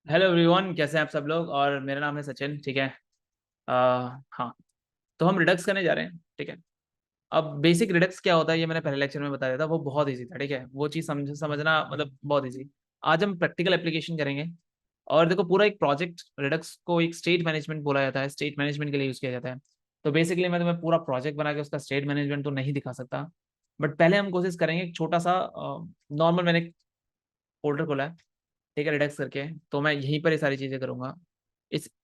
Hello everyone, कैसे हैं आप सब लोग। और मेरा नाम है सचिन। ठीक है। हाँ, तो हम रिडक्स करने जा रहे हैं। ठीक है। अब बेसिक रिडक्स क्या होता है ये मैंने पहले लेक्चर में बताया था, वो बहुत इजी था। ठीक है, वो चीज़ समझना मतलब बहुत इजी। आज हम प्रैक्टिकल एप्लीकेशन करेंगे। और देखो, पूरा एक प्रोजेक्ट, रिडक्स को एक स्टेट मैनेजमेंट बोला जाता है, स्टेट मैनेजमेंट के लिए यूज़ किया जाता है। तो बेसिकली मैं तुम्हें पूरा प्रोजेक्ट बना के उसका स्टेट मैनेजमेंट तो नहीं दिखा सकता, बट पहले हम कोशिश करेंगे एक छोटा सा नॉर्मल, मैंने एक फोल्डर खोला है, ठीक है, रिडक्स करके। तो मैं यहीं पर ये सारी चीजें करूंगा।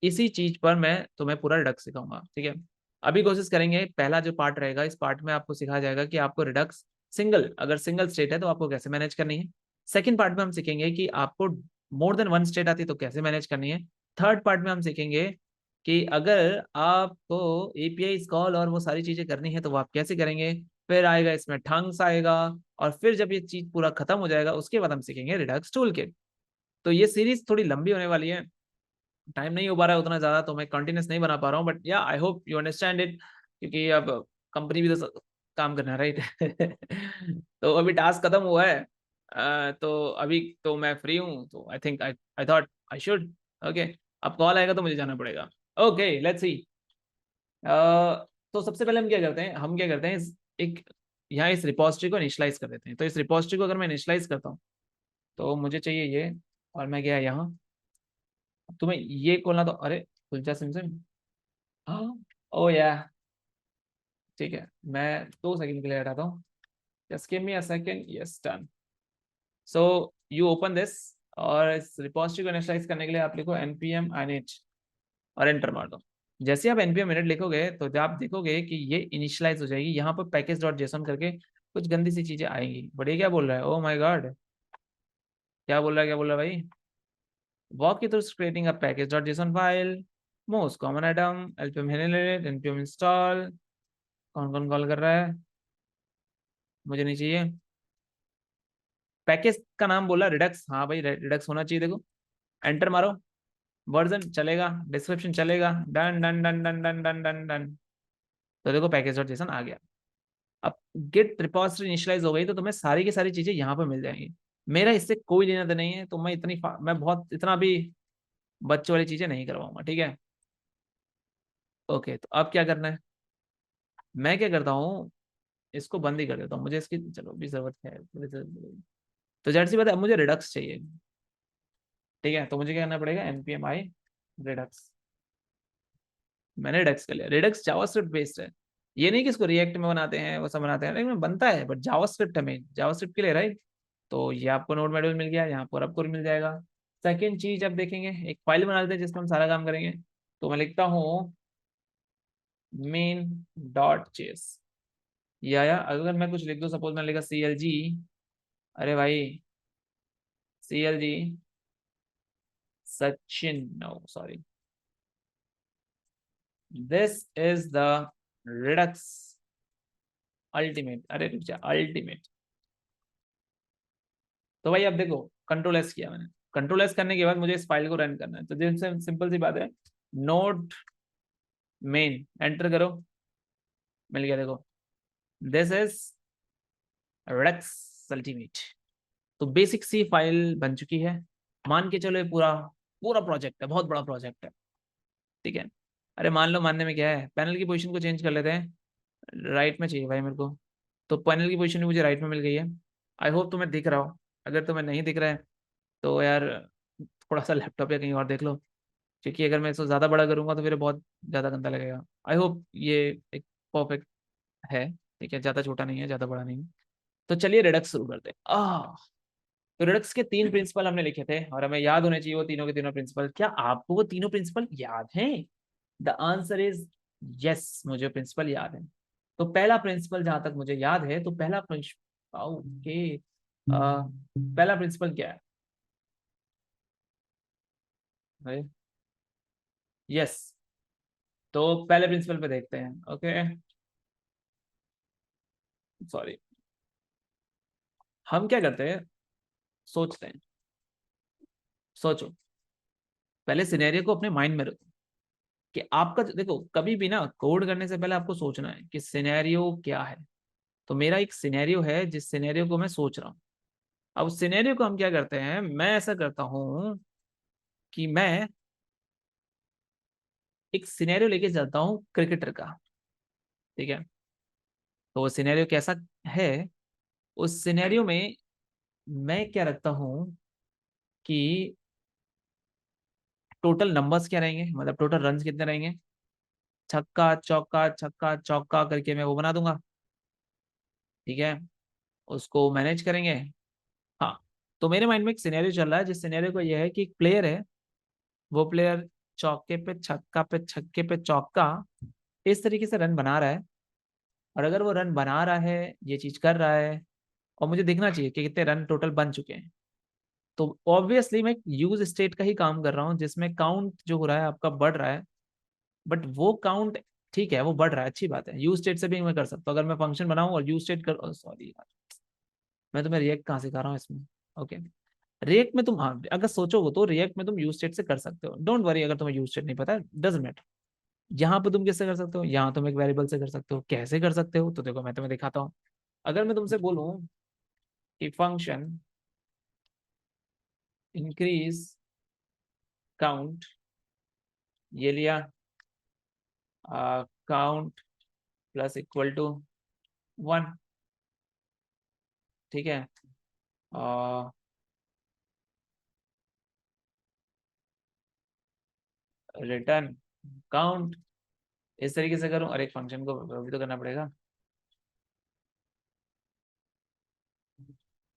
इसी चीज पर मैं तुम्हें पूरा रिडक्स सिखाऊंगा। ठीक है। अभी कोशिश करेंगे, पहला जो पार्ट रहेगा, इस पार्ट में आपको सिखाया जाएगा कि आपको रिडक्स सिंगल, अगर सिंगल स्टेट है तो आपको कैसे मैनेज करनी है। सेकंड पार्ट में हम सीखेंगे कि आपको मोर देन वन स्टेट आती है तो कैसे मैनेज करनी है। थर्ड पार्ट में हम सीखेंगे कि अगर आपको एपीआई कॉल और वो सारी चीजें करनी है तो वो आप कैसे करेंगे। फिर आएगा इसमें ठंग्स आएगा। और फिर जब ये चीज पूरा खत्म हो जाएगा उसके बाद हम सीखेंगे रिडक्स टूल किट। तो ये सीरीज थोड़ी लंबी होने वाली है, टाइम नहीं हो पा रहा है उतना ज्यादा, तो मैं कंटिन्यूस नहीं बना पा रहा हूँ, बट या आई होप यू अंडरस्टैंड इट, क्योंकि अब कंपनी भी तो काम करना है, राइट। तो अभी टास्क खत्म हुआ है। तो अभी तो मैं फ्री हूँ, तो I think I I thought I should. Okay. अब कॉल आएगा तो मुझे जाना पड़ेगा। ओके, लेट्स सी। तो सबसे पहले हम क्या करते हैं एक यहाँ इस रिपोजिटरी को इनिशियलाइज कर देते हैं। तो इस रिपोजिटरी को अगर मैं इनिशियलाइज करता हूँ तो मुझे चाहिए ये, और मैं गया यहाँ। तुम्हें ये खोलना तो, अरे खुल जा सिम सिम। हाँ। ओ या, ठीक है, मैं 2 सेकंड के लिए हटाता हूँ। Just give me a second. Yes, done. So you open this. और इस रिपोजिटरी को इनिशियलाइज करने के लिए आप लिखो npm init और एंटर मार दो। जैसे आप npm init लिखोगे तो जब आप देखोगे कि ये इनिशियलाइज हो जाएगी, यहाँ पर पैकेज डॉट जेसन करके कुछ गंदी सी चीजें आएंगी। बट ये क्या बोल रहा है, ओ माय गॉड, क्या बोल रहा है, क्या बोल रहा है भाई। Walk you through creating a package.json file. Most common item, npm init, npm install. कौन कौन कॉल कर रहा है, मुझे नहीं चाहिए। पैकेज का नाम बोला रिडक्स, हाँ भाई रिडक्स होना चाहिए। देखो, एंटर मारो। वर्जन चलेगा, डिस्क्रिप्शन चलेगा, done done done done done done done done. तो देखो पैकेज.json आ गया। अब गिट रिपोजिटरी इनिशियलाइज हो गई तो तुम्हें सारी की सारी चीजें यहाँ पे मिल जाएंगी। मेरा इससे कोई लेना देना नहीं है, तो मैं बहुत इतना भी बच्चों वाली चीजें नहीं करवाऊंगा। ठीक है। ओके, तो अब क्या करना है, मैं क्या करता हूँ, इसको बंद ही कर देता हूँ, मुझे इसकी चलो भी जरूरत है। तो जाहिर सी बात है, अब मुझे रिडक्स चाहिए। ठीक है, तो मुझे क्या करना पड़ेगा, npm i रिडक्स। मैंने रिडक्स कर लिया। रिडक्स जावास्क्रिप्ट बेस्ड है, ये नहीं कि इसको रिएक्ट में बनाते हैं वो सब बनाते हैं, लेकिन बनता है, बट जावास्क्रिप्ट है मेन, जावास्क्रिप्ट के लिए, राइट। तो ये आपको नोड मॉड्यूल मिल गया, यहाँ पर आपको मिल जाएगा। सेकेंड चीज, अब देखेंगे एक फाइल बना लेते हैं जिसमें हम सारा काम करेंगे। तो मैं लिखता हूँ main.js, या अगर मैं कुछ लिख दूं, सपोज मैं लिखा clg। अरे भाई, clg Sachin, no sorry, this is the Redux ultimate. अरे रुक जा, अल्टीमेट। तो भाई अब देखो, कंट्रोल एस किया मैंने। कंट्रोल एस करने के बाद मुझे इस फाइल को रन करना है, तो जैसे सिंपल सी बात है, नोट मेन एंटर करो, मिल गया देखो, दिस इज रिडक्स अल्टीमेट। तो बेसिक सी फाइल बन चुकी है। मान के चलो ये पूरा पूरा प्रोजेक्ट है, बहुत बड़ा प्रोजेक्ट है। ठीक है। अरे मान लो, मानने में क्या है, पैनल की पोजीशन को चेंज कर लेते हैं। राइट में चाहिए भाई मेरे को, तो पैनल की पोजीशन भी मुझे राइट में मिल गई है। आई होप तुम्हें दिख रहा हो। अगर तुम्हें नहीं दिख रहा है तो यार थोड़ा सा लैपटॉप या कहीं और देख लो, क्योंकि अगर मैं इसको ज़्यादा बड़ा करूंगा तो फिर बहुत ज़्यादा गंदा लगेगा। आई होप ये एक परफेक्ट है। ठीक है, ज़्यादा छोटा नहीं है, ज़्यादा बड़ा नहीं है। तो चलिए रिडक्स शुरू करते हैं। तो रिडक्स के 3 प्रिंसिपल हमने लिखे थे, और हमें याद होने चाहिए वो तीनों के तीनों प्रिंसिपल। क्या आपको वो तीनों प्रिंसिपल याद हैं? द आंसर इज यस, मुझे प्रिंसिपल याद है। तो पहला प्रिंसिपल जहां तक मुझे याद है, तो पहला प्रिंसिपल, ओके, पहला प्रिंसिपल क्या है? यस। तो पहले प्रिंसिपल पे देखते हैं। Okay, sorry. हम क्या करते हैं, सोचते हैं। सोचो, पहले सिनेरियो को अपने माइंड में रखो कि आपका, देखो कभी भी ना कोड करने से पहले आपको सोचना है कि सिनेरियो क्या है। तो मेरा एक सिनेरियो है जिस सिनेरियो को मैं सोच रहा हूँ। अब उस सिनेरियो को हम क्या करते हैं, मैं ऐसा करता हूँ कि मैं एक सिनेरियो लेके चलता हूँ क्रिकेटर का, ठीक है। तो वो सिनेरियो कैसा है, उस सिनेरियो में मैं क्या रखता हूँ कि टोटल नंबर्स क्या रहेंगे, मतलब टोटल रन्स कितने रहेंगे, छक्का चौका करके मैं वो बना दूंगा, ठीक है। उसको मैनेज करेंगे। हाँ, तो मेरे माइंड में एक सिनेरियो चल रहा है, जिस सिनेरियो को यह है कि एक प्लेयर है, वो प्लेयर चौके पे छक्के पे चौका इस तरीके से रन बना रहा है। और अगर वो रन बना रहा है, ये चीज कर रहा है, और मुझे देखना चाहिए कि कितने रन टोटल बन चुके हैं, तो ऑब्वियसली मैं यूज स्टेट का ही काम कर रहा हूँ, जिसमें काउंट जो हो रहा है आपका बढ़ रहा है। बट वो काउंट, ठीक है, वो बढ़ रहा है, अच्छी बात है, यूज स्टेट से भी मैं कर सकता हूँ। अगर मैं फंक्शन बनाऊं और यूज स्टेट कर, सॉरी यार, मैं तुम्हें रिएक्ट कहाँ सिखा रहा हूँ इसमें। ओके, रिएक्ट में तुम, हाँ अगर सोचोगे तो रिएक्ट में तुम यूज स्टेट से कर सकते हो, डोंट वरी। अगर तुम्हें यूज स्टेट नहीं पता है, डजंट मैटर। यहाँ पे तुम किससे कर सकते हो, यहाँ तुम एक वेरिएबल से कर सकते हो। कैसे कर सकते हो, तो देखो मैं तुम्हें दिखाता हूँ। अगर मैं तुमसे बोलूं कि फंक्शन इंक्रीज काउंट, ये लिया, काउंट प्लस इक्वल टू 1, ठीक है। रिटर्न काउंट, इस तरीके से करूं, और एक फंक्शन को भी तो करना पड़ेगा,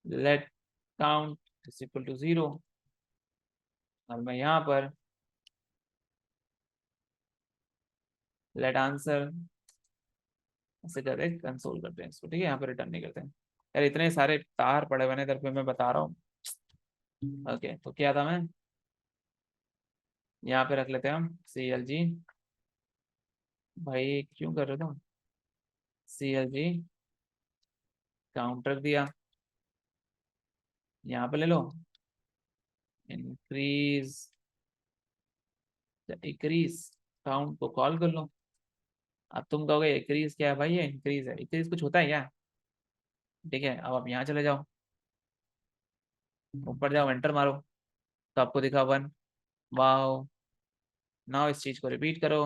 let count is equal to 0। और मैं यहाँ पर लेट आंसर ऐसे करते हैं, कंसोल करते हैं इसको, ठीक है। यहाँ पर रिटर्न नहीं करते हैं यार, इतने सारे तार पड़े हुए हैं इधर पे, मैं बता रहा हूँ। ओके, तो क्या था, मैं यहाँ पे रख लेते हैं हम CLG, भाई क्यों कर रहे थे, CLG काउंटर दिया, यहाँ पे ले लो, इंक्रीज इंक्रीज काउंट को कॉल कर लो। अब तुम कहोगे इंक्रीज क्या है भाई, ये इंक्रीज है, इंक्रीज कुछ होता है क्या, ठीक है। अब आप यहाँ चले जाओ, ऊपर जाओ, एंटर मारो, तो आपको दिखा 1। वाओ, नाउ इस चीज को रिपीट करो,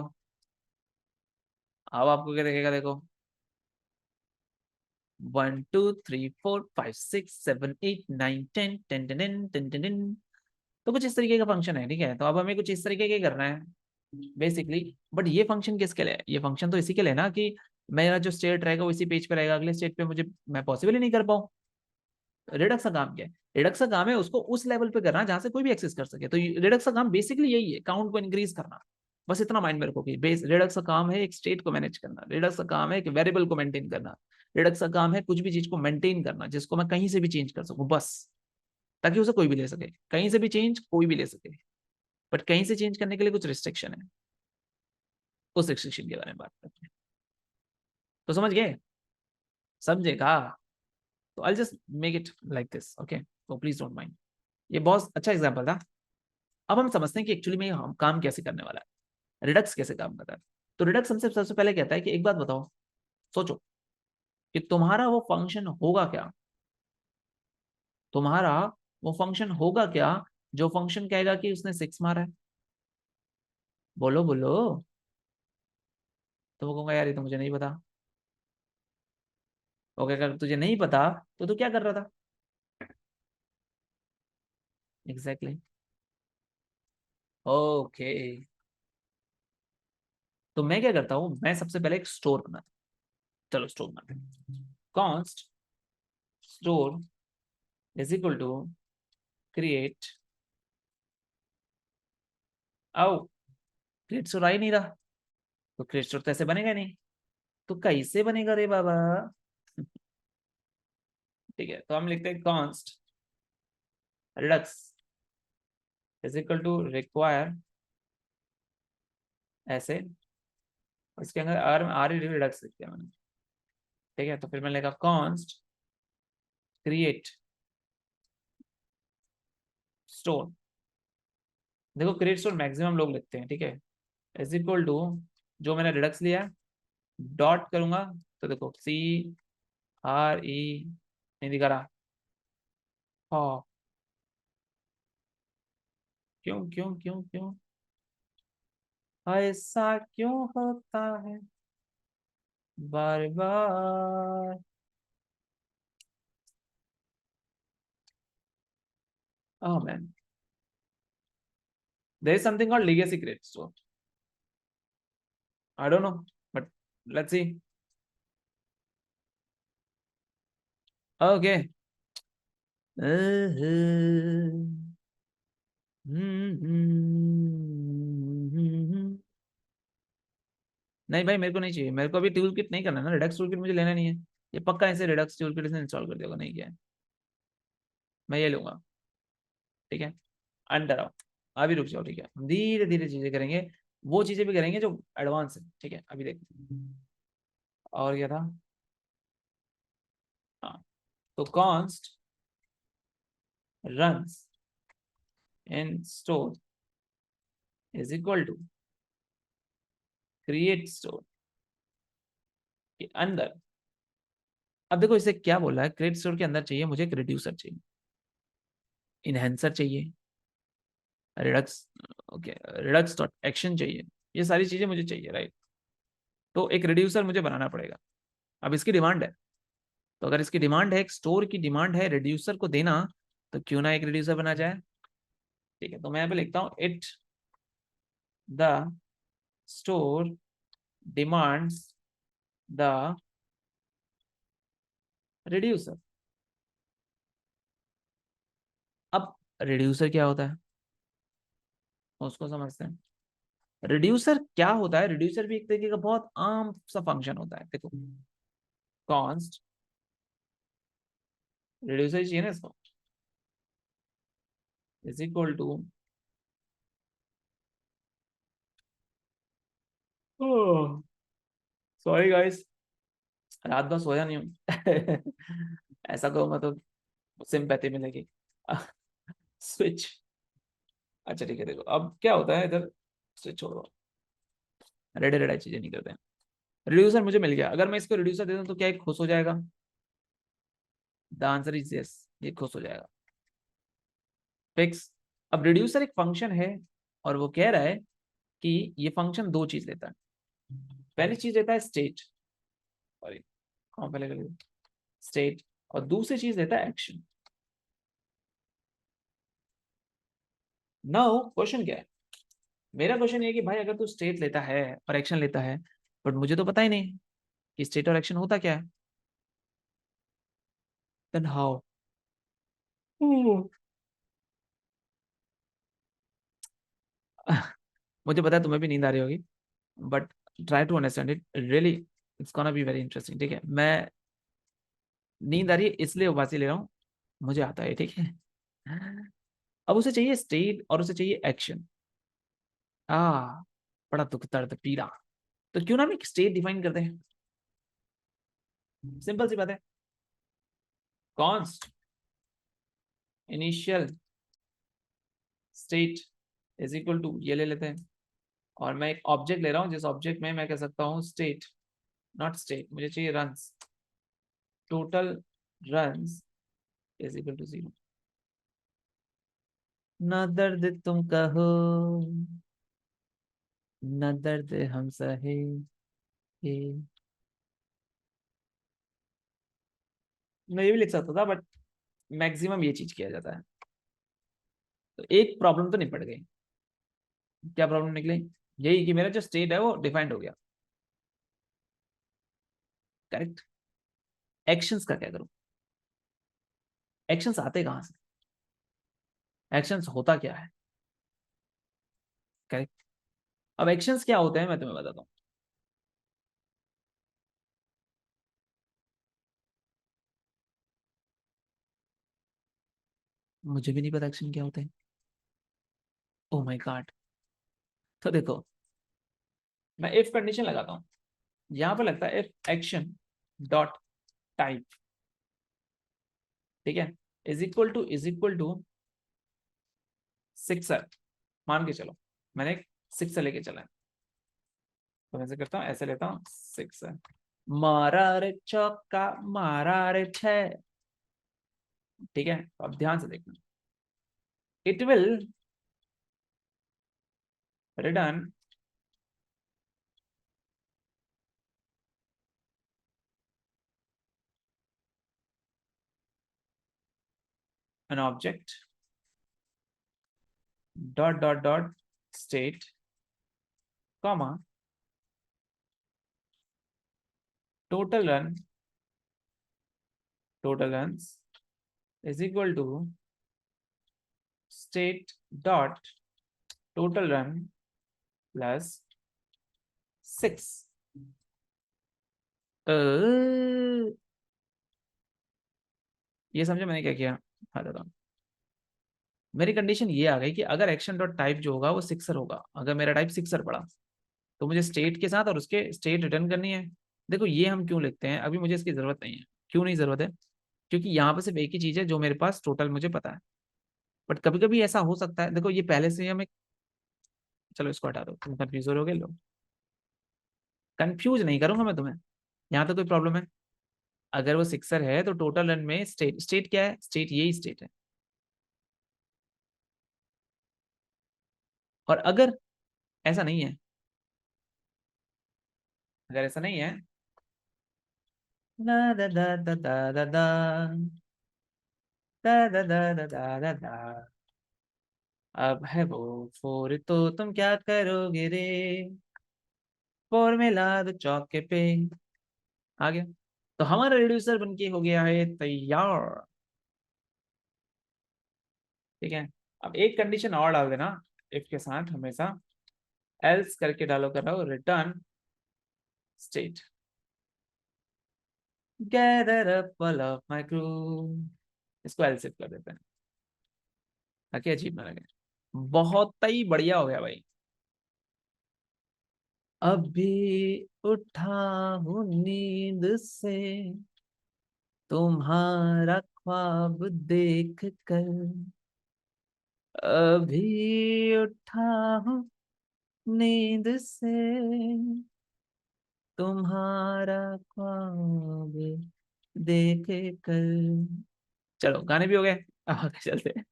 अब आपको क्या दिखेगा, देखो 1 2 3 4 5 6 7 8 9 10 10 10 10 10 10। तो कुछ इस तरीके का फंक्शन है, ठीक है। तो अब हमें कुछ इस तरीके का ही करना है बेसिकली। बट ये फंक्शन किसके लिए है, ये फंक्शन तो इसी के लिए ना कि मेरा जो स्टेट रहेगा वो इसी पेज पे रहेगा, अगले स्टेट पे मुझे मैं पॉसिबल ही नहीं कर पाऊँ। रिडक्स का काम क्या है, रिडक्स का काम है उसको उस लेवल पे करना जहां से कोई भी एक्सेस कर सके। तो रिडक्स का काम बेसिकली यही है, काउंट को इंक्रीज करना। बस इतना माइंड में रखो कि बेस रिडक्स का काम है एक स्टेट को मैनेज करना, रिडक्स का काम है एक वेरिएबल को मेंटेन करना, रिडक्स का काम है कुछ भी चीज को मेंटेन करना जिसको मैं कहीं से भी चेंज कर सकूं, बस, ताकि उसे कोई भी ले सके, कहीं से भी चेंज कोई भी ले सके। बट कहीं से चेंज करने के लिए कुछ रिस्ट्रिक्शन है, उस रिस्ट्रिक्शन के बारे में बात करते हैं। तो समझ गए, समझेगा, तो I just make it like this, okay, तो प्लीज डोंट माइंड। ये बहुत अच्छा एग्जाम्पल था। अब हम समझते हैं कि एक्चुअली में हम काम कैसे करने वाला है, रिडक्स कैसे काम करता है। तो रिडक्स हमसे सबसे पहले कहता है कि एक बात बताओ, सोचो कि तुम्हारा वो फंक्शन होगा क्या, तुम्हारा वो फंक्शन होगा क्या जो फंक्शन कहेगा कि उसने 6 मारा है। बोलो बोलो। तो वो कहूंगा यार ये तो मुझे नहीं पता। ओके, अगर तुझे नहीं पता तो तू क्या कर रहा था, एग्जैक्टली, ओके। तो मैं क्या करता हूं, मैं सबसे पहले एक स्टोर बनाता हूं। चलो स्टोर बनाते हैं, const store is equal to create, आओ क्रिएट स्टोर आ ही नहीं रहा, तो क्रिएट स्टोर तो ऐसे बनेगा नहीं, तो कैसे बनेगा रे बाबा। ठीक है, तो हम लिखते हैं const Redux is equal to require, ऐसे, इसके अंदर आर आर रिडक्स लिख दिया मैंने, ठीक है। तो फिर मैंने लिखा कॉन्स्ट क्रिएट स्टोर, देखो क्रिएट स्टोर मैक्सिमम लोग लिखते हैं, ठीक है, इज इक्वल टू जो मैंने रिडक्स लिया डॉट करूंगा, तो देखो CRE नहीं दिखा रहा, हाँ क्यों क्यों क्यों क्यों ऐसा क्यों होता है बार बार? Oh man, there is something called legacy credit store. I don't know, but let's see. Okay. नहीं भाई, मेरे को नहीं चाहिए। मेरे को अभी टूल किट नहीं करना है ना, रिडक्स टूल किट मुझे लेना नहीं है। ये पक्का ऐसे रिडक्स टूल किट इसने इंस्टॉल कर दिया होगा, नहीं किया है। मैं ये लूंगा, ठीक है। अंडर आओ, अभी रुक जाओ, ठीक है। हम धीरे धीरे चीजें करेंगे, वो चीजें भी करेंगे जो एडवांस है, ठीक है। अभी देखते हैं। और क्या था? हाँ, तो const runs in store is equal to create store के अंदर। अब देखो इसे क्या बोला है, क्रिएट स्टोर के अंदर चाहिए मुझे एक रिड्यूसर चाहिए, इनहेंसर चाहिए, Redux, okay, Redux dot action चाहिए। ये सारी चीजें मुझे चाहिए, राइट। तो एक रिड्यूसर मुझे बनाना पड़ेगा। अब इसकी डिमांड है, तो अगर इसकी डिमांड है, एक स्टोर की डिमांड है रिड्यूसर को देना, तो क्यों ना एक रिड्यूसर बना जाए, ठीक है। तो मैं यहाँ पे लिखता हूँ it the store demands the reducer. अब रिड्यूसर क्या होता है उसको समझते हैं। रिड्यूसर क्या होता है? रिड्यूसर भी एक तरीके का बहुत आम सा फंक्शन होता है। देखो, कॉन्स्ट रिड्यूसर चाहिए ना इसको, is equal to, sorry guys, रात भर सोया नहीं हूँ। ऐसा कहो मैं तो सिंपैथी मिलेगी। स्विच, अच्छा ठीक है। देखो अब क्या होता है इधर, स्विच छोड़ो, रेडे रेडा चीजें नहीं करते हैं। रिड्यूसर मुझे मिल गया, अगर मैं इसको रिड्यूसर दे दूं तो क्या एक खुश हो जाएगा? द आंसर इज यस, ये खुश हो जाएगा, फिक्स। अब रिड्यूसर एक फंक्शन है, और वो कह रहा है कि ये फंक्शन दो चीज लेता है। पहली चीज लेता है स्टेट, सॉरी कौन पहले कर, स्टेट, और दूसरी चीज लेता है एक्शन। नाउ क्वेश्चन क्या है? मेरा क्वेश्चन ये है कि भाई अगर तू स्टेट लेता है और एक्शन लेता है, बट मुझे तो पता ही नहीं कि स्टेट और एक्शन होता क्या है, देन हाउ? मुझे पता है तुम्हें भी नींद आ रही होगी, but try to understand it really, it's gonna be very interesting, ठीक है। मैं, नींद आ रही है इसलिए उबासी ले रहा हूँ, मुझे आता है, ठीक है। अब उसे चाहिए स्टेट और उसे चाहिए एक्शन। आ बड़ा दुख दर्द पीड़ा। तो क्यों ना हम एक स्टेट डिफाइन करते हैं, सिंपल सी बात है। Const initial state is equal to, ये ले लेते हैं, और मैं एक ऑब्जेक्ट ले रहा हूँ जिस ऑब्जेक्ट में मैं कह सकता हूँ स्टेट, नॉट स्टेट, मुझे चाहिए runs, total runs is equal to 0। न दर्द तुम कहो, न दर्द हम सहे, मैं ये भी लिख सकता था, बट मैक्सिमम ये चीज किया जाता है। तो एक प्रॉब्लम तो निपट गई। क्या प्रॉब्लम निकली? यही कि मेरा जो स्टेट है वो डिफाइंड हो गया, करेक्ट। एक्शंस का क्या करूं? एक्शंस आते कहां से? एक्शंस होता क्या है? करेक्ट। अब एक्शंस क्या होते हैं मैं तुम्हें बताता हूँ। मुझे भी नहीं पता एक्शन क्या होते हैं। Oh my God. तो देखो, मैं इफ कंडीशन लगाता हूँ, यहां पर लगता है इफ एक्शन डॉट टाइप, ठीक है, इज इक्वल टू सिक्सर, मान के चलो मैंने एक सिक्सर लेके चला है, तो मैं ऐसे करता हूँ, ऐसे लेता हूँ सिक्सर, मारा रे चौका, मारा रे छह, ठीक है। तो अब ध्यान से देखना, it will return an object dot dot dot state comma total runs is equal to state dot total run plus 6. ये समझे मैंने क्या किया? हाँ दादा, मेरी कंडीशन ये आ गई कि अगर एक्शन डॉट टाइप जो होगा वो सिक्सर होगा, अगर मेरा टाइप सिक्सर पड़ा तो मुझे स्टेट के साथ और उसके स्टेट रिटर्न करनी है। देखो ये हम क्यों लिखते हैं, अभी मुझे इसकी जरूरत नहीं है। क्यों नहीं जरूरत है? क्योंकि यहाँ पे सिर्फ एक ही चीज है जो मेरे पास टोटल मुझे पता है। बट कभी कभी ऐसा हो सकता है, देखो ये पहले से ही हमें, चलो इसको हटा दो, तुम कंफ्यूज हो रहे लो। कंफ्यूज नहीं करूंगा मैं तुम्हें, यहाँ तो कोई प्रॉब्लम है? अगर वो सिक्सर है तो टोटल रन में स्टेट, स्टेट क्या है? स्टेट यही स्टेट है। और अगर ऐसा नहीं है, अगर ऐसा नहीं है, दा दा दा दा दा दा दा दा दा दा दा दा दा दा, अब है वो फोर तो तुम क्या करोगे रे, फोर में ला दो चौके पे। आ गया। तो हमारा रिड्यूसर बनके हो गया है तैयार। ठीक है। अब एक कंडीशन और डाल देना, इफ के साथ हमेशा एल्स करके डालो, कर रहा हो return state gather up all of my crew. इसको एल्स कर देते हैं ताकि अजीब ना लगे। बहुत ही बढ़िया हो गया भाई। अभी उठा हूँ नींद से, तुम्हारा ख्वाब देख कर, अभी उठा हूँ नींद से, तुम्हारा ख्वाब देख कर। चलो गाने भी हो गए, अब आगे चलते हैं।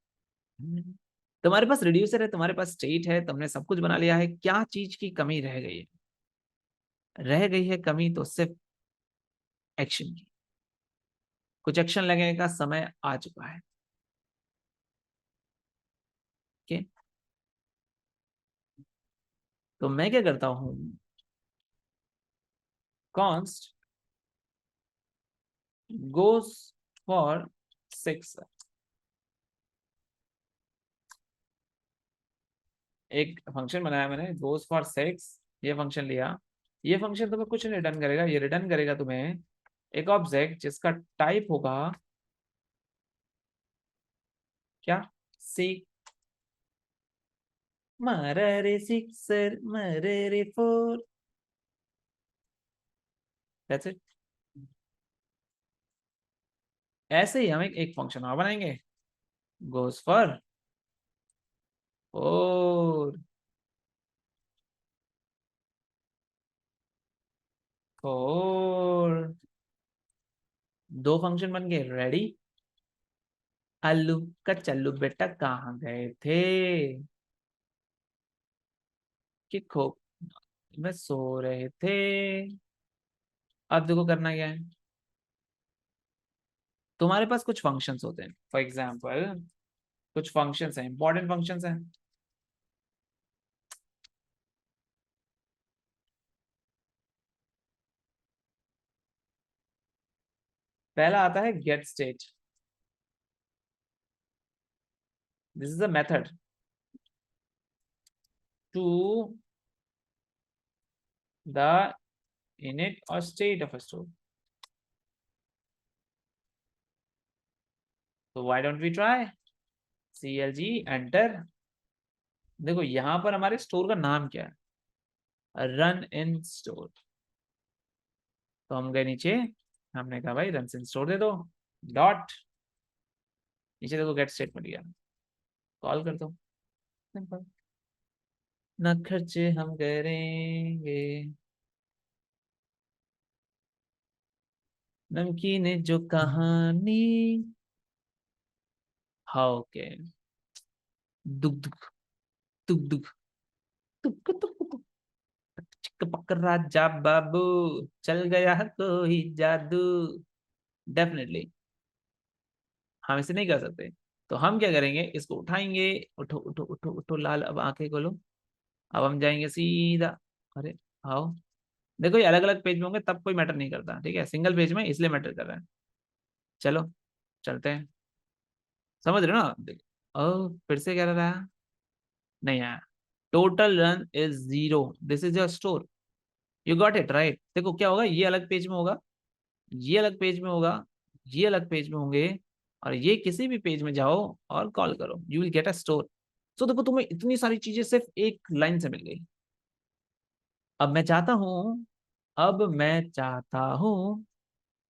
तुम्हारे पास रिड्यूसर है, तुम्हारे पास स्टेट है, तुमने सब कुछ बना लिया है, क्या चीज की कमी रह गई है? रह गई है कमी तो सिर्फ एक्शन की। कुछ एक्शन लगने का समय आ चुका है। ओके, तो मैं क्या करता हूं, कॉन्स्ट गोस फॉर 6। एक फंक्शन बनाया मैंने गोस फॉर 6, ये फंक्शन लिया। ये फंक्शन तुम्हें कुछ नहीं रिटर्न करेगा, ये रिटर्न करेगा तुम्हें एक ऑब्जेक्ट जिसका टाइप होगा क्या? सी। मारा रे सिक्सर, मारे रे फोर, दैट्स इट। ऐसे ही हम एक फंक्शन और बनाएंगे, गोस फॉर फोर, फोर। दो फंक्शन बन गए, रेडी। अल्लू का चल्लू बेटा कहाँ गए थे, कि खो में सो रहे थे। अब देखो करना क्या है, तुम्हारे पास कुछ फंक्शंस होते हैं, फॉर एग्जांपल कुछ फंक्शंस हैं, इंपॉर्टेंट फंक्शंस हैं। पहला आता है get state. This is a method to the init or state of a store. So why don't we try? clg enter। देखो यहाँ पर हमारे स्टोर का नाम क्या है, रन इन स्टोर। तो हम गए नीचे, हमने कहा भाई रन इन स्टोर दे दो, डॉट, नीचे देखो गेट स्टेट मिल गया, कॉल कर दो, सिंपल। ना खर्चे हम करेंगे, नमकीन जो कहानी, हाँ ओके, दुख दुख दुख दुख चिक पक राजा बाबू, चल गया कोई जादू। डेफिनेटली हम इसे नहीं कर सकते। तो हम क्या करेंगे, इसको उठाएंगे। उठो उठो उठो उठो लाल, अब आंखें खोलो। अब हम जाएंगे सीधा। अरे आओ। देखो ये अलग अलग पेज में होंगे तब कोई मैटर नहीं करता, ठीक है, सिंगल पेज में इसलिए मैटर कर रहा है। चलो चलते हैं। समझ रहे हो ना, देखो ओ फिर से क्या रहा है, नहीं आया। Total run is 0, this is your store. You got it right. देखो क्या होगा, ये अलग पेज में होगा, ये अलग पेज में होगा, ये अलग पेज में होंगे, और ये किसी भी पेज में जाओ और कॉल करो, you will get a store. So देखो तुम्हें इतनी सारी चीजें सिर्फ एक लाइन से मिल गई। अब मैं चाहता हूं, अब मैं चाहता हूं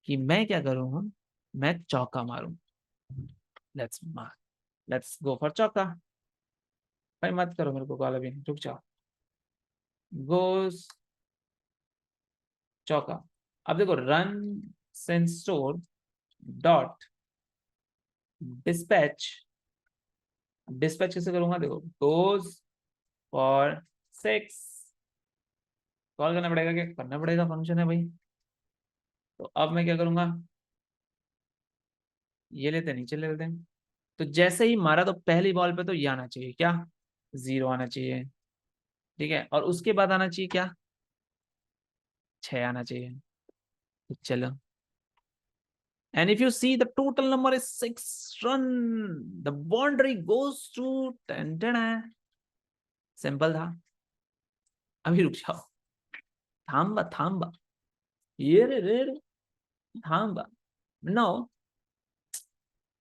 कि मैं क्या करूं, मैं चौका मारूं। लेट्स मार, लेट्स गो फॉर चौका। भाई मत करो मेरे को कॉल अभी, रुक जाओ। गोस चौका। अब देखो run sense store dot dispatch. Dispatch कैसे करूंगा, देखो गोज फॉर 6। कॉल करना पड़ेगा, क्या करना पड़ेगा, फंक्शन है भाई। तो अब मैं क्या करूंगा, ये लेते हैं, नीचे ले लेते हैं। तो जैसे ही मारा तो पहली बॉल पे तो ये आना चाहिए क्या, 0 आना चाहिए, ठीक है, और उसके बाद आना चाहिए क्या, 6 आना चाहिए। तो चलो, and if you see the total number is 6 run, the boundary goes to simple था। अभी रुक जाओ, थाम्बा थाम्बा, ये रे रे रे, थाम्बा। नो,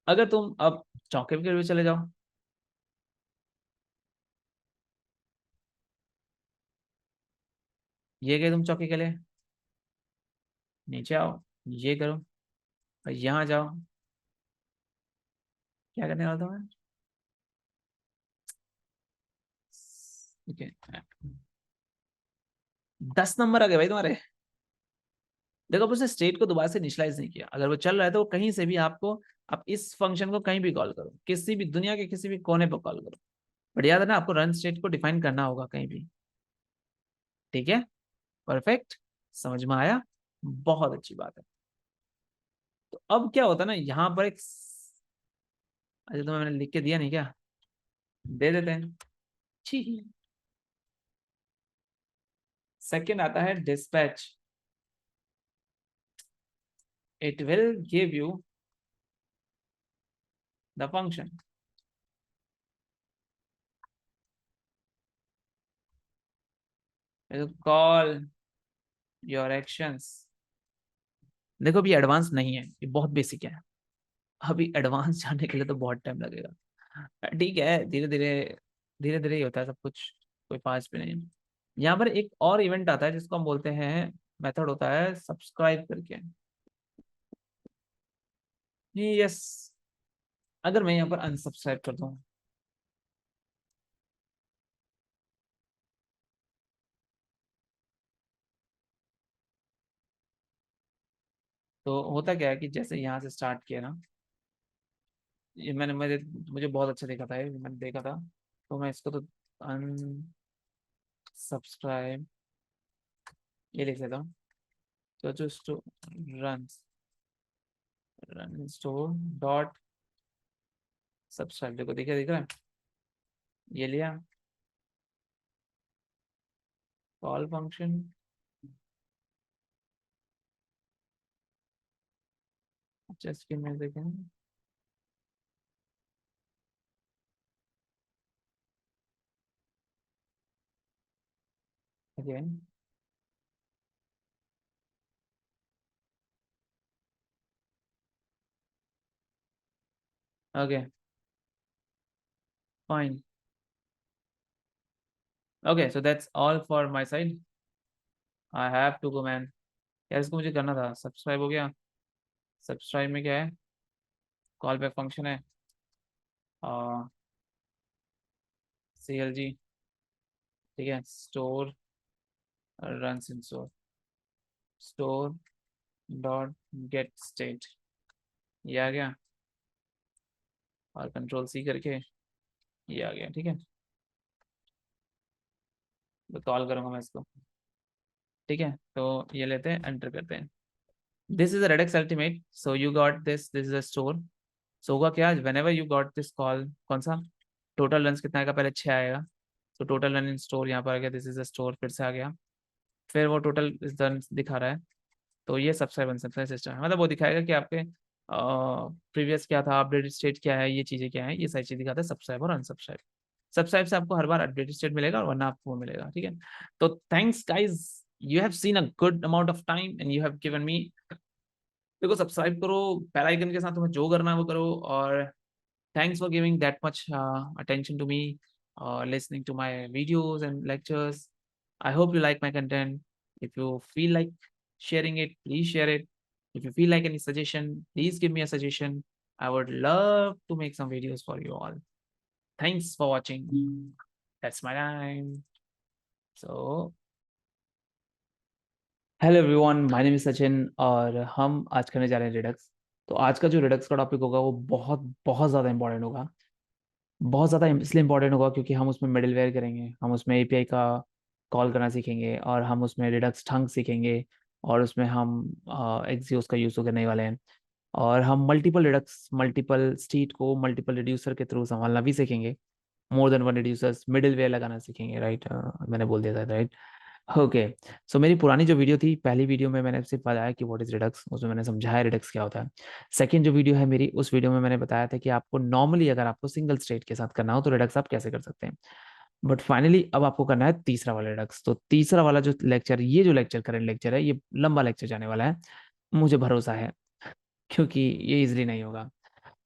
अगर तुम अब चौके के लिए चले जाओ, ये गए तुम चौके के लिए, नीचे आओ, ये करो, और यहाँ जाओ। क्या करने वाला था मैं, ठीक है, 10 नंबर आ गए भाई तुम्हारे। देखो अब उसने स्टेट को दोबारा से इनिशियलाइज नहीं किया, अगर वो चल रहा है तो कहीं से भी आपको, आप इस फंक्शन को कहीं भी कॉल करो, किसी भी दुनिया के किसी भी कोने पर कॉल करो, बट याद है ना आपको रन स्टेट को डिफाइन करना होगा कहीं भी। ठीक है, परफेक्ट, समझ में आया, बहुत अच्छी बात है। तो अब क्या होता है ना, यहाँ पर एक, अच्छा तो मैंने लिख के दिया नहीं क्या, दे देते हैं। ठीक, सेकंड आता है dispatch. It will give you the function, call your actions. देखो अभी एडवांस नहीं है, ये बहुत बेसिक है, अभी एडवांस जाने के लिए तो बहुत टाइम लगेगा। ठीक है, धीरे धीरे, धीरे धीरे ही होता है सब कुछ, कोई फास्ट भी नहीं है। यहाँ पर एक और इवेंट आता है जिसको हम बोलते हैं, मेथड होता है सब्सक्राइब करके। यस, अगर मैं यहाँ पर अनसब्सक्राइब कर दूँ, तो होता क्या है कि जैसे यहाँ से स्टार्ट किया ना, ये मुझे बहुत अच्छा देखा था, ये मैंने देखा था, तो मैं इसको तो अनसब्सक्राइब ये लिख लेता हूँ। तो जो store run run store dot subscribe, देखो देखिए दिख रहा है, ये लिया, call function, just give me a second. Again, okay fine, okay so that's all for my side, I have to go man. यार इसको मुझे करना था, सब्सक्राइब हो गया। सब्सक्राइब में क्या है, कॉल बैक फंक्शन है, CLG, ठीक है, store run in store, store dot gate state, ये आ गया, और कंट्रोल C करके ये आ गया, ठीक है। तो कॉल करूंगा मैं इसको, ठीक है। तो ये लेते हैं, एंटर करते हैं। This is redux ultimate, so you got this is a store. So होगा क्या, when you got this call, कौन सा टोटल रन कितना आएगा, पहले 6 आएगा। तो टोटल रन इन स्टोर यहाँ पर आ गया, दिस इज अ स्टोर, फिर से आ गया। फिर वो टोटल इस रन दिखा रहा है। तो ये सब्सक्राइब अनसब्सक्राइब सिस्टम है, मतलब वो दिखाएगा कि आपके प्रीवियस क्या था, अपडेटेड स्टेट क्या है, ये चीजें क्या है, ये सारी चीज दिखाता है सब्सक्राइब और अनसब्सक्राइब। सब्सक्राइब से आपको हर बार अपडेटेड स्टेट मिलेगा और वरना आपको वो मिलेगा, ठीक है। तो thanks guys, you have seen a good amount of time and you have given me. देखो सब्सक्राइब करो, बेल आइकन के साथ तुम्हें जो करना है वो करो, और thanks for giving that much attention to me, listening to my videos and lectures. I hope you like my content. If you feel like sharing it, please share it. If you feel like any suggestion, please give me a suggestion. I would love to make some videos for you all. Thanks for watching. That's my time. So, hello everyone, my name is Sachin और हम आज करने जा रहे हैं Redux. तो आज का जो रिडक्स का टॉपिक होगा वो बहुत बहुत ज़्यादा इंपॉर्टेंट होगा। बहुत ज़्यादा इसलिए इंपॉर्टेंट होगा क्योंकि हम उसमें मिडिलवेयर करेंगे, हम उसमें एपीआई का कॉल करना सीखेंगे, और हम उसमें रिडक्स ठंग सीखेंगे, और उसमें हम एक्सियोस का यूज़ करने वाले हैं। और हम मल्टीपल रिडक्स, मल्टीपल स्टेट को मल्टीपल रिड्यूसर के थ्रू संभालना भी सीखेंगे। More than one reducers, middleware लगाना सीखेंगे, राइट। मैंने बोल दिया था, राइट। ओके। सो मेरी पुरानी जो वीडियो थी, पहली वीडियो में मैंने सिर्फ बताया कि व्हाट इज रिडक्स, उसमें मैंने समझाया रिडक्स क्या होता है। सेकंड जो वीडियो है मेरी, उस वीडियो में मैंने बताया था कि आपको नॉर्मली अगर आपको सिंगल स्टेट के साथ करना हो तो रिडक्स आप कैसे कर सकते हैं। बट फाइनली अब आपको करना है तीसरा वाला रिडक्स। तो तीसरा वाला जो लेक्चर, ये जो लेक्चर करंट लेक्चर है, ये लंबा लेक्चर जाने वाला है, मुझे भरोसा है, क्योंकि ये इजिली नहीं होगा।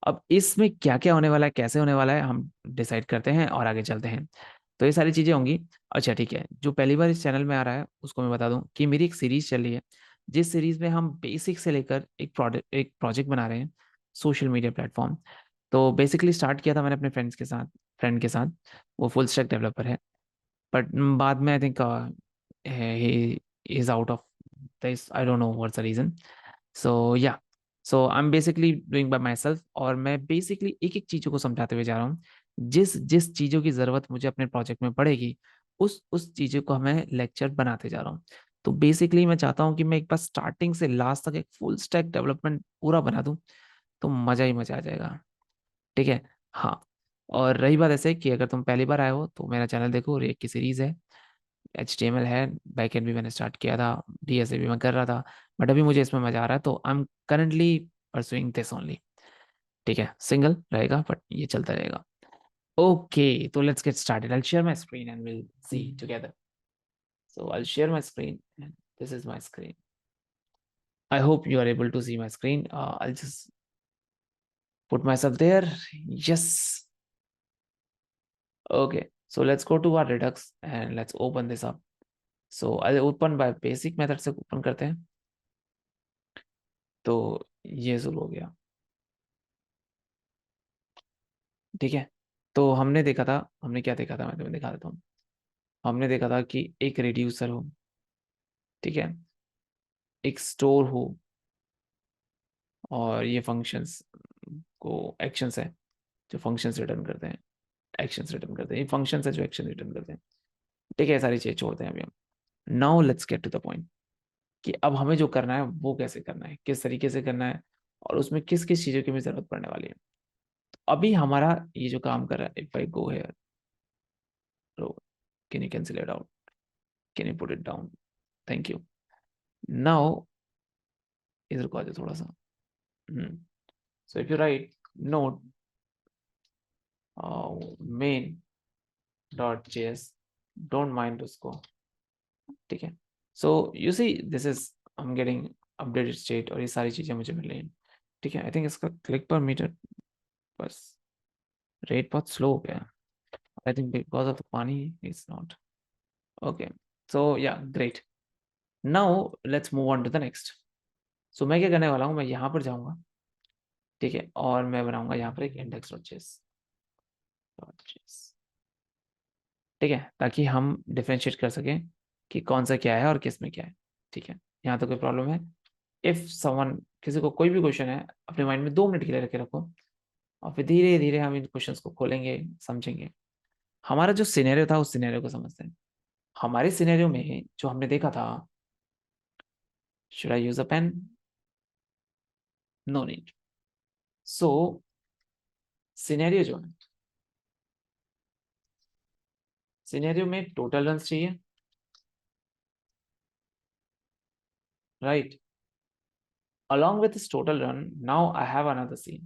अब इसमें क्या क्या होने वाला है, कैसे होने वाला है, हम डिसाइड करते हैं और आगे चलते हैं। तो ये सारी चीजें होंगी। अच्छा ठीक है, जो पहली बार इस चैनल में आ रहा है उसको मैं बता दूं कि मेरी एक सीरीज चल रही है, जिस सीरीज में हम बेसिक से लेकर एक प्रोजेक्ट बना रहे हैं, सोशल मीडिया प्लेटफॉर्म। तो बेसिकली स्टार्ट किया था मैंने अपने फ्रेंड के साथ। वो फुल स्टैक डेवलपर है, बट बाद में I think he is out of this, I don't know what's the reason. So yeah, so I am basically doing by my self, और मैं बेसिकली एक एक चीज़ों को समझाते हुए जा रहा हूँ। जिस जिस चीज़ों की ज़रूरत मुझे अपने प्रोजेक्ट में पड़ेगी, उस चीज़ों को मैं लेक्चर बनाते जा रहा हूँ। तो बेसिकली मैं चाहता हूँ कि मैं एक बार स्टार्टिंग से लास्ट तक एक फुल स्टैक डेवलपमेंट पूरा बना दूँ, तो मज़ा ही मज़ा आ जाएगा, ठीक है। हाँ, और रही बात ऐसे कि अगर तुम पहली बार आए हो तो मेरा चैनल देखो, रिएक्ट की सीरीज़ है, HTML है, बैकएंड भी मैंने स्टार्ट किया था, DSA भी मैं कर रहा था, बट अभी मुझे इसमें मजा आ रहा है, तो I am currently pursuing this only, ठीक है। सिंगल रहेगा बट ये चलता रहेगा। ओके, तो let's get started. I share my screen and will see together. So I share my screen, this is my screen. I hope you are able to see my screen. I'll just put myself there. Yes. Okay. So let's go to our Redux and let's open this up. So I'll open by basic method से open करते हैं। तो ये शुरू हो गया, ठीक है। तो हमने देखा था, हमने क्या देखा था, मैं तुम्हें दिखा देता हूँ। हमने देखा था कि एक रिड्यूसर हो, ठीक है, एक स्टोर हो, और ये फंक्शंस को एक्शंस है जो फंक्शंस रिटर्न करते हैं, एक्शंस रिटर्न करते हैं, ये फंक्शंस है जो एक्शन रिटर्न करते हैं, ठीक है। ये सारी चीजें छोड़ते हैं अभी हम। Now let's get to the point कि अब हमें जो करना है वो कैसे करना है, किस तरीके से करना है, और उसमें किस किस चीज़ों की हमें जरूरत पड़ने वाली है। तो अभी हमारा ये जो काम कर रहा है, if I go here, can you cancel it out, can you put it down, thank you. Now इधर को आ जाओ थोड़ा सा। So if you right note main dot JS, don't mind उसको, ठीक है। So you see this is, I am getting updated state, और ये सारी चीजें मुझे मिल रही हैं, ठीक है। आई थिंक इसका क्लिक पर मीटर, बस रेट बहुत स्लो हो गया, I think because of the pani is not okay. So yeah great, now let's move on to the next. So मैं क्या करने वाला हूँ, मैं यहाँ पर जाऊँगा, ठीक है, और मैं बनाऊंगा यहाँ पर एक इंडेक्स डॉट जेएस, ठीक है, ताकि हम डिफरेंशिएट कर सकें कि कौन सा क्या है और किस में क्या है, ठीक है। यहाँ तो कोई प्रॉब्लम है। इफ समवन, किसी को कोई भी क्वेश्चन है, अपने माइंड में 2 मिनट के लिए रखे रखो, और फिर धीरे धीरे हम इन क्वेश्चंस को खोलेंगे, समझेंगे। हमारा जो सिनेरियो था उस सिनेरियो को समझते हैं। हमारे सिनेरियो में जो हमने देखा था, should I use a pen? No need. So scenario जो है, सिनेरियो में टोटल रन चाहिए, right? along with this total run, now I have another scene.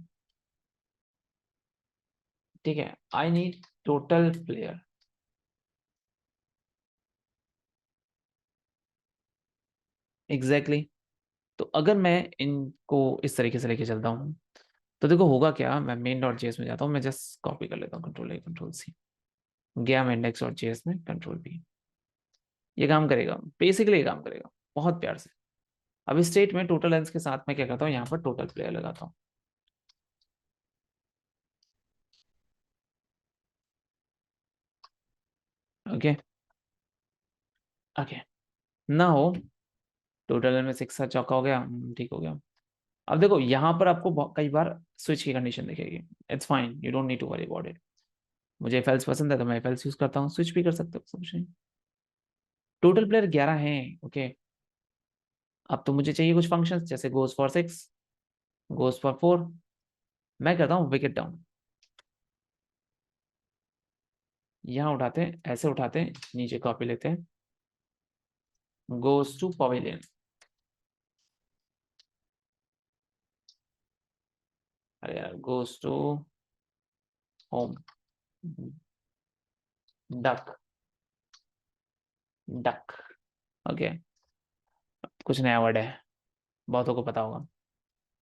ठीक है, I need total player. Exactly exactly. तो अगर मैं इनको इस तरीके से लेके चलता हूँ, तो देखो होगा क्या, मैं मेन डॉट जेएस में जाता हूँ, मैं जस्ट कॉपी कर लेता हूँ, कंट्रोल ए कंट्रोल सी, गया मैं इंडेक्स डॉट जेएस में, कंट्रोल बी। ये काम करेगा, बेसिकली ये काम करेगा बहुत प्यार से। अब इस स्टेट में टोटल लेंथ के साथ मैं क्या करता हूँ, यहाँ पर टोटल प्लेयर लगाता हूँ। ओके ओके, ना हो टोटल में 6 चौका हो गया, ठीक हो गया। अब देखो यहाँ पर आपको कई बार स्विच की कंडीशन दिखेगी, it's fine, you don't need to worry about it. मुझे एफ पसंद है तो मैं एफ यूज करता हूँ, स्विच भी कर सकते हो, सब कुछ नहीं। टोटल प्लेयर 11 हैं, ओके। अब तो मुझे चाहिए कुछ फंक्शंस, जैसे गोज फॉर 6, गोज फॉर 4। मैं करता हूँ विकेट डाउन। यहाँ उठाते हैं, ऐसे उठाते हैं, नीचे कॉपी लेते हैं, गोज टू पवेलियन। अरे यार, goes to home, duck, duck. Okay, कुछ नया वर्ड है, बहुतों को पता होगा।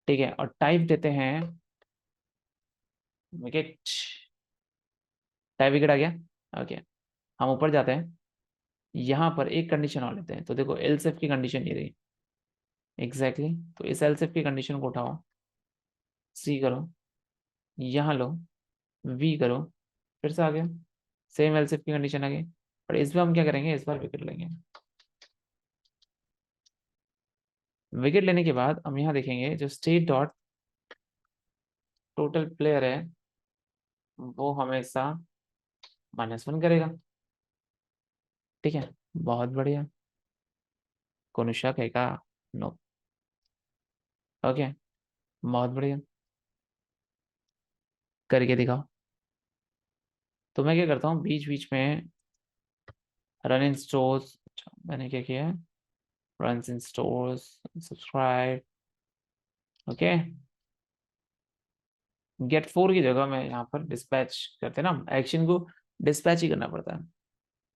ठीक है, और टाइप देते हैं विकेट। टाइप विकेट आ गया, ओके। हम ऊपर जाते हैं, यहाँ पर एक कंडीशन और लेते हैं, तो देखो एल्सेफ की कंडीशन ये रही। एग्जैक्टली तो इस एल्सेफ की कंडीशन को उठाओ, सी करो, यहाँ लो, वी करो, फिर से आ गया, सेम एल्सेफ की कंडीशन आ गई। पर इस बार हम क्या करेंगे, इस बार विकेट लेंगे। विकेट लेने के बाद हम यहाँ देखेंगे, जो स्टेट डॉट टोटल प्लेयर है वो हमेशा -1 करेगा। ठीक है, बहुत बढ़िया, कौन शक है का? नो। ओके, बहुत बढ़िया, करके दिखाओ। तो मैं क्या करता हूँ, बीच बीच में रन इन स्टोर्स, मैंने क्या किया है, run in stores, subscribe, okay. Get 4 की जगह मैं यहाँ पर डिस्पैच करते हैं ना, एक्शन को डिस्पैच ही करना पड़ता है।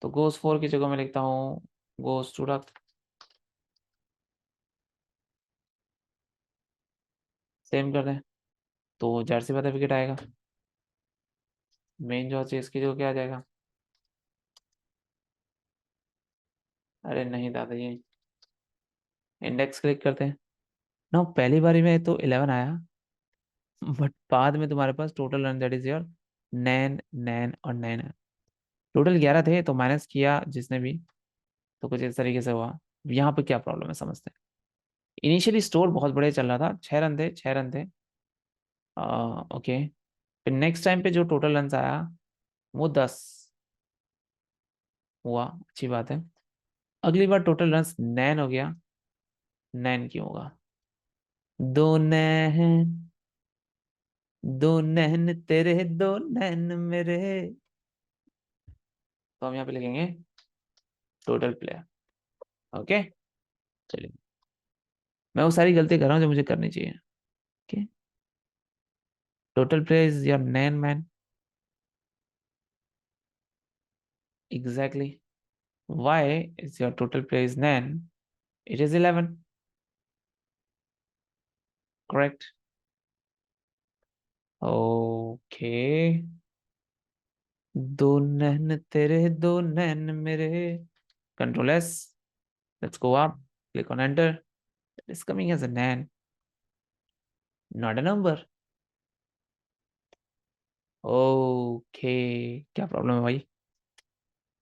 तो गोस 4 की जगह मैं लिखता हूँ गोस टू रख, सेम कर दें, तो जाहिर सी बात है विकेट आएगा। मेन जो चीज इसकी जो क्या आ जाएगा, अरे नहीं दादा, ये इंडेक्स क्लिक करते हैं ना, पहली बारी में तो 11 आया, बट बाद में तुम्हारे पास total run that is your NaN NaN और नैन है। टोटल 11 थे तो माइनस किया जिसने भी, तो कुछ इस तरीके से हुआ। यहाँ पे क्या प्रॉब्लम है समझते हैं। इनिशियली स्टोर बहुत बढ़िया चल रहा था, 6 रन थे, 6 रन थे, ओके। फिर नेक्स्ट टाइम पे जो टोटल रन आया वो 10 हुआ, अच्छी बात है। अगली बार टोटल रन 9 हो गया, 9 क्यों होगा, दो नैन, दो नैन तेरे, दो नैन मेरे। तो हम यहाँ पे लिखेंगे टोटल प्लेयर, ओके। चलिए, मैं वो सारी गलती कर रहा हूँ जो मुझे करनी चाहिए, okay. Total player is your nan man, exactly. Why is your total player is nan, it is 11, correct, okay. दो नैन तेरे, दो नैन मेरे, control S, let's go up, click on enter, it is coming as a nan, not a number. Okay, क्या problem है भाई,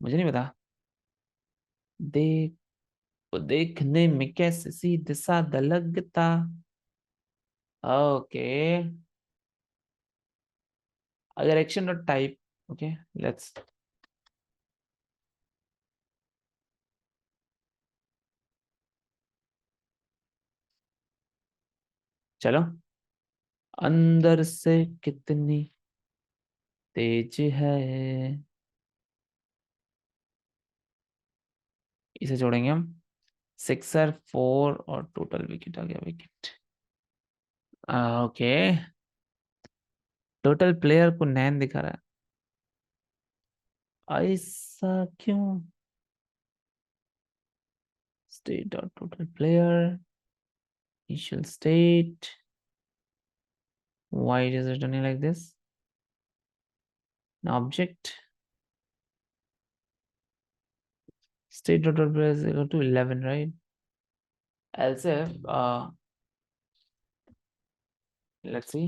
मुझे नहीं पता। देख, वो देखने में कैसे सीधा साधा लगता, ओके। अगर action dot type, okay, let's, चलो, अंदर से कितनी तेज है, इसे जोड़ेंगे हम। सिक्सर, फोर और टोटल विकेट आ गया, विकेट। ओके, टोटल प्लेयर को नैन दिखा रहा है, ऐसा क्यों? स्टेट और total player, initial state, why it is returning like this? An object, state total player is equal to 11, right? Else if let's see,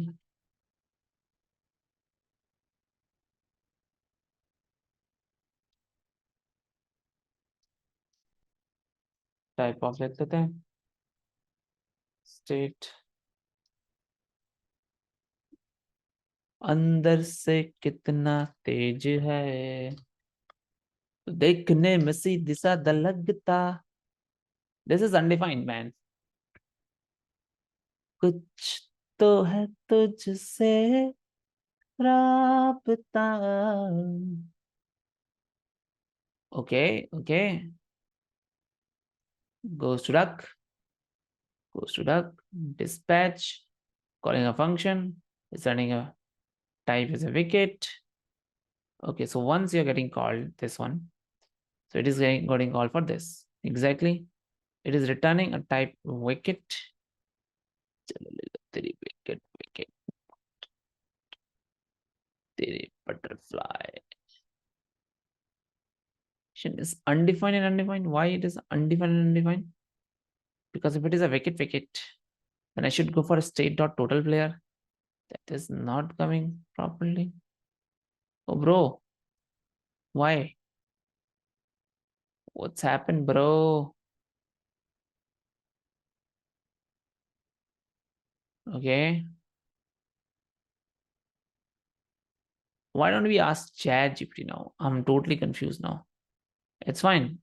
type of लिख लेते हैं, state अंदर से कितना तेज है, तो देखने में सीधी साधा लगता। दिस इज अनडिफाइंड मैन, कुछ तो है तुझसे राबता। Okay okay, goes to duck, goes to duck, dispatch, calling a function, returning a type as a wicket. Okay, so once you're getting called this one, so it is getting called for this. Exactly. It is returning a type wicket. तेरी wicket, wicket, तेरी butterfly. Is undefined and undefined. Why it is undefined and undefined? Because if it is a wicket, wicket, then I should go for a state dot total player. That is not coming properly. Oh, bro, why? What's happened, bro? Okay. Why don't we ask ChatGPT now? I'm totally confused now. It's fine.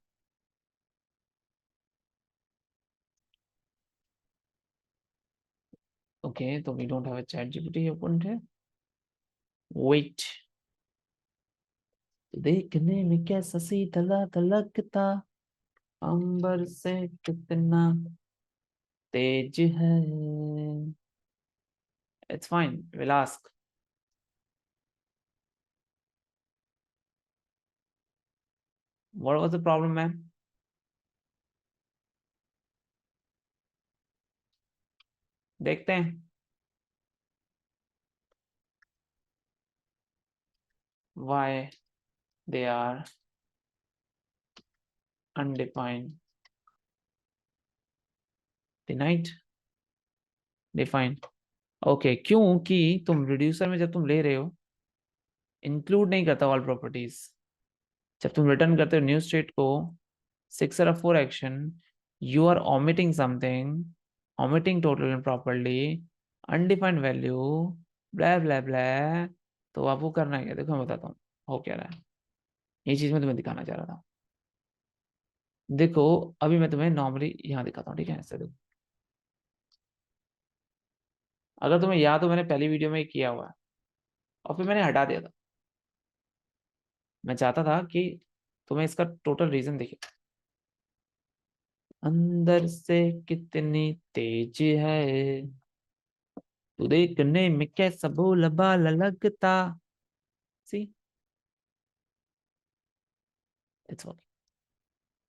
Okay, so we don't have a ChatGPT opened here. Wait. देखने में कैसा सीधा लगता, अंबर से कितना तेज है. It's fine. We'll ask. What was the problem, man? देखते हैं. Why they are undefined. Denied. Defined. Okay, क्योंकि तुम रिड्यूसर में जब तुम ले रहे हो इंक्लूड नहीं करता ऑल प्रॉपर्टीज. जब तुम रिटर्न करते हो न्यू स्टेट को, sixer of four action, you are omitting something, omitting total and properly, undefined value, blah blah blah. तो आपको करना है क्या? देखो मैं बताता हूँ हो क्या रहा है. ये चीज मैं तुम्हें दिखाना चाह रहा था. देखो, अभी मैं तुम्हें नॉर्मली यहाँ दिखाता हूँ, ठीक है? ऐसे देखो, अगर तुम्हें याद हो मैंने पहली वीडियो में किया हुआ है और फिर मैंने हटा दिया था. मैं चाहता था कि तुम्हें इसका टोटल रीजन दिखे. अंदर से कितनी तेज है, तू देखने में कैसा भोला भाला लगता. सी, इट्स ओके.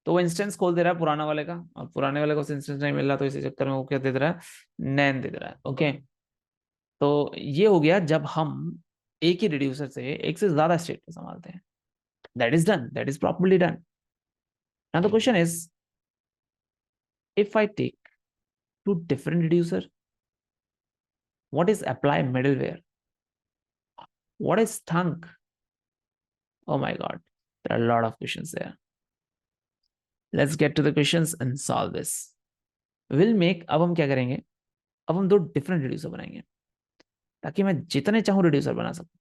तो वो इंस्टेंस खोल दे रहा है पुराना वाले का, और पुराने वाले को इंस्टेंस नहीं मिल रहा, तो इसी चक्कर में वो क्या दे दे रहा है, नैन दे दे रहा है. ओके, तो ये हो गया जब हम एक ही रिड्यूसर से एक से ज्यादा स्टेट को संभालते हैं. That is done, that is properly done. Now the question is, if I take two different reducer, what is apply middleware? What is thunk? Oh my god, there are a lot of questions there. Let's get to the questions and solve this. We'll make, अब हम क्या करेंगे, अब हम दो different reducer बनाएंगे ताकि मैं जितने चाहूं रिड्यूसर बना सकूं.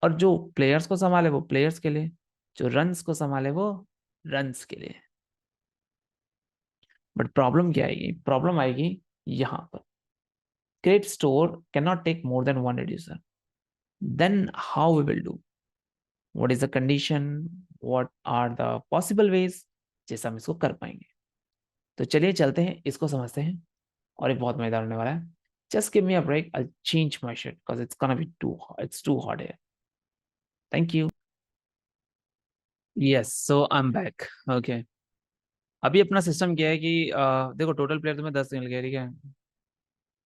और जो प्लेयर्स को संभाले वो प्लेयर्स के लिए, जो रन्स को संभाले वो रन्स के लिए. बट प्रॉब्लम क्या आएगी? प्रॉब्लम आएगी यहां पर. create store cannot take more than one reducer, then how we will do, what is the condition, what are the possible ways जैसे हम इसको कर पाएंगे। तो चलिए चलते हैं, इसको समझते हैं, और ये बहुत मजेदार होने वाला है। Just give me a break, I change my shirt because it's too hot here. Thank you. Yes, so I am back. Okay, अभी अपना सिस्टम क्या है कि देखो टोटल प्लेयर तुम्हें 10 मिल गए, ठीक है,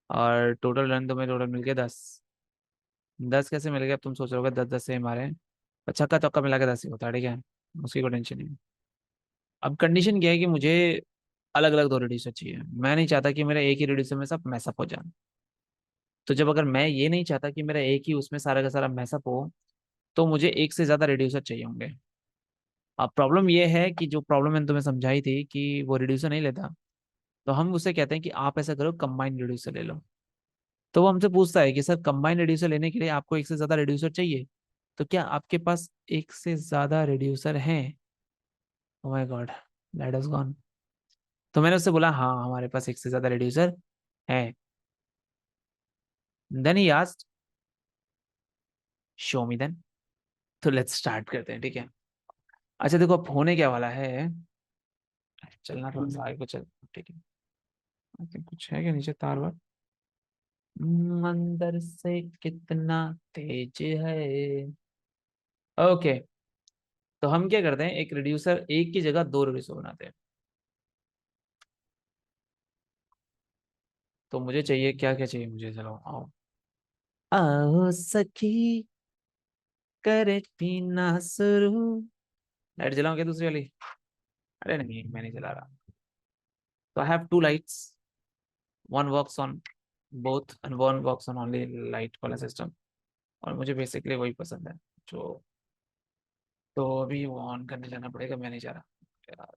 और टोटल रन तुम्हें टोटल मिल गए 10। 10 कैसे मिल गए, अब तुम सोच रहे होगे 10 10 से मारे, और छक्का चौका मिला के 10 ही होता है, ठीक है, उसकी कोई टेंशन नहीं। अब कंडीशन क्या है कि मुझे अलग अलग दो रिड्यूसर चाहिए, मैं नहीं चाहता कि मेरा एक ही रिड्यूसर में सब मैसअप हो जाए। तो जब अगर मैं ये नहीं चाहता कि मेरा एक ही उसमें सारा का सारा मैसअप हो, तो मुझे एक से ज्यादा रिड्यूसर चाहिए होंगे। अब प्रॉब्लम ये है कि जो प्रॉब्लम मैंने तुम्हें समझाई थी कि वो रिड्यूसर नहीं लेता, तो हम उसे कहते हैं कि आप ऐसा करो, कंबाइन रिड्यूसर ले लो। तो वो हमसे पूछता है कि सर कंबाइन रिड्यूसर लेने के लिए आपको एक से ज्यादा रिड्यूसर चाहिए, तो क्या आपके पास एक से ज्यादा रिड्यूसर हैं? Oh my God, that is gone. तो मैंने उससे बोला हाँ हमारे पास एक से ज्यादा रिड्यूसर है। Then he asked show me then. तो लेट्स स्टार्ट करते हैं, ठीक है। अच्छा देखो अब होने क्या वाला है, चलना थोड़ा सा आगे को चल, ठीक है। I think कुछ है क्या नीचे तार वार, अंदर से कितना तेज है। ओके, तो हम क्या करते हैं, एक रिड्यूसर एक की जगह दो रिड्यूसर बनाते हैं। तो मुझे चाहिए क्या क्या चाहिए मुझे, चलो आओ। आओ सखी करे पीना शुरू। लाइट जलाऊं क्या दूसरी वाली? अरे नहीं मैं नहीं जला रहा। तो I have two lights, one works on both and one works on only light वाला सिस्टम, और मुझे बेसिकली वही पसंद है जो। तो अभी वो ऑन करने जाना पड़ेगा, मैं नहीं जा रहा यार,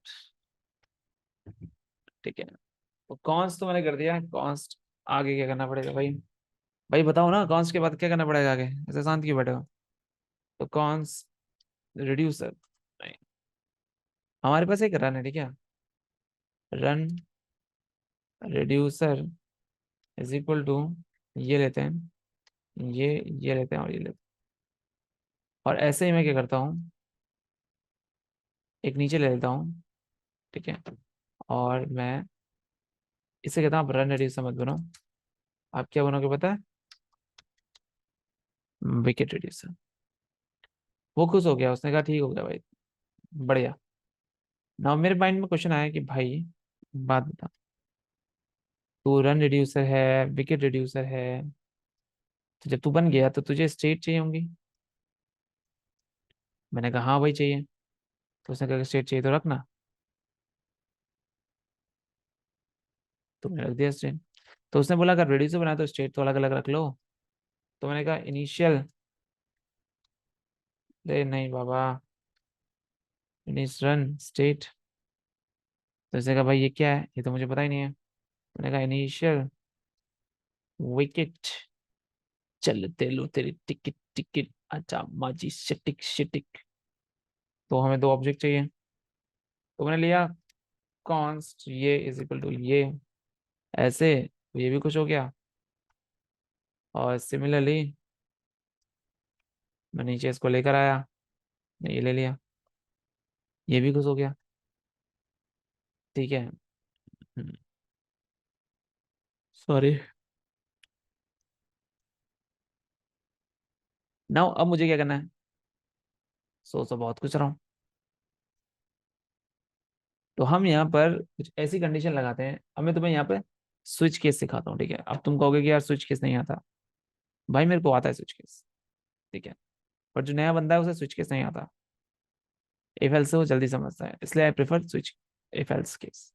ठीक है। तो कॉन्स तो मैंने कर दिया, कॉन्स्ट आगे क्या करना पड़ेगा भाई? भाई बताओ ना, कॉन्स्ट के बाद क्या करना पड़ेगा आगे, ऐसे शांत क्यों बैठे हो? तो कॉन्स रिड्यूसर नहीं, हमारे पास एक रन है, ठीक है, run reducer is equal to, ये लेते हैं, ये लेते हैं और ये लेते हैं, और ऐसे ही मैं क्या करता हूँ, एक नीचे ले लेता हूँ, ठीक है, और मैं इसे कहता हूँ आप रन रिड्यूसर मत बनाओ, आप क्या बनोगे पता है? Wicket reducer. वो खुश हो गया, उसने कहा ठीक हो गया भाई, बढ़िया। नाउ मेरे माइंड में क्वेश्चन आया कि भाई बात बता, तू रन रिड्यूसर है, विकेट रिड्यूसर है, तो जब तू बन गया तो तुझे स्टेट चाहिए होंगी। मैंने कहा हाँ भाई चाहिए। तो उसने कहा स्टेट चाहिए तो रखना, तो मैंने रख दिया स्टेट। तो उसने बोला अगर रिड्यूसर बना तो स्टेट तो अलग अलग रख लो। तो मैंने कहा इनिशियल, अरे नहीं बाबा, इनिश रन स्टेट। तो उसने कहा भाई ये क्या है, ये तो मुझे पता ही नहीं है। मैंने कहा इनिशियल विकेट, चल तेलू तेरी टिकट टिकट, अच्छा माजी शिटिक शिटिक। तो हमें दो ऑब्जेक्ट चाहिए, तो मैंने लिया कॉन्स्ट ये इज इक्वल टू ये, ऐसे तो ये भी कुछ हो गया, और सिमिलरली मैं नीचे इसको लेकर आया, मैं ये ले लिया, ये भी कुछ हो गया, ठीक है। सॉरी। नाउ अब मुझे क्या करना है, सोच तो बहुत कुछ रहा हूँ। तो हम यहाँ पर कुछ ऐसी कंडीशन लगाते हैं, अब मैं तुम्हें यहाँ पे स्विच केस सिखाता हूँ, ठीक है। अब तुम कहोगे कि यार स्विच केस नहीं आता, भाई मेरे को आता है स्विच केस, ठीक है, पर जो नया बंदा है उसे स्विच केस नहीं आता। इफ एल्स से वो जल्दी समझता है, इसलिए I prefer switch if else case.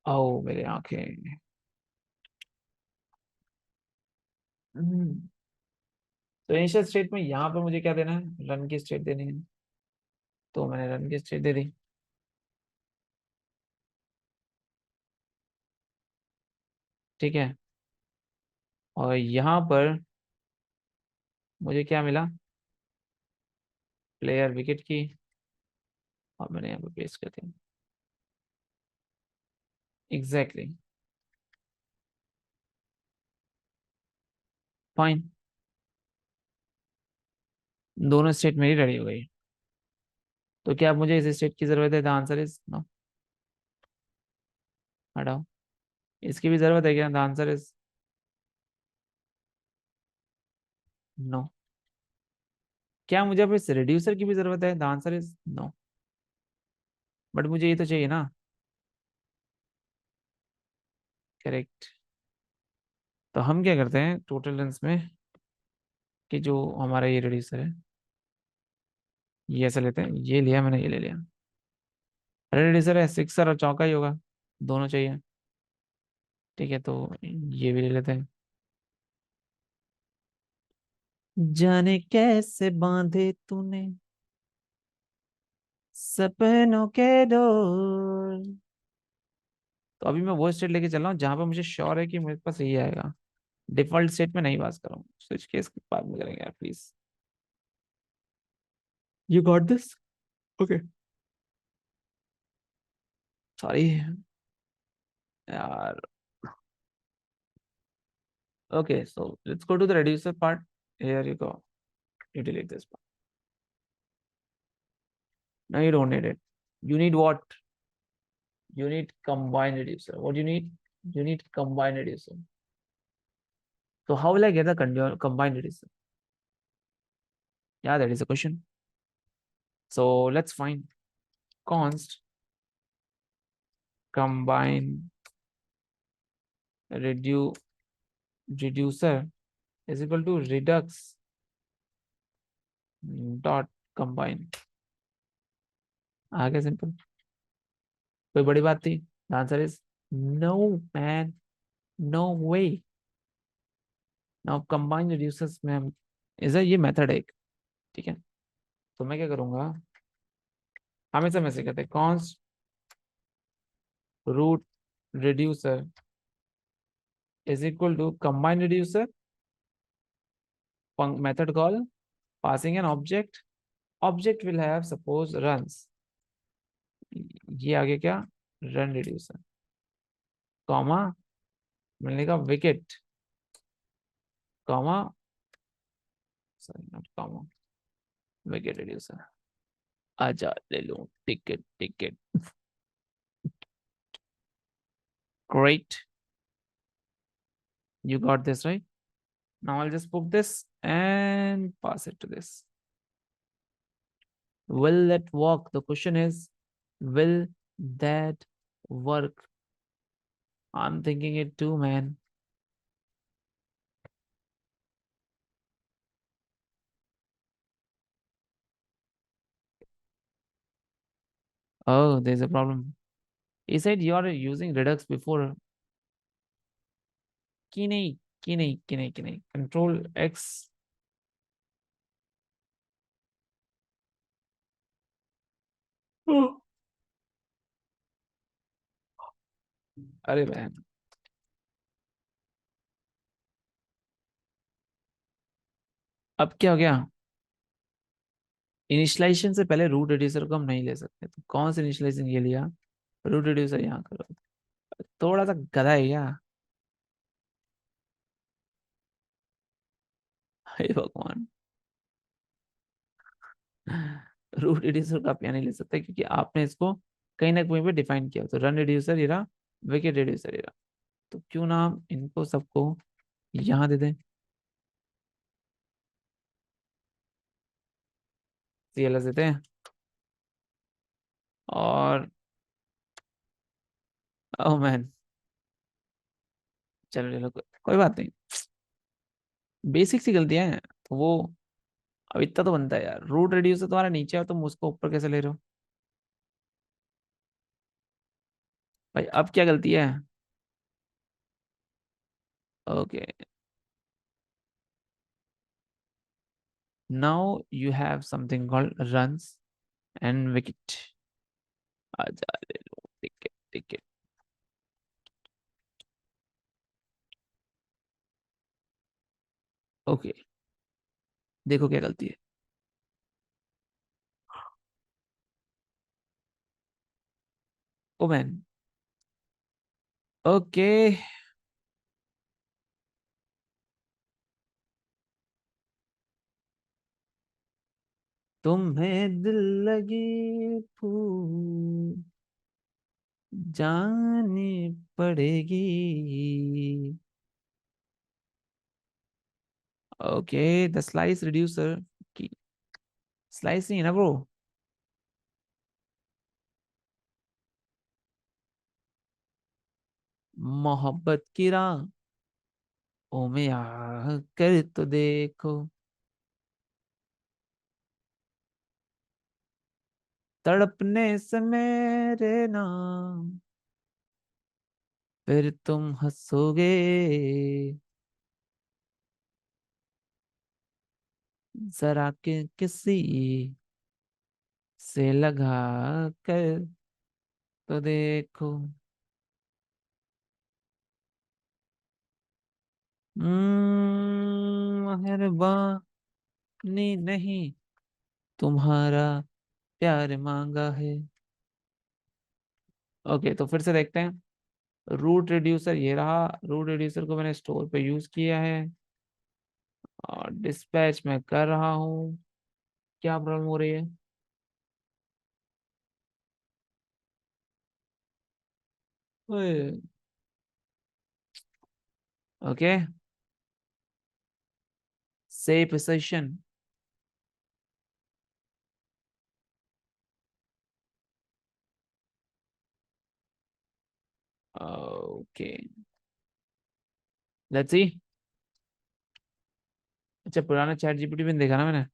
ओ मेरे आंखें। हम्म, तो इनिशियल स्टेट में यहाँ पर मुझे क्या देना है, रन की स्टेट देनी है, तो मैंने रन की स्टेट दे दी, ठीक है। और यहाँ पर मुझे क्या मिला, प्लेयर विकेट की, और मैंने यहाँ पे पेस्ट कर दिया। एग्जैक्टली, फाइन, दोनों स्टेट मेरी रेडी हो गई। तो क्या अब मुझे इस स्टेट की जरूरत है? The answer is no. हटाओ, इसकी भी जरूरत है क्या? The answer is no. क्या मुझे अब इस रिड्यूसर की भी जरूरत है? The answer is no. But मुझे ये तो चाहिए ना। करेक्ट। तो हम क्या करते हैं टोटल लेंस में, कि जो हमारा ये रिड्यूसर है, ये ऐसा लेते हैं, ये लिया मैंने, ये ले लिया। अरे रिड्यूसर है, सिक्सर और चौका ही होगा, दोनों चाहिए। ठीक है, तो ये भी ले लेते हैं। जाने कैसे बांधे तूने सपनों के डोर। तो अभी मैं वो स्टेट लेके चल रहा हूँ जहां पे मुझे श्योर है कि मेरे पास यही आएगा। डिफॉल्ट स्टेट में नहीं बात कर रहा हूँ, स्विच केस के बाद में करेंगे यार please. You got this? Okay. Sorry यार। Okay, so let's go to the reducer part. Here you go. You delete this part. No, you don't need it. You need what? You need combined reducer. What do you need? You need combined reducer. So how will I get the combined reducer? Yeah, that is a question. So let's find const combine reducer is equal to redux dot combine. आगे simple, कोई बड़ी बात थी? Answer is no man, no way. Now combine reducers में हम is ये method है एक, ठीक है। तो मैं क्या करूंगा, हमेशा में से कहते हैं const root reducer is equal to combine reducer method call passing an object will have suppose runs, ये आगे क्या, रन रिड्यूसर, कॉमा मिलने का wicket, comma, sorry not comma, wicket reducer. आजा ले लो ticket ticket. Great, you got this right. Now I'll just put this and pass it to this. Will that work? The question is, will that work? I'm thinking it too, man. Oh, there's a problem. He said you're using Redux before. कि नहीं, कि नहीं, कि नहीं, कि नहीं, control x. अरे बहन, अब क्या हो गया? इनिशियलाइजेशन से पहले रूट रिड्यूसर को हम नहीं ले सकते, तो कौन सा इनिशियलाइजेशन ये लिया? रूट रिड्यूसर यहाँ करो। थोड़ा सा गधा है क्या? हे भगवान। रूट रिड्यूसर का आप यहाँ नहीं ले सकते क्योंकि आपने इसको कहीं ना कहीं पे डिफाइन किया। तो रन रिड्यूसर ये रहा, विकेट रिड्यूसर ये रहा। तो क्यों ना हम इनको सबको यहाँ दे दें, CLS देते हैं। और ओ मैन, चलो चलो, कोई बात नहीं, बेसिक सी गलतियां हैं तो वो, अब इतना तो बनता है यार। रूट रिड्यूसर तुम्हारा नीचे है, तुम उसको ऊपर कैसे ले रहे हो भाई? अब क्या गलती है? Okay, now you have something called runs and wicket. आजा ले लो टिकट टिकट। ओके, देखो क्या गलती है। ओ मैन, ओके, तुम्हें दिल लगी फूल जानी पड़ेगी। ओके, द स्लाइस रिड्यूसर की स्लाइस नहीं है ना ब्रो। मोहब्बत की राह ओ में आ कर तो देखो, तड़पने से मेरे नाम फिर तुम हंसोगे, जरा के किसी से लगा कर तो देखो। मेहरबानी नहीं, तुम्हारा प्यार मांगा है। ओके, तो फिर से देखते हैं। रूट रिड्यूसर ये रहा, रूट रिड्यूसर को मैंने स्टोर पे यूज किया है और डिस्पैच में कर रहा हूँ। क्या प्रॉब्लम हो रही है? Okay, save session. Okay, let's सी। अच्छा, पुराना चैट जीपीटी में देखा ना मैंने,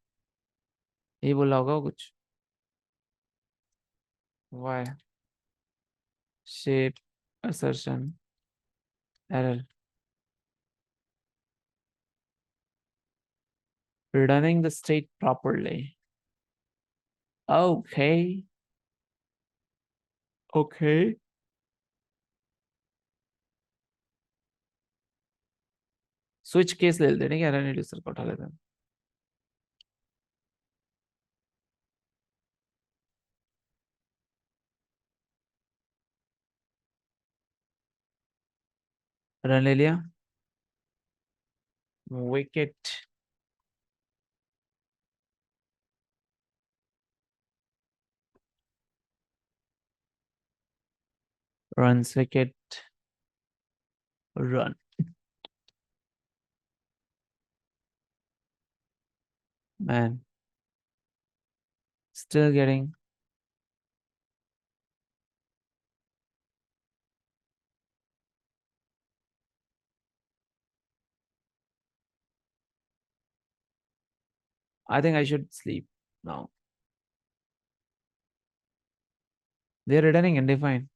यही बोला होगा वो कुछ। Why shape assertion error returning the state properly. Okay, okay. Switch case ले लेते हैं क्या, रन रिड्यूसर को उठा लेते हैं। रन ले लिया। Wicket, run wicket, run. Man, still getting। I think I should sleep now. They're returning undefined.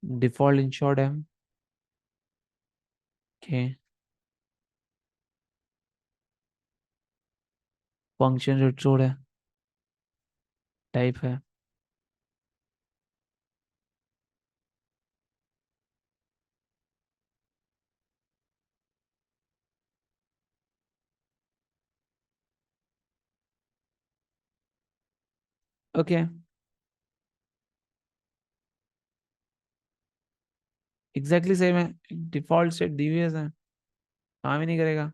Default insured M। Okay, function रिट्रोड है, टाइप है। ओके, एग्जैक्टली सेम है। डिफॉल्ट स्टेट डीवीएस है, काम ही नहीं करेगा।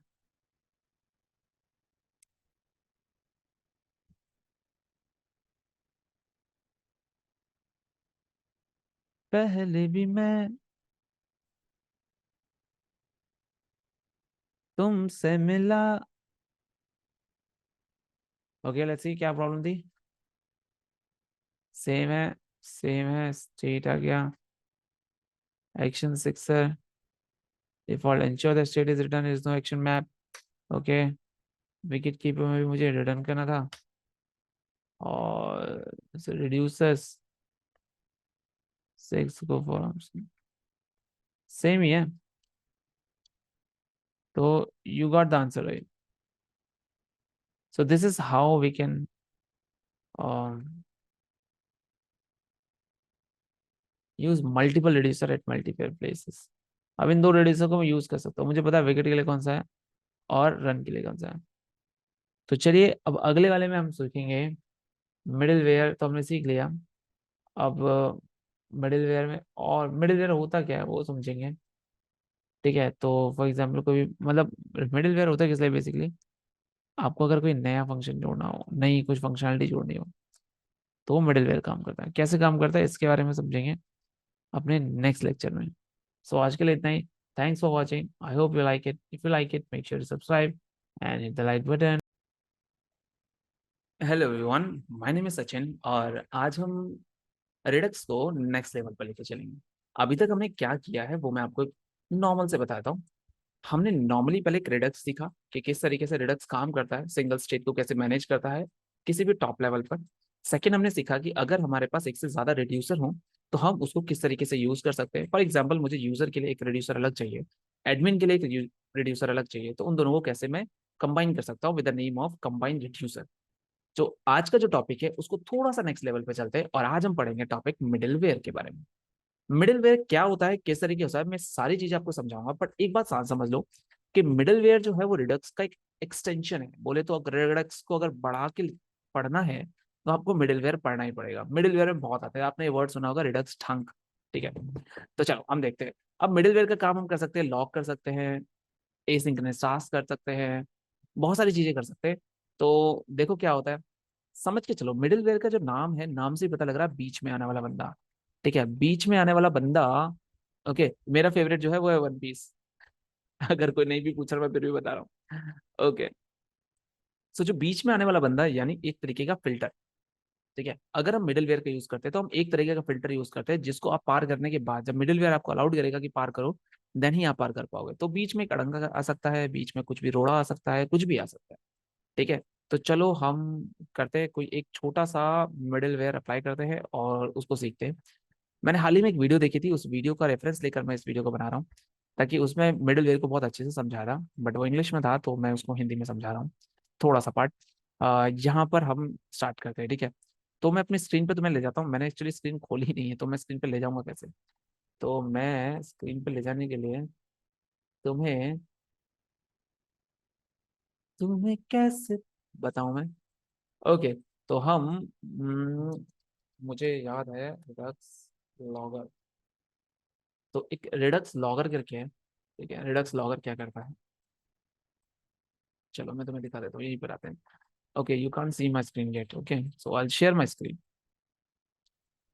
पहले भी मैं तुमसे मिला। ओके, लेट्स सी क्या प्रॉब्लम थी। सेम है, सेम है, स्टेट आ गया। Action sixer default ensure the state is return is no action map. Okay, wicket keeper में भी मुझे रिटर्न करना था, और रिड्यूसर्स सिक्स को फॉर्म्स सेम ही है। तो you got the answer right. So this is how we can use multiple reducer at multiple places. अब इन दो रिड्यूसर को मैं यूज कर सकता हूँ, मुझे पता है विकेट के लिए कौन सा है और रन के लिए कौन सा है। तो चलिए अब अगले वाले में हम सीखेंगे मिडिल वेयर तो हमने सीख लिया। अब मिडिल वेयर में, और मिडिल वेयर होता क्या है वो समझेंगे। ठीक है, तो फॉर एग्जाम्पल कोई मतलब मिडिल वेयर होता है किस लिए, बेसिकली आपको अगर कोई नया फंक्शन जोड़ना हो, नई कुछ फंक्शनलिटी जोड़नी हो, तो वो मिडिल वेयर काम करता है। कैसे काम करता है इसके बारे में समझेंगे अपने नेक्स्ट लेक्चर में। सो आज के लिए इतना ही। Thanks for watching, I hope you like it. If you like it, make sure to subscribe and hit the like button. Hello everyone, my name is Sachin और आज हम रिडक्स को नेक्स्ट लेवल पर लेके चलेंगे। अभी तक हमने क्या किया है वो मैं आपको नॉर्मल से बताता हूँ। हमने नॉर्मली पहले एक रिडक्स सीखा कि किस तरीके से रिडक्स काम करता है, सिंगल स्टेट को कैसे मैनेज करता है किसी भी टॉप लेवल पर। सेकेंड, हमने सीखा कि अगर हमारे पास एक से ज्यादा रिड्यूसर हो तो हम उसको किस तरीके से यूज कर सकते हैं। फॉर एग्जाम्पल, मुझे यूजर के लिए एक रिड्यूसर अलग चाहिए, एडमिन के लिए एक रिड्यूसर अलग चाहिए, तो उन दोनों को कैसे मैं कंबाइन कर सकता हूँ with the name of combine reducer. जो आज का जो टॉपिक है उसको थोड़ा सा नेक्स्ट लेवल पे चलते हैं और आज हम पढ़ेंगे टॉपिक मिडिलवेयर के बारे में। मिडिलवेयर क्या होता है, किस तरीके होता है, मैं सारी चीजें आपको समझाऊंगा। बट एक बात समझ लो कि मिडिलवेयर जो है वो रिडक्स का एक एक्सटेंशन है। बोले तो अगर रिडक्स को अगर बढ़ा के पढ़ना है तो आपको मिडिलवेयर पढ़ना ही पड़ेगा। मिडिलवेयर में बहुत आता है, आपने ये वर्ड सुना होगा रिडक्स ठंक। ठीक है, तो चलो हम देखते हैं। अब मिडिलवेयर का काम हम कर सकते हैं, लॉक कर सकते हैं, एसिंक्रोनस टास्क कर सकते हैं, बहुत सारी चीजें कर सकते हैं। तो देखो क्या होता है, समझ के चलो। मिडिल वेयर का जो नाम है, नाम से ही पता लग रहा है बीच में आने वाला बंदा। ठीक है, बीच में आने वाला बंदा। ओके, मेरा फेवरेट जो है वो है वन पीस। अगर कोई नहीं भी पूछ रहा मैं फिर भी बता रहा हूँ। ओके, सो जो बीच में आने वाला बंदा है, यानी एक तरीके का फिल्टर। ठीक है, अगर हम मिडिल वेयर का यूज करते हैं तो हम एक तरीके का फिल्टर यूज करते हैं जिसको आप पार करने के बाद, जब मिडिल वेयर आपको अलाउड करेगा कि पार करो, देन ही आप पार कर पाओगे। तो बीच में एक अड़ंगा आ सकता है, बीच में कुछ भी रोड़ा आ सकता है, कुछ भी आ सकता है। ठीक है, तो चलो हम करते हैं, कोई एक छोटा सा मिडिल वेयर अप्लाई करते हैं और उसको सीखते हैं। मैंने हाल ही में एक वीडियो देखी थी, उस वीडियो का रेफरेंस लेकर मैं इस वीडियो को बना रहा हूँ, ताकि उसमें मिडिल वेयर को बहुत अच्छे से समझा था, बट वो इंग्लिश में था तो मैं उसको हिंदी में समझा रहा हूँ थोड़ा सा पार्ट। यहाँ पर हम स्टार्ट करते हैं। ठीक है, तो मैं अपनी स्क्रीन पे तुम्हें ले जाता हूँ। मैंने एक्चुअली स्क्रीन खोली ही नहीं है, तो मैं स्क्रीन पे ले जाऊंगा कैसे। तो मैं स्क्रीन पे ले जाने के लिए तुम्हें तुम्हें कैसे बताऊं मैं। ओके, तो हम मुझे याद है रिडक्स लॉगर। तो एक रिडक्स लॉगर करके है। ठीक है, रिडक्स लॉगर क्या करता है, चलो मैं तुम्हें दिखा देता हूँ, यहीं पर आते हैं। Okay, you can't see my screen get. Okay, so I share my screen.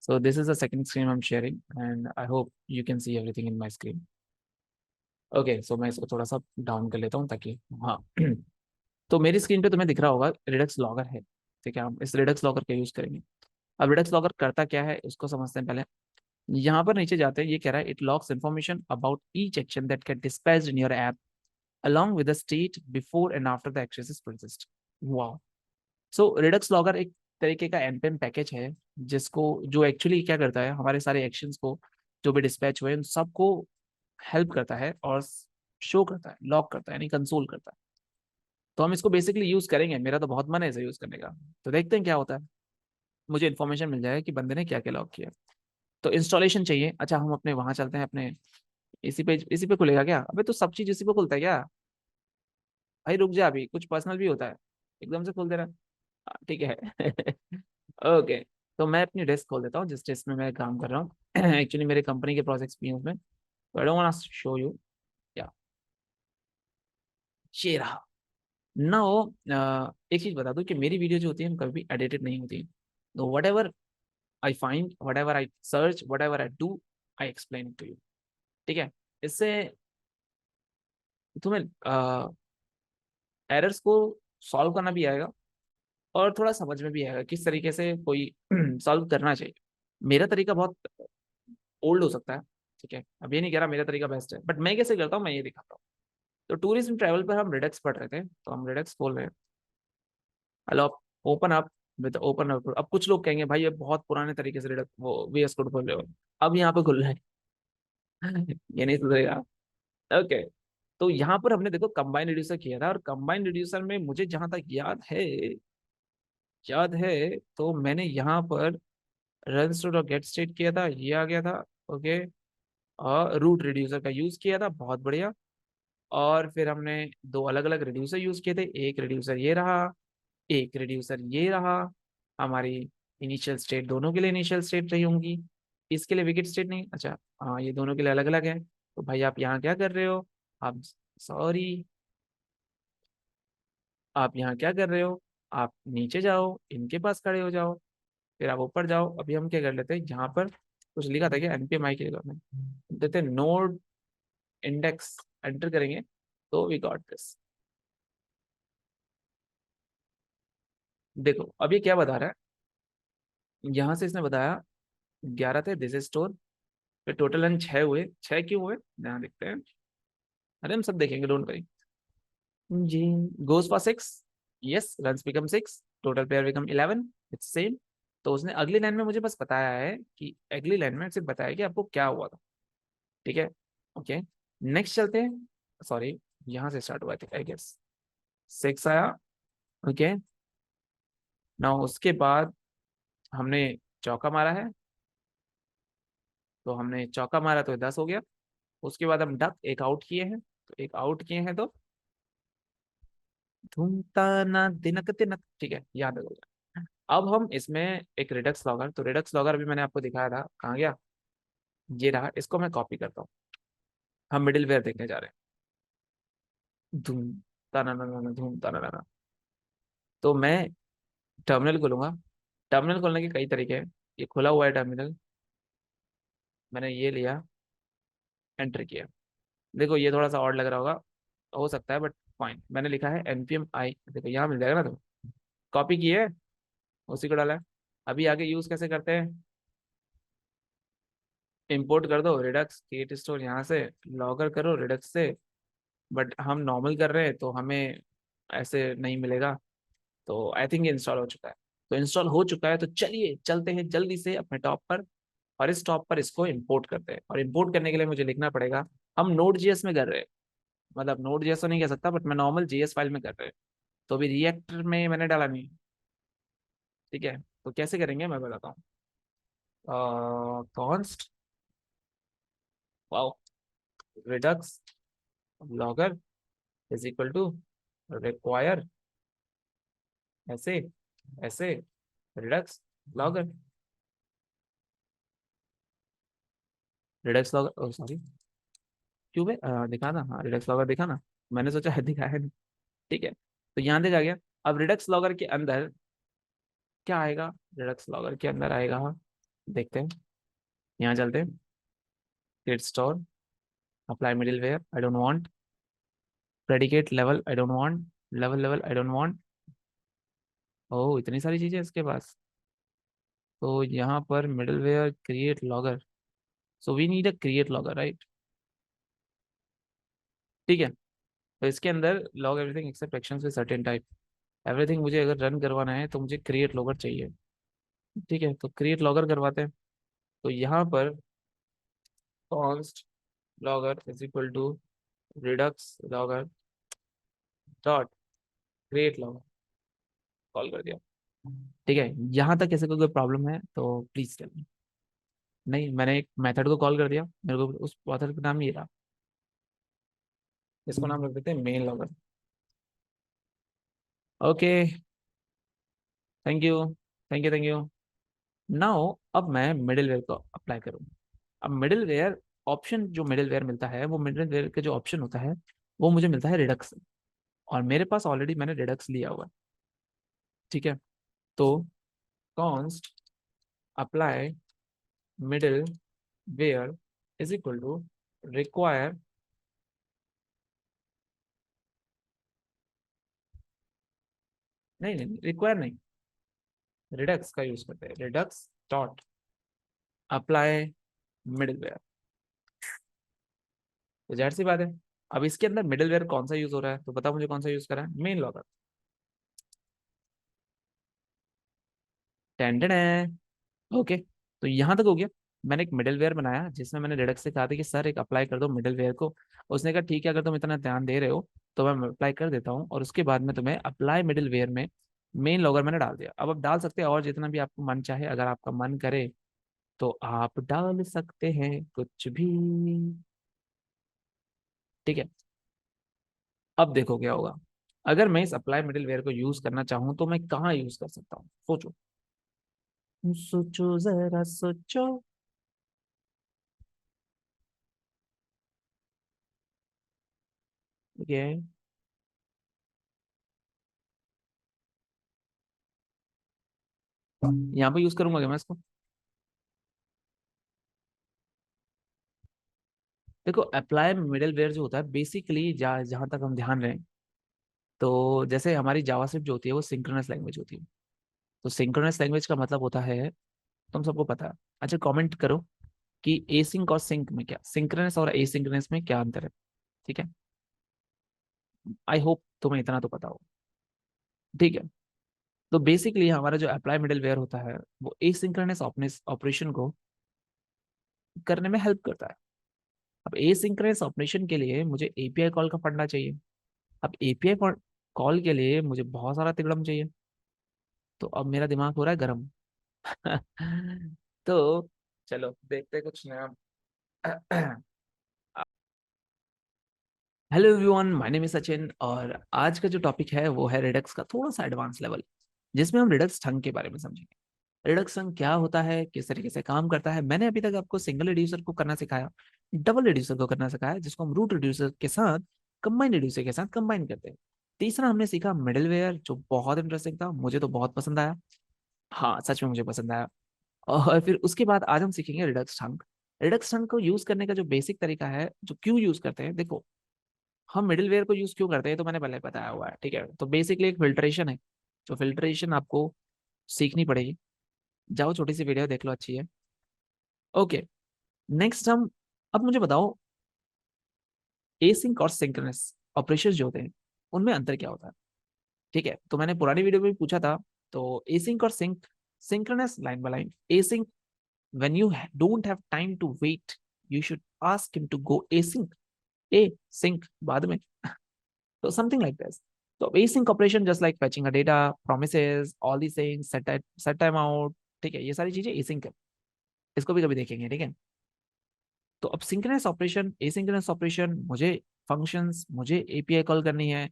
So this is the second screen I am sharing and I hope you can see everything in my screen. Okay, so मैं इसको थोड़ा सा down कर लेता हूँ ताकि, हाँ। तो मेरी स्क्रीन पे तुम्हें दिख रहा होगा रिडक्स लॉगर है। ठीक है, हम इस रिडक्स लॉगर का यूज करेंगे। अब रिडक्स लॉगर करता क्या है उसको समझते हैं पहले। यहाँ पर नीचे जाते हैं, ये कह रहा है it logs information about each action that get dispatched in your app along with the state before and after the action is processed. वाह। सो रिडक्स लॉगर एक तरीके का npm पैकेज है, जिसको जो एक्चुअली क्या करता है, हमारे सारे एक्शंस को जो भी डिस्पैच हुए उन सबको हेल्प करता है और शो करता है, लॉग करता है, यानी कंसोल करता है। तो हम इसको बेसिकली यूज करेंगे, मेरा तो बहुत मन है इसे यूज करने का। तो देखते हैं क्या होता है। मुझे इन्फॉर्मेशन मिल जाएगा कि बंदे ने क्या क्या लॉग किया। तो इंस्टॉलेशन चाहिए। अच्छा, हम अपने वहां चलते हैं, अपने इसी पे खुलेगा क्या? अबे तो सब चीज इसी पे खुलता है क्या? भाई रुक जा, अभी कुछ पर्सनल भी होता है, एकदम से खोल दे रहा है। ठीक है। ओके, तो मैं अपनी डेस्क खोल देता हूँ जिस डेस्क में मैं काम कर रहा हूँ। एक्चुअली मेरे कंपनी के प्रोजेक्ट्स भी हैं उसमें, तो I don't want to show you. या ये रहा। नाउ एक चीज बता दूं कि मेरी वीडियो जो होती है कभी एडिटेड नहीं होती। तो whatever I find, whatever I search, whatever I do, I explain to you. ठीक है, इससे तुम्हें एरर्स को सॉल्व करना भी आएगा और थोड़ा समझ में भी आएगा किस तरीके से कोई सॉल्व करना चाहिए। मेरा तरीका बहुत ओल्ड हो सकता है, ठीक है, अब ये नहीं कह रहा मेरा तरीका बेस्ट है, बट मैं कैसे करता हूँ मैं ये दिखाता हूँ। तो टूरिज्म ट्रैवल पर हम रिडक्स पढ़ रहे थे, तो हम रिडक्स खोल रहे हैं। Hello, open up with open up. अब कुछ लोग कहेंगे भाई ये बहुत पुराने तरीके से रिडक्स वो वीएस कोड खोल रहे हो, अब यहाँ पे खुल रहा है। ये नहीं सुधरेगा। ओके, तो यहाँ पर हमने देखो कंबाइन रिड्यूसर किया था, और कंबाइन रिड्यूसर में मुझे जहां तक याद है तो मैंने यहाँ पर रन स्टोर और गेट स्टेट किया था, ये आ गया था। ओके, और रूट रिड्यूसर का यूज किया था, बहुत बढ़िया। और फिर हमने दो अलग अलग रिड्यूसर यूज किए थे, एक रिड्यूसर ये रहा, एक रिड्यूसर ये रहा। हमारी इनिशियल स्टेट दोनों के लिए इनिशियल स्टेट रही होंगी, इसके लिए विकेट स्टेट नहीं, अच्छा हाँ ये दोनों के लिए अलग अलग है। तो भाई आप यहाँ क्या कर रहे हो, आप सॉरी आप यहाँ क्या कर रहे हो, आप नीचे जाओ इनके पास खड़े हो जाओ, फिर आप ऊपर जाओ। अभी हम क्या कर लेते हैं, यहाँ पर कुछ लिखा था क्या, एनपीएम आई के लिखा था, देते नोड इंडेक्स एंटर करेंगे तो वी गॉट दिस। देखो अब ये क्या बता रहा है, यहाँ से इसने बताया 11 थे दिस स्टोर, फिर टोटल रन 6 हुए, 6 क्यों हुए यहाँ देखते हैं, अरे हम सब देखेंगे don't worry ji. Goes for 6, yes runs become 6, total player become 11, it's same. तो उसने अगली लाइन में मुझे बस बताया है कि अगली लाइन में सिर्फ बताया कि आपको क्या हुआ था, ठीक है। ओके नेक्स्ट चलते हैं, सॉरी यहाँ से स्टार्ट हुआ था आई गेस, 6 आया। ओके ना उसके बाद हमने चौका मारा है, तो हमने चौका मारा तो 10 हो गया। उसके बाद हम डक एक आउट किए हैं, तो एक आउट किए हैं तो धूमता ना दिनक तिनक, ठीक है याद है। अब हम इसमें एक रिडक्स लॉगर, तो रिडक्स लॉगर अभी मैंने आपको दिखाया था, कहाँ गया, ये रहा, इसको मैं कॉपी करता हूँ। हम मिडिल वेयर देखने जा रहे हैं, धूम ताना ना ना ना, धूम ताना ना ना। तो मैं टर्मिनल खोलूंगा, टर्मिनल खोलने के कई तरीके हैं, ये खुला हुआ है टर्मिनल, मैंने ये लिया एंटर किया। देखो ये थोड़ा सा और लग रहा होगा, हो सकता है बट फाइन, मैंने लिखा है एनपीएम आई, देखो यहाँ मिल जाएगा ना, तो कॉपी किए उसी को डाला है। अभी आगे यूज कैसे करते हैं, इंपोर्ट कर दो रिडक्स क्रिएट स्टोर, यहाँ से लॉगर करो रिडक्स से, बट हम नॉर्मल कर रहे हैं तो हमें ऐसे नहीं मिलेगा। तो आई थिंक इंस्टॉल हो चुका है, तो इंस्टॉल हो चुका है, तो चलिए चलते हैं जल्दी से अपने टॉप पर, और इस टॉप पर इसको इंपोर्ट करते हैं। और इंपोर्ट करने के लिए मुझे लिखना पड़ेगा, हम नोड जीएस में कर रहे हैं, मतलब नोड जीएस तो नहीं कह सकता बट मैं नॉर्मल जीएस फाइल में कर रहे हैं, तो अभी रिएक्टर में मैंने डाला नहीं, ठीक है। तो कैसे करेंगे मैं बताता हूँ, const wow redux logger is equal to require ऐसे ऐसे redux logger, redux logger sorry क्यों बे दिखा ना, हाँ रिडक्स लॉगर दिखा ना, मैंने सोचा है दिखाया नहीं, ठीक है। तो यहाँ देखा गया, अब रिडक्स लॉगर के अंदर क्या आएगा, रिडक्स लॉगर के अंदर आएगा, देखते हैं, यहाँ चलते हैं, create store, apply middleware I don't want, predicate level I don't want, level level I don't want, oh इतनी सारी चीजें इसके पास। तो यहाँ पर middleware create logger, so we need a create logger right, ठीक है। तो इसके अंदर log everything except actions with certain type, everything मुझे अगर रन करवाना है तो मुझे क्रिएट लॉगर चाहिए, ठीक है। तो क्रिएट लॉगर करवाते हैं, तो यहाँ पर const logger is equal to redux logger dot create logger, call कर दिया, ठीक है। यहाँ तक कैसे कोई प्रॉब्लम है तो प्लीज टेल मी, नहीं मैंने एक मेथड को कॉल कर दिया, मेरे को उस मेथड का नाम ये रहा, इसको नाम रख देते हैं main logger. Okay thank you thank you thank you. Now अब मैं मिडिलवेयर को अप्लाई करूँ, अब मिडिलवेयर ऑप्शन, जो मिडिलवेयर मिलता है वो मिडिलवेयर का जो ऑप्शन होता है वो मुझे मिलता है रिडक्स, और मेरे पास ऑलरेडी मैंने रिडक्स लिया हुआ है, ठीक है। तो const apply middleware is equal to require, नहीं नहीं रिक्वायर नहीं, रिडक्स का यूज करते हैं, रिडक्स डॉट अप्लाई मिडिलवेयर, तो जाहिर सी बात है। अब इसके अंदर मिडिलवेयर कौन सा यूज हो रहा है, तो बता मुझे कौन सा यूज कर रहा है, मेन लॉगर, टेंडेड है। ओके तो यहाँ तक हो गया, मैंने एक मिडिलवेयर बनाया जिसमें मैंने रिडक्स से कहा था कि सर एक अप्लाई कर दो मिडिलवेयर को, उसने कहा ठीक है अगर तुम इतना ध्यान दे रहे हो तो मैं अप्लाई कर देता हूँ, और उसके बाद में तुम्हें अप्लाई मिडिलवेयर में मेन लॉगर मैंने डाल दिया। अब आप डाल सकते हैं और जितना भी आपको मन चाहे, अगर आपका मन करे तो आप डाल सकते हैं कुछ भी, ठीक है। अब देखो क्या होगा, अगर मैं इस अप्लाई मिडिलवेयर को यूज करना चाहूँ तो मैं कहाँ यूज कर सकता हूँ, सोचो। सोचो जरा सोचो। ओके, यहाँ पे यूज करूंगा क्या मैं इसको? देखो, अप्लाई मिडलवेयर जो होता है बेसिकली, जहाँ तक हम ध्यान रहे, तो जैसे हमारी जावास्क्रिप्ट जो होती है वो सिंक्रोनस लैंग्वेज होती है। तो सिंक्रोनस लैंग्वेज का मतलब होता है, तुम सबको पता है। अच्छा, कमेंट करो कि एसिंक और सिंक में क्या, सिंक्रोनस और एसिंक्रोनस में क्या अंतर है। ठीक है, आई होप तुम्हें इतना तो पता हो। ठीक है, तो बेसिकली हमारा जो अप्लाई मिडलवेयर होता है वो एसिंक्रोनस ऑपरेशन को करने में हेल्प करता है। अब एसिंक्रोनस ऑपरेशन के लिए मुझे एपीआई कॉल का पढ़ना चाहिए। अब एपीआई कॉल के लिए मुझे बहुत सारा तिगड़म चाहिए। तो अब मेरा दिमाग हो रहा है गर्म। तो चलो देखते हैं कुछ नया। Hello everyone, my name is Sachin, और आज का जो टॉपिक है वो है रिडक्स का थोड़ा सा एडवांस लेवल, जिसमें हम रिडक्स ढंग के बारे में समझेंगे। रिडक्स ढंग क्या होता है, किस तरीके से काम करता है। मैंने अभी तक आपको सिंगल रिड्यूसर को करना सिखाया, डबल रिड्यूसर को करना सिखाया, जिसको हम रूट रिड्यूसर के साथ, कंबाइन रिड्यूसर के साथ कंबाइन करते हैं। तीसरा हमने सीखा मिडलवेयर, जो बहुत इंटरेस्टिंग था, मुझे तो बहुत पसंद आया। हाँ, सच में मुझे पसंद आया। और फिर उसके बाद आज हम सीखेंगे रिडक्स ढंग। रिडक्स ढंग को यूज करने का जो बेसिक तरीका है, जो क्यों यूज करते हैं, देखो, हम मिडिलवेयर को यूज क्यों करते हैं तो मैंने पहले बताया हुआ है। ठीक है, तो बेसिकली एक फिल्ट्रेशन है, जो फिल्ट्रेशन आपको सीखनी पड़ेगी। जाओ छोटी सी वीडियो देख लो, अच्छी है। ओके, नेक्स्ट हम, अब मुझे बताओ, एसिंक और सिंक्रोनस ऑपरेशंस जो होते हैं उनमें अंतर क्या होता है। ठीक है, तो मैंने पुरानी वीडियो में भी पूछा था। तो एसिंक और synchronous line by line. Async, when you don't have time to wait, you should ask him to go async, a sync बाद में। तो something like this. तो async operation just like fetching a data, promises, all these things, set time out। ठीक है, ये सारी चीजें async है, इसको भी कभी देखेंगे। ठीक है, तो अब सिंक्रोनस ऑपरेशन, एसिंक्रोनस ऑपरेशन, मुझे फंक्शंस, मुझे एपीआई कॉल करनी है,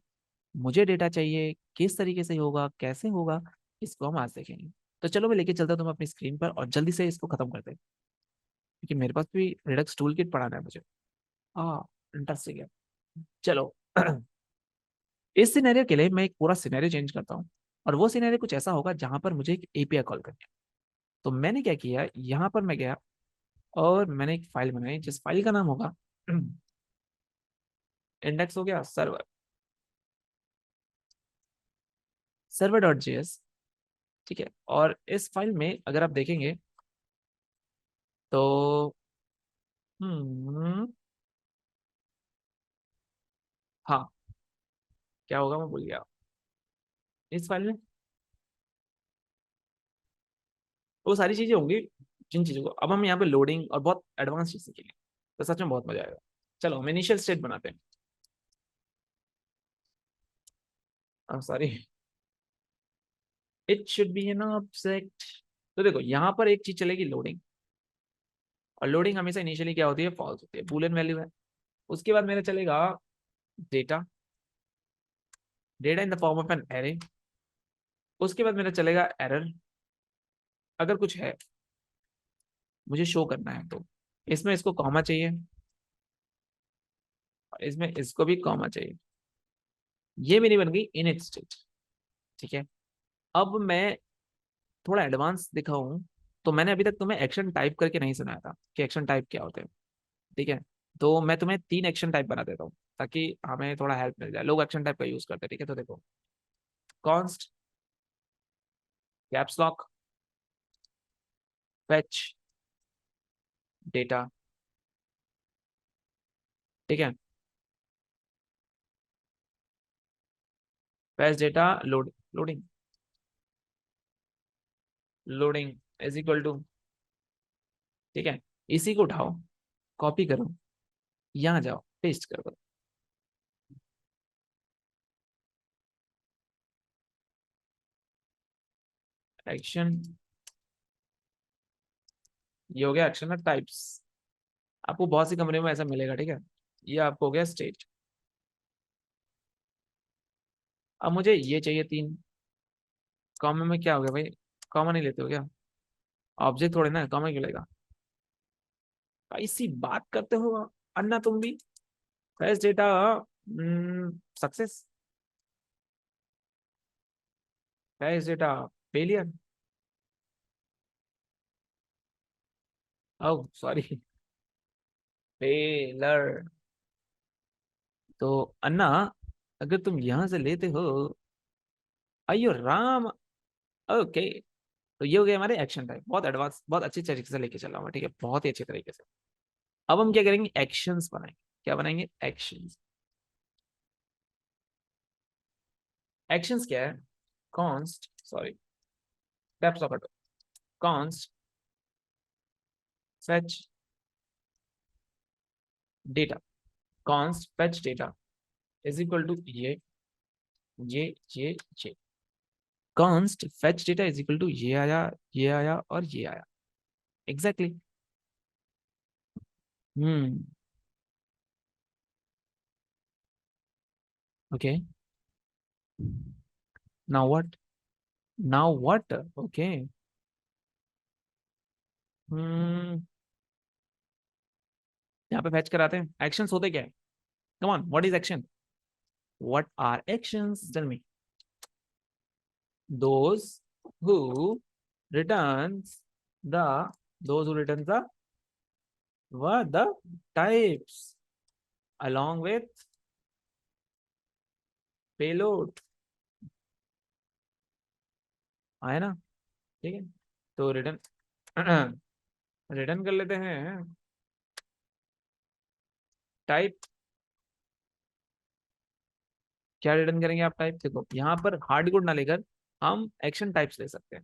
मुझे डेटा चाहिए, किस तरीके से होगा, कैसे होगा, इसको हम आज देखेंगे। तो चलो मैं लेके चलता हूं तुम्हें अपनी स्क्रीन पर, और जल्दी से इसको खत्म करते हैं, क्योंकि मेरे पास भी रिडक्स टूल किट पढ़ाना है मुझे। हाँ, इंटरेस्टिंग है। चलो। इस सिनेरियो के लिए मैं एक पूरा सिनेरियो चेंज करता हूँ, और वो सिनेरियो कुछ ऐसा होगा जहां पर मुझे एक एपीआई कॉल करनी है। तो मैंने क्या किया, यहाँ पर मैं गया और मैंने एक फाइल बनाई, जिस फाइल का नाम होगा इंडेक्स, हो गया सर्वर, सर्वर डॉट जेएस। ठीक है, और इस फाइल में अगर आप देखेंगे तो हम्म हाँ, क्या होगा मैं भूल गया। इस फाइल में वो सारी चीजें होंगी, जिन चीजों को अब हम यहाँ पे लोडिंग और बहुत एडवांस चीज सीखेंगे, तो सच में बहुत मजा आएगा। चलो हम इनिशियल स्टेट बनाते हैं। Sorry, it should be an object. तो देखो, यहाँ पर एक चीज चलेगी, लोडिंग। और लोडिंग हमेशा इनिशियली क्या होती है, फॉल्स होती है, बूलियन वैल्यू है। उसके बाद मेरा चलेगा data, data in the form of an array. उसके बाद मेरा चलेगा एरर, अगर कुछ है मुझे शो करना है तो। इसमें इसको कॉमा चाहिए, और इसमें इसको भी कॉमा चाहिए। ये मेरी बन गई इनिट स्टेट। ठीक है, अब मैं थोड़ा एडवांस दिखाऊं, तो मैंने अभी तक तुम्हें एक्शन टाइप करके नहीं सुनाया था कि एक्शन टाइप क्या होते हैं। ठीक है, तो मैं तुम्हें 3 एक्शन टाइप बना देता हूँ, ताकि हमें थोड़ा हेल्प मिल जाए। लोग एक्शन टाइप का यूज करते हैं। ठीक है, तो देखो, const, caps lock, fetch data. ठीक है, fetch data, loading, loading is equal to. ठीक है, इसी को उठाओ, कॉपी करो, यहाँ जाओ, पेस्ट कर दो। एक्शन, ये हो गया एक्शन टाइप्स। आपको बहुत सी कंपनियों में ऐसा मिलेगा। ठीक है, ये आपको हो गया स्टेट। अब मुझे ये चाहिए 3। कॉमन में क्या हो गया भाई, कॉमन ही लेते हो क्या? ऑब्जेक्ट थोड़े ना, कॉमा क्यों लेगा? कैसी बात करते हो अन्ना तुम भी? Fetch data success, fetch data failure. Oh sorry, failure. तो अन्ना, अगर तुम यहां से लेते हो, अयो राम, ओके, तो ये हो गया हमारे एक्शन टाइप। बहुत एडवांस, बहुत अच्छी तरीके से लेके चला हुआ, ठीक है, बहुत ही अच्छे तरीके से। अब हम क्या करेंगे, एक्शंस बनाएंगे। क्या बनाएंगे? एक्शंस। एक्शंस क्या है? कॉन्स्ट, सॉरी, कैप्स लॉक हटो, const fetch data, const fetch data is equal to ये const fetch data is equal to ये आया, ये आया और ये आया। Exactly exactly. Hmm. Okay, now what, now what? Okay, hmm, यहाँ पे फैच कराते हैं। एक्शंस होते क्या है? Come on, what is action? What are actions, tell me. those who returns the those who returns the types along with payload, आया ना? ठीक है, तो रिटर्न रिटर्न कर लेते हैं टाइप। क्या रिटर्न करेंगे आप? टाइप। देखो यहाँ पर हार्ड कोड ना लेकर हम एक्शन टाइप्स ले सकते हैं।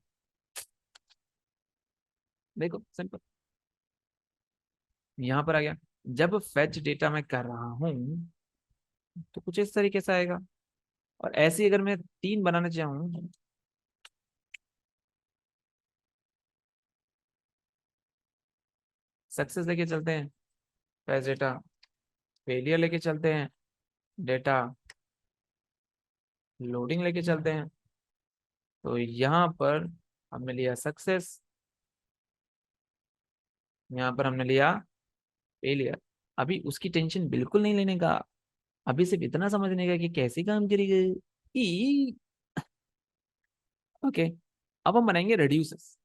देखो सिंपल, यहाँ पर आ गया। जब फेच डेटा मैं कर रहा हूं तो कुछ इस तरीके से आएगा। और ऐसे ही अगर मैं 3 बनाना चाहूँ, सक्सेस लेके चलते हैं, फेच डेटा फेलियर लेके चलते हैं, डेटा लोडिंग लेके चलते हैं। तो यहाँ पर हमने लिया सक्सेस, यहाँ पर हमने लिया फेलियर। अभी उसकी टेंशन बिल्कुल नहीं लेने का, अभी सिर्फ इतना समझने का कि कैसे काम करेगा। ओके, अब हम बनाएंगे reduces.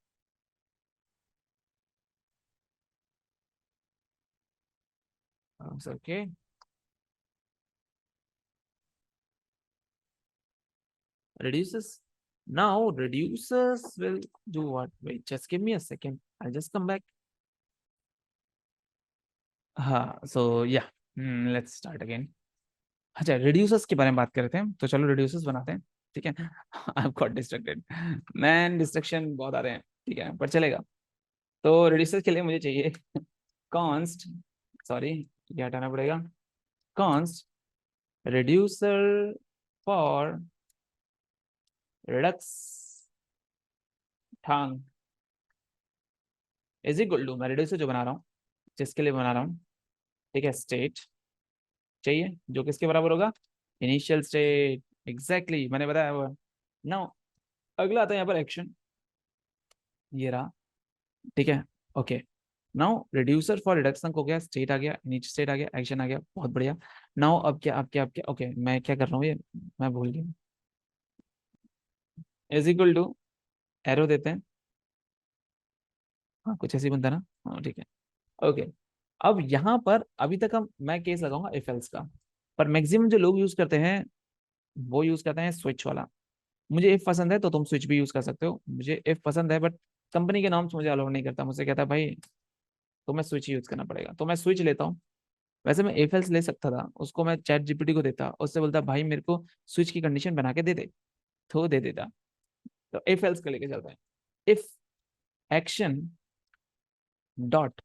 Okay, reduces. Now reducers will do what? Wait, just give me a second. I'll just come back. हाँ, so yeah, let's start again. अच्छा, रिड्यूसर्स के बारे में बात कर रहे थे, तो चलो रिड्यूसर्स बनाते हैं। ठीक है, I got distracted, man, destruction बहुत आ रहे हैं। ठीक है, पर चलेगा। तो रिड्यूसर्स के लिए मुझे चाहिए कॉन्स्ट, सॉरी, ये हटाना पड़ेगा। Const reducer for redux thunk is equal to, मैं रिड्यूसर जो बना रहा हूँ, जिसके लिए बना रहा हूँ, ठीक है, स्टेट चाहिए जो किसके बराबर होगा? Initial state. एग्जैक्टली, मैंने बताया हुआ। नाउ अगला आता है यहाँ पर एक्शन, ये रहा। ठीक है, okay. Now reducer for reduction हो गया, स्टेट आ गया, इनिशियल स्टेट आ गया, एक्शन आ गया, बहुत बढ़िया। नाउ अब क्या ओके, मैं क्या कर रहा हूँ ये, मैं भूल गया। इज इक्वल टू, एरो देते हैं। हाँ, कुछ ऐसी बनता है ना? हाँ ठीक है, ओके। अब यहाँ पर अभी तक मैं केस लगाऊंगा इफ एल्स का, पर मैक्सिमम जो लोग यूज करते हैं वो यूज करते हैं स्विच वाला। मुझे इफ पसंद है तो तुम स्विच भी यूज कर सकते हो, मुझे इफ पसंद है, बट कंपनी के नाम से मुझे अलाउ नहीं करता, मुझसे कहता है भाई तो मैं स्विच यूज करना पड़ेगा, तो मैं स्विच लेता हूँ। वैसे मैं इफ एल्स ले सकता था, उसको मैं चैट जीपीटी को देता, उससे बोलता भाई मेरे को स्विच की कंडीशन बना के दे दे, तो वो दे देता। तो इफ एल्स को लेके चलते हैं। If action dot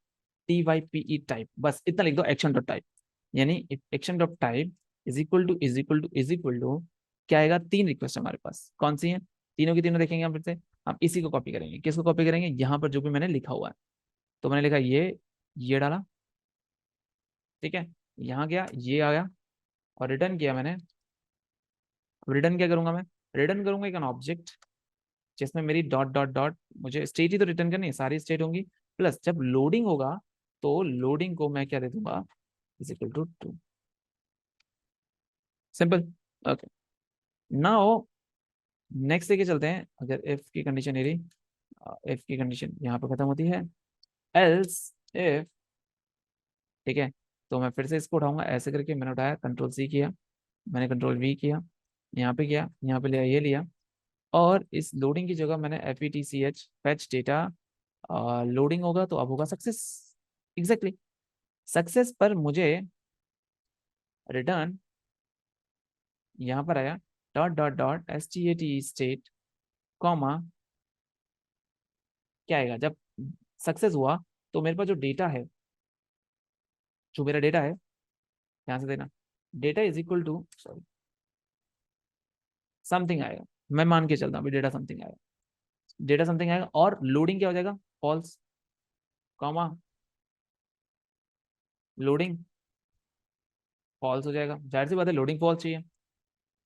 T Y P E type, बस इतना लिख दो, एक्शन डॉट टाइप। यानी action dot type is equal to क्या आएगा? 3 रिक्वेस्ट हमारे पास, कौन सी है? तीनों की तीनों देखेंगे हम फिर से। हम इसी को कॉपी करेंगे, किसको कॉपी करेंगे? यहाँ पर जो भी मैंने लिखा हुआ है। तो मैंने लिखा ये डाला, ठीक है, यहाँ गया, ये आया, और रिटर्न किया मैंने। अब रिटर्न क्या करूंगा मैं? रिटर्न करूंगा एक ऑब्जेक्ट, जिसमें मेरी डॉट डॉट डॉट, मुझे स्टेट ही तो रिटर्न करनी है, सारी स्टेट होंगी, प्लस जब लोडिंग होगा तो लोडिंग को मैं क्या दे दूंगा, is equal to two. Simple. Okay, now next लेके चलते हैं। अगर इफ की कंडीशन ये रही, इफ की कंडीशन यहाँ पे खत्म होती है, एल्स इफ, ठीक है, तो मैं फिर से इसको उठाऊंगा ऐसे करके, मैंने उठाया कंट्रोल सी किया, मैंने कंट्रोल वी किया, यहाँ पे किया, यहाँ पे लिया, ये लिया, और इस लोडिंग की जगह मैंने F E T C H fetch data, loading होगा तो अब होगा सक्सेस। एग्जैक्टली, सक्सेस पर मुझे रिटर्न यहाँ पर आया dot dot dot S T A T state comma, क्या आएगा जब सक्सेस हुआ, तो मेरे पास जो डेटा है, जो मेरा डेटा है, ध्यान से देना, data is equal to, sorry, something आएगा, मैं मान के चलता हूँ अभी डेटा समथिंग आएगा, डेटा समथिंग आएगा, और लोडिंग क्या हो जाएगा, फॉल्स, कॉमा, लोडिंग फॉल्स हो जाएगा, जाहिर सी बात है लोडिंग फॉल्स चाहिए,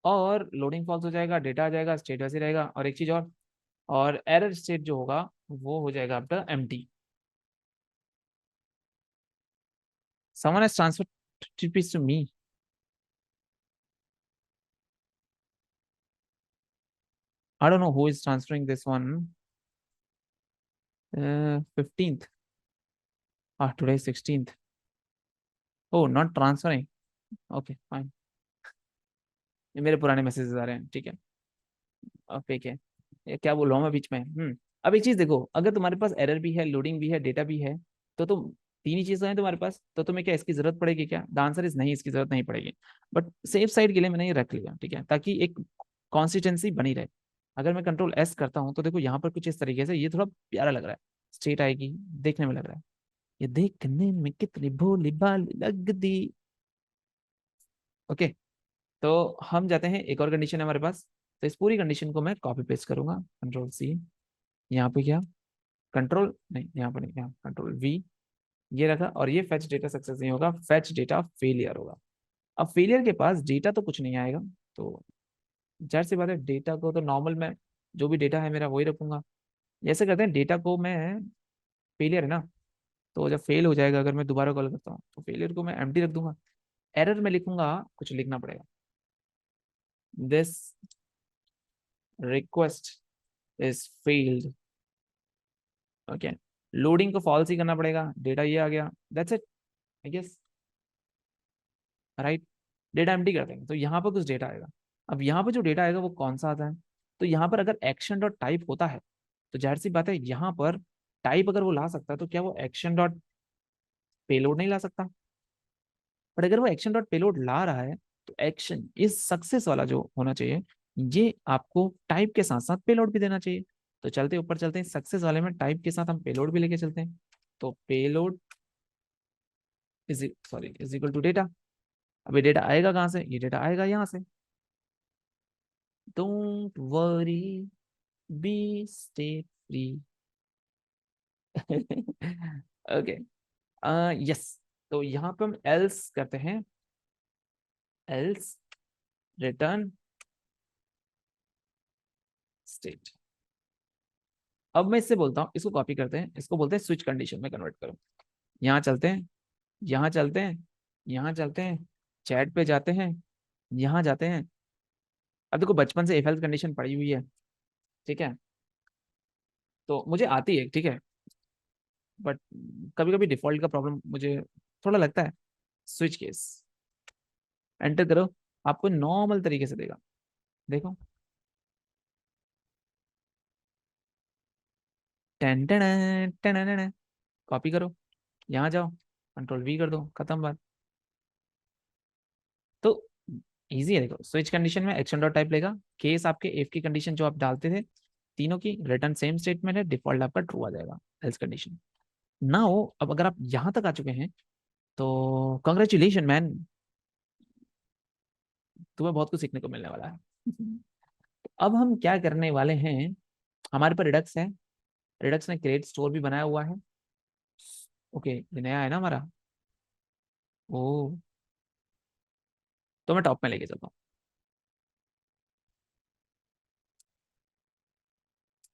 और लोडिंग फॉल्स हो जाएगा, डेटा आ जाएगा, स्टेट वैसे रहेगा, और एक चीज और एरर स्टेट जो होगा वो हो जाएगा आपका empty. someone has transferred TPS to me. I don't know who is transferring this one. 15th. Ah, today is 16th. Oh, not transferring. Okay, fine. ये मेरे पुराने मैसेजेस आ रहे हैं, ठीक है, अब फेक है, ये क्या बोल रहा हूँ मैं बीच में। अब एक चीज देखो, अगर तुम्हारे पास एरर भी है, लोडिंग भी है, डेटा भी है, तो तुम तीन ही चीजें हैं तुम्हारे पास, तो तुम्हें क्या इसकी जरूरत पड़ेगी क्या? द आंसर इज नहीं, इसकी जरूरत नहीं पड़ेगी, बट सेफ साइड के लिए मैंने ये रख लिया, ठीक है, ताकि एक कॉन्सिस्टेंसी बनी रहे। अगर मैं कंट्रोल एस करता हूँ तो देखो यहाँ पर कुछ इस तरीके से, ये थोड़ा प्यारा लग रहा है, स्ट्रेट आएगी, देखने में लग रहा है, ये देखने में कितनी भोली भाली लगती। ओके, तो हम जाते हैं, एक और कंडीशन है हमारे पास, तो इस पूरी कंडीशन को मैं कॉपी पेस्ट करूंगा, कंट्रोल सी, यहाँ पे क्या, कंट्रोल नहीं, यहाँ पे नहीं, यहाँ कंट्रोल वी, ये रखा, और ये फेच डेटा सक्सेस नहीं होगा, फेच डेटा फेलियर होगा। अब फेलियर के पास डेटा तो कुछ नहीं आएगा, तो जाहिर सी बात है डेटा को तो नॉर्मल में जो भी डेटा है मेरा वही रखूंगा। जैसे करते हैं, डेटा को मैं, फेलियर है ना, तो जब फेल हो जाएगा, अगर मैं दोबारा कॉल करता हूँ तो फेलियर को मैं एम्प्टी रख दूंगा। एरर में लिखूंगा, कुछ लिखना पड़ेगा, this request is failed. Okay, loading को फॉल्स ही करना पड़ेगा, डेटा ये आ गया, that's it, I guess, right. Data empty कर देंगे तो यहाँ पर कुछ डेटा आएगा। अब यहाँ पर जो डेटा आएगा वो कौन सा आता है, तो यहाँ पर अगर एक्शन डॉट टाइप होता है, तो जाहिर सी बात है यहाँ पर टाइप अगर वो ला सकता है, तो क्या वो एक्शन डॉट पेलोड नहीं ला सकता? बट अगर वो एक्शन डॉट पेलोड ला रहा है, तो एक्शन इस सक्सेस वाला जो होना चाहिए, ये आपको टाइप के साथ साथ पेलोड भी देना चाहिए। तो चलते ऊपर चलते हैं, सक्सेस वाले में टाइप के साथ हम पेलोड भी लेके चलते हैं, तो payload is, sorry, is equal to data. अभी डेटा आएगा कहाँ से, ये डेटा आएगा यहाँ से, don't worry, be stay free. Okay, yes, तो यहाँ पे हम एल्स करते हैं, एल्स रिटर्न स्टेट। अब मैं इससे बोलता हूँ, इसको कॉपी करते हैं, इसको बोलते हैं स्विच कंडीशन में कन्वर्ट करो। यहाँ चलते हैं, यहाँ चलते हैं, यहाँ चलते हैं, चैट पे जाते हैं, यहाँ जाते हैं। अब देखो बचपन से इफ एल्स कंडीशन पड़ी हुई है, ठीक है, तो मुझे आती है, ठीक है, बट कभी कभी डिफॉल्ट का प्रॉब्लम मुझे थोड़ा लगता है। स्विच केस एंटर करो, आपको नॉर्मल तरीके से देगा, देखो, टेन टेन टेन, कॉपी करो, यहाँ जाओ, कंट्रोल वी कर दो, खत्म बात। तो इजी है, देखो स्विच कंडीशन में एक्शन डॉट टाइप लेगा, केस आपके इफ की कंडीशन जो आप डालते थे तीनों की रिटर्न सेम स्टेटमेंट है, डिफॉल्ट आपका ट्रू आ जाएगा, एल्स कंडीशन। नाउ अब अगर आप यहां तक आ चुके हैं, तो कॉन्ग्रेचुलेशन मैन, तुम्हें बहुत कुछ सीखने को मिलने वाला है। अब हम क्या करने वाले हैं, हमारे पास रिडक्स है, रिडक्स ने क्रिएट स्टोर भी बनाया हुआ है। ओके, ये नया है ना हमारा, ओ, तो मैं टॉप में लेके चलता हूँ।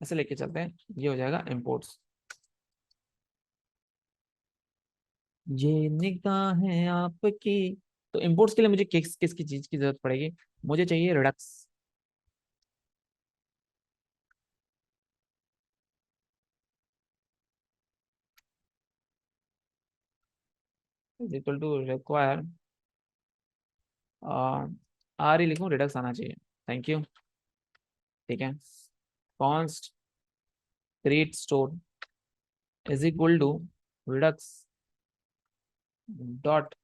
ऐसे लेके चलते हैं, ये हो जाएगा इम्पोर्ट्स। ये निगाहें आपकी। तो इम्पोर्ट्स के लिए मुझे किस किसकी चीज की जरूरत पड़ेगी? मुझे चाहिए redux. Is equal to require, R ही लिखूं, रिडक्स आना चाहिए। Thank you. ठीक है। Const create store is equal to redux dot,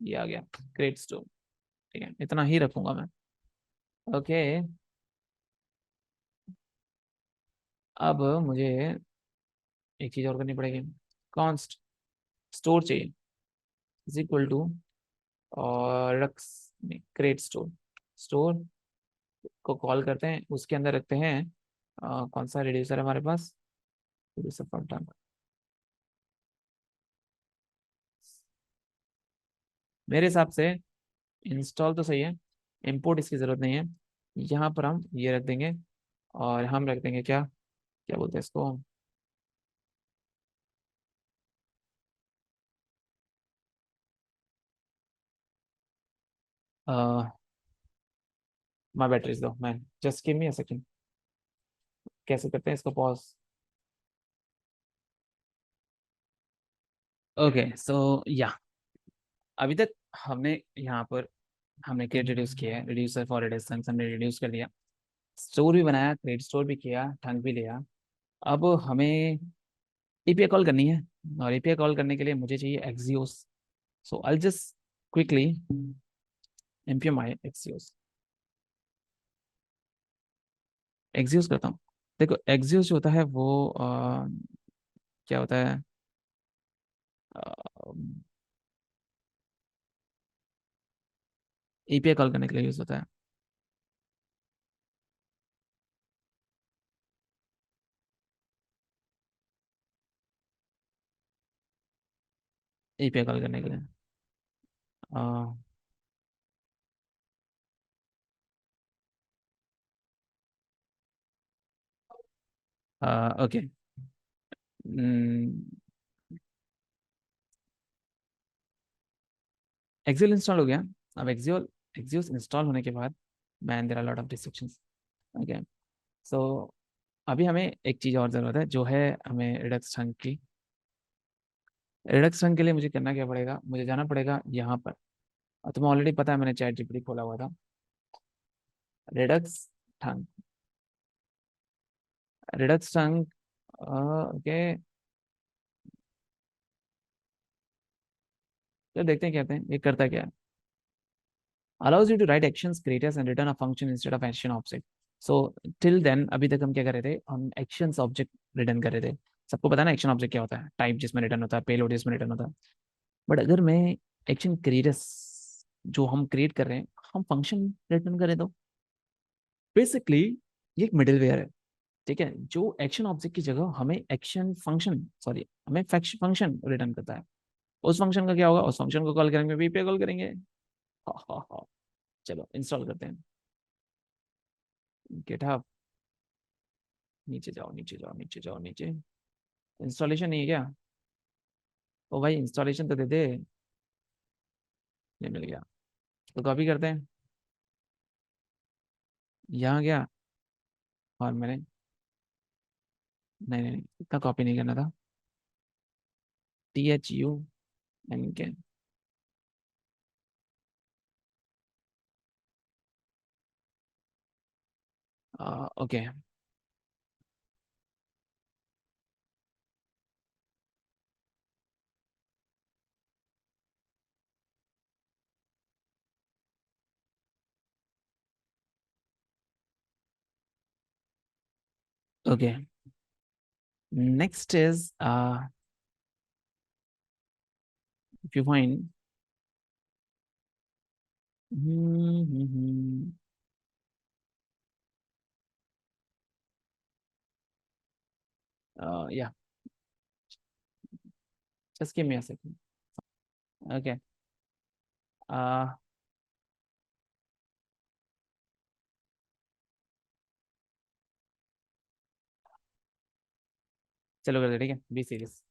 ये आ गया क्रिएट स्टोर। ठीक है, इतना ही रखूंगा मैं। ओके। अब मुझे एक चीज और करनी पड़ेगी। कॉन्स्ट स्टोर चाहिए इज इक्वल टू, और रक्स क्रिएट स्टोर, स्टोर को कॉल करते हैं, उसके अंदर रखते हैं कौन सा रिड्यूसर है हमारे पास, रिड्यूसर फंक्शन। मेरे हिसाब से इंस्टॉल तो सही है, इंपोर्ट इसकी जरूरत नहीं है। यहाँ पर हम ये रख देंगे, और हम रख देंगे क्या, क्या बोलते हैं इसको, माई बैटरीज दो मैं, just give me a second. कैसे करते हैं इसको पॉज? ओके सो या, अभी तक हमने यहाँ पर हमने क्रिएट रिड्यूस किया है, रिड्यूसर फॉर रेडियस हमने रिड्यूस कर दिया, स्टोर भी बनाया, क्रिएट स्टोर भी किया, ठंक भी लिया। अब हमें एपीआई कॉल करनी है, और एपीआई कॉल करने के लिए मुझे चाहिए Axios. So I just quickly npm I Axios, Axios करता हूँ। देखो एक्सियोस जो होता है वो क्या होता है, एपीआई कॉल करने के लिए यूज होता है। एपीआई कॉल करने के लिए ओके। एक्सियल इंस्टॉल हो गया। अब एक्सियल एक्सियोस इंस्टॉल होने के बाद, man there are lot of restrictions. Okay. So अभी हमें एक चीज़ और ज़रूरत है, जो है हमें रिडक्स चंक की। रिडक्स चंक के लिए मुझे करना क्या पड़ेगा, मुझे जाना पड़ेगा यहाँ पर, और तुम्हें ऑलरेडी पता है, मैंने चैट जीपीटी खोला हुआ था। Redux chunk, Redux chunk. Okay, तो देखते हैं क्या कहते हैं, ये करता क्या है। allows you to write actions creators and return a function instead of action object. So till then अभी तक हम क्या कर रहे थे, हम actions object रिटर्न कर रहे थे। सबको पता है ना एक्शन ऑब्जेक्ट क्या होता है, टाइप जिसमें रिटर्न होता है, पेलोड जिसमें रिटर्न होता है। बट अगर मैं एक्शन क्रिएटर्स जो हम क्रिएट कर रहे हैं, हम फंक्शन रिटर्न करें तो बेसिकली ये एक मिडिलवेयर है। ठीक है, जो एक्शन ऑब्जेक्ट की जगह हमें एक्शन फंक्शन, सॉरी हमें फंक्शन रिटर्न करता है। उस फंक्शन का क्या होगा, उस फंक्शन को कॉल करेंगे, वी पे कॉल करेंगे। हा हा हा। चलो इंस्टॉल करते हैं। गिटहब, नीचे जाओ नीचे जाओ नीचे जाओ नीचे। इंस्टॉलेशन नहीं है क्या? ओ भाई इंस्टॉलेशन तो दे दे। ये मिल गया, तो कॉपी करते हैं, यहाँ गया, और मैंने, नहीं नहीं नहीं, इतना कॉपी नहीं करना था। THU NK। Okay. Okay, next is if you find, yeah, just give me a second. Okay. चलो करते हैं, ठीक है, बी सीरीज।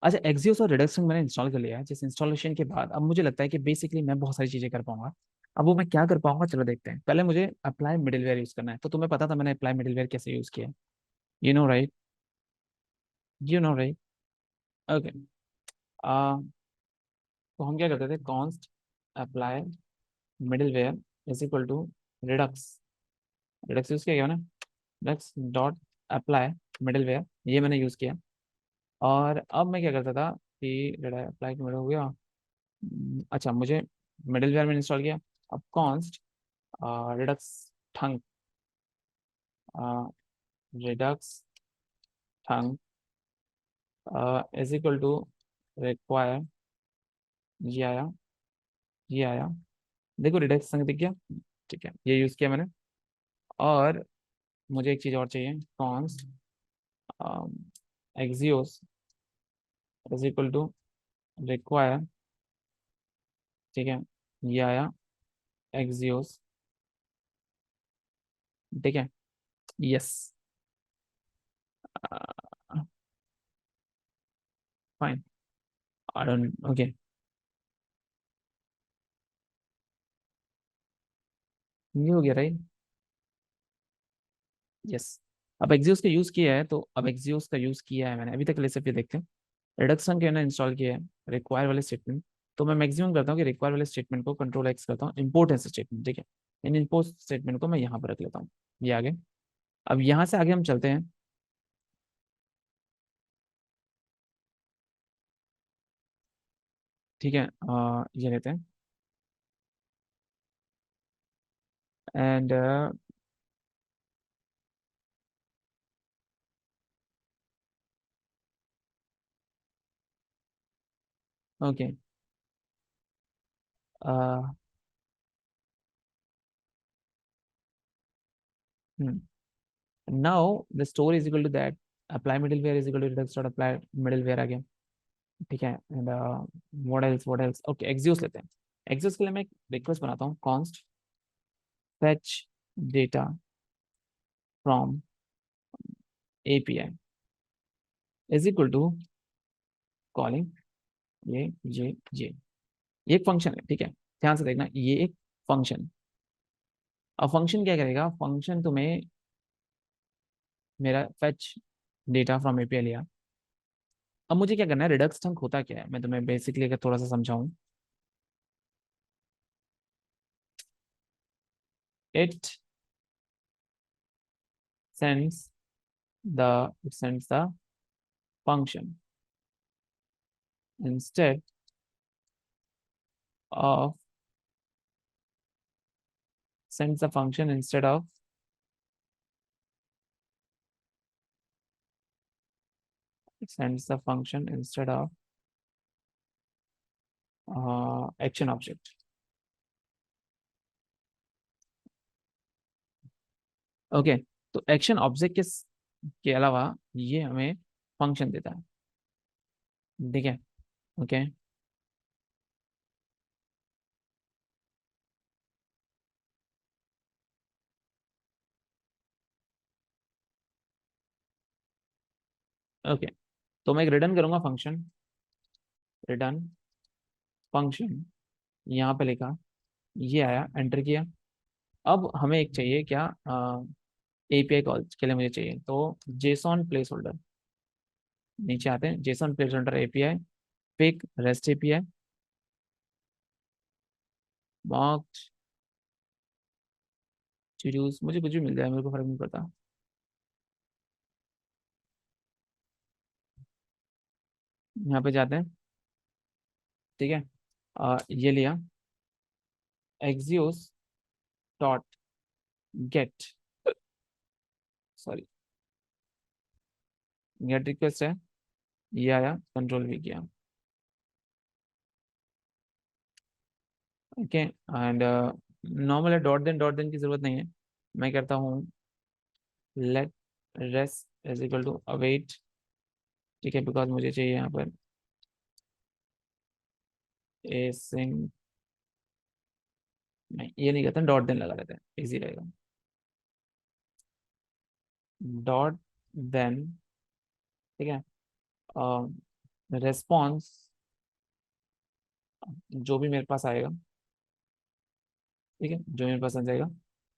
अच्छा, एक्सियोस और रिडक्शन मैंने इंस्टॉल कर लिया है। जिस इंस्टॉलेशन के बाद अब मुझे लगता है कि बेसिकली मैं बहुत सारी चीजें कर पाऊंगा। अब वो मैं क्या कर पाऊंगा, चलो देखते हैं। पहले मुझे अप्लाई मिडिलवेयर यूज करना है। तो तुम्हें पता था मैंने अप्लाई मिडिलवेयर कैसे यूज किया है? You know right, you know right. Okay. तो हम क्या करते थे, const apply middleware is equal to redux. Redux use किया गया ना, रिडक्स डॉट अप्लाई मिडिलवेयर, ये मैंने यूज किया। और अब मैं क्या करता था कि अप्लाई मिडल हो गया। अच्छा, मुझे मिडिलवेयर में इंस्टॉल किया। अब const redux thunk, redux thunk is equal to require, ये आया, ये आया। देखो रिडक्स थंग दिख गया, ठीक है, ये यूज किया मैंने। और मुझे एक चीज और चाहिए, const axios is equal to require, ठीक है, ये आया एक्सियोस, ठीक है, yes, fine, I don't, okay, ये हो गया राइट, यस। अब एक्सियोस का यूज किया है, तो अब एक्सियोस का यूज किया है मैंने अभी तक, ले सकते देखते हैं। रिडक्शन के ना इंस्टॉल किया है, रिक्वायर वाले स्टेटमेंट। तो मैं मैक्सिमम करता हूँ कि रिक्वायर वाले स्टेटमेंट को कंट्रोल एक्स करता हूँ, इम्पोर्ट ऐसे स्टेटमेंट, ठीक है। इन इम्पोर्ट स्टेटमेंट को मैं यहाँ पर रख लेता हूँ, ये आगे। अब यहाँ से आगे हम चलते हैं, ठीक है, ये लेते हैं and okay. Now the store is equal to that, apply middleware is equal to redux dot apply middleware आ गया, ठीक है। And what else, okay, axios लेते हैं। एक्सियोस के लिए मैं एक रिक्वेस्ट बनाता हूँ, const fetch data from API is equal to calling, ये एक फंक्शन है, ठीक है। ध्यान से देखना, ये एक फंक्शन। अब फंक्शन क्या करेगा, फंक्शन तुम्हें मेरा फेच डेटा फ्रॉम एपीआई लिया। अब मुझे क्या करना है, रिडक्स टंक होता क्या है, मैं तुम्हें बेसिकली अगर थोड़ा सा समझाऊं। It sends it sends the function instead of, sends the function instead of, sends the function instead of action object। Okay, तो एक्शन ऑब्जेक्ट के अलावा ये हमें फंक्शन देता है, ठीक है, ओके, ओके। तो मैं एक रिटर्न करूंगा फंक्शन, रिटर्न फंक्शन, यहाँ पे लिखा, ये आया, एंटर किया। अब हमें एक चाहिए क्या, एपीआई कॉल के लिए मुझे चाहिए, तो जेसॉन प्लेस होल्डर, नीचे आते हैं, JSON place holder API, pick rest API, marked choose, मुझे कुछ भी मिल जाए, मेरे को फर्क नहीं पड़ता। यहाँ पे जाते हैं, ठीक है, ये लिया, axios dot get, sorry, get request है, ये आया, कंट्रोल भी किया, ओके। एंड नॉर्मल है, डॉट देन की जरूरत नहीं है। मैं करता हूँ let rest is equal to await, ठीक है, बिकॉज मुझे चाहिए यहाँ पर ए सिंग, नहीं ये नहीं करते, डॉट देन लगा लेते हैं, इजी रहेगा, डॉट देन ठीक है। रेस्पॉन्स जो भी मेरे पास आएगा, ठीक है, जो मेरे पास आ जाएगा,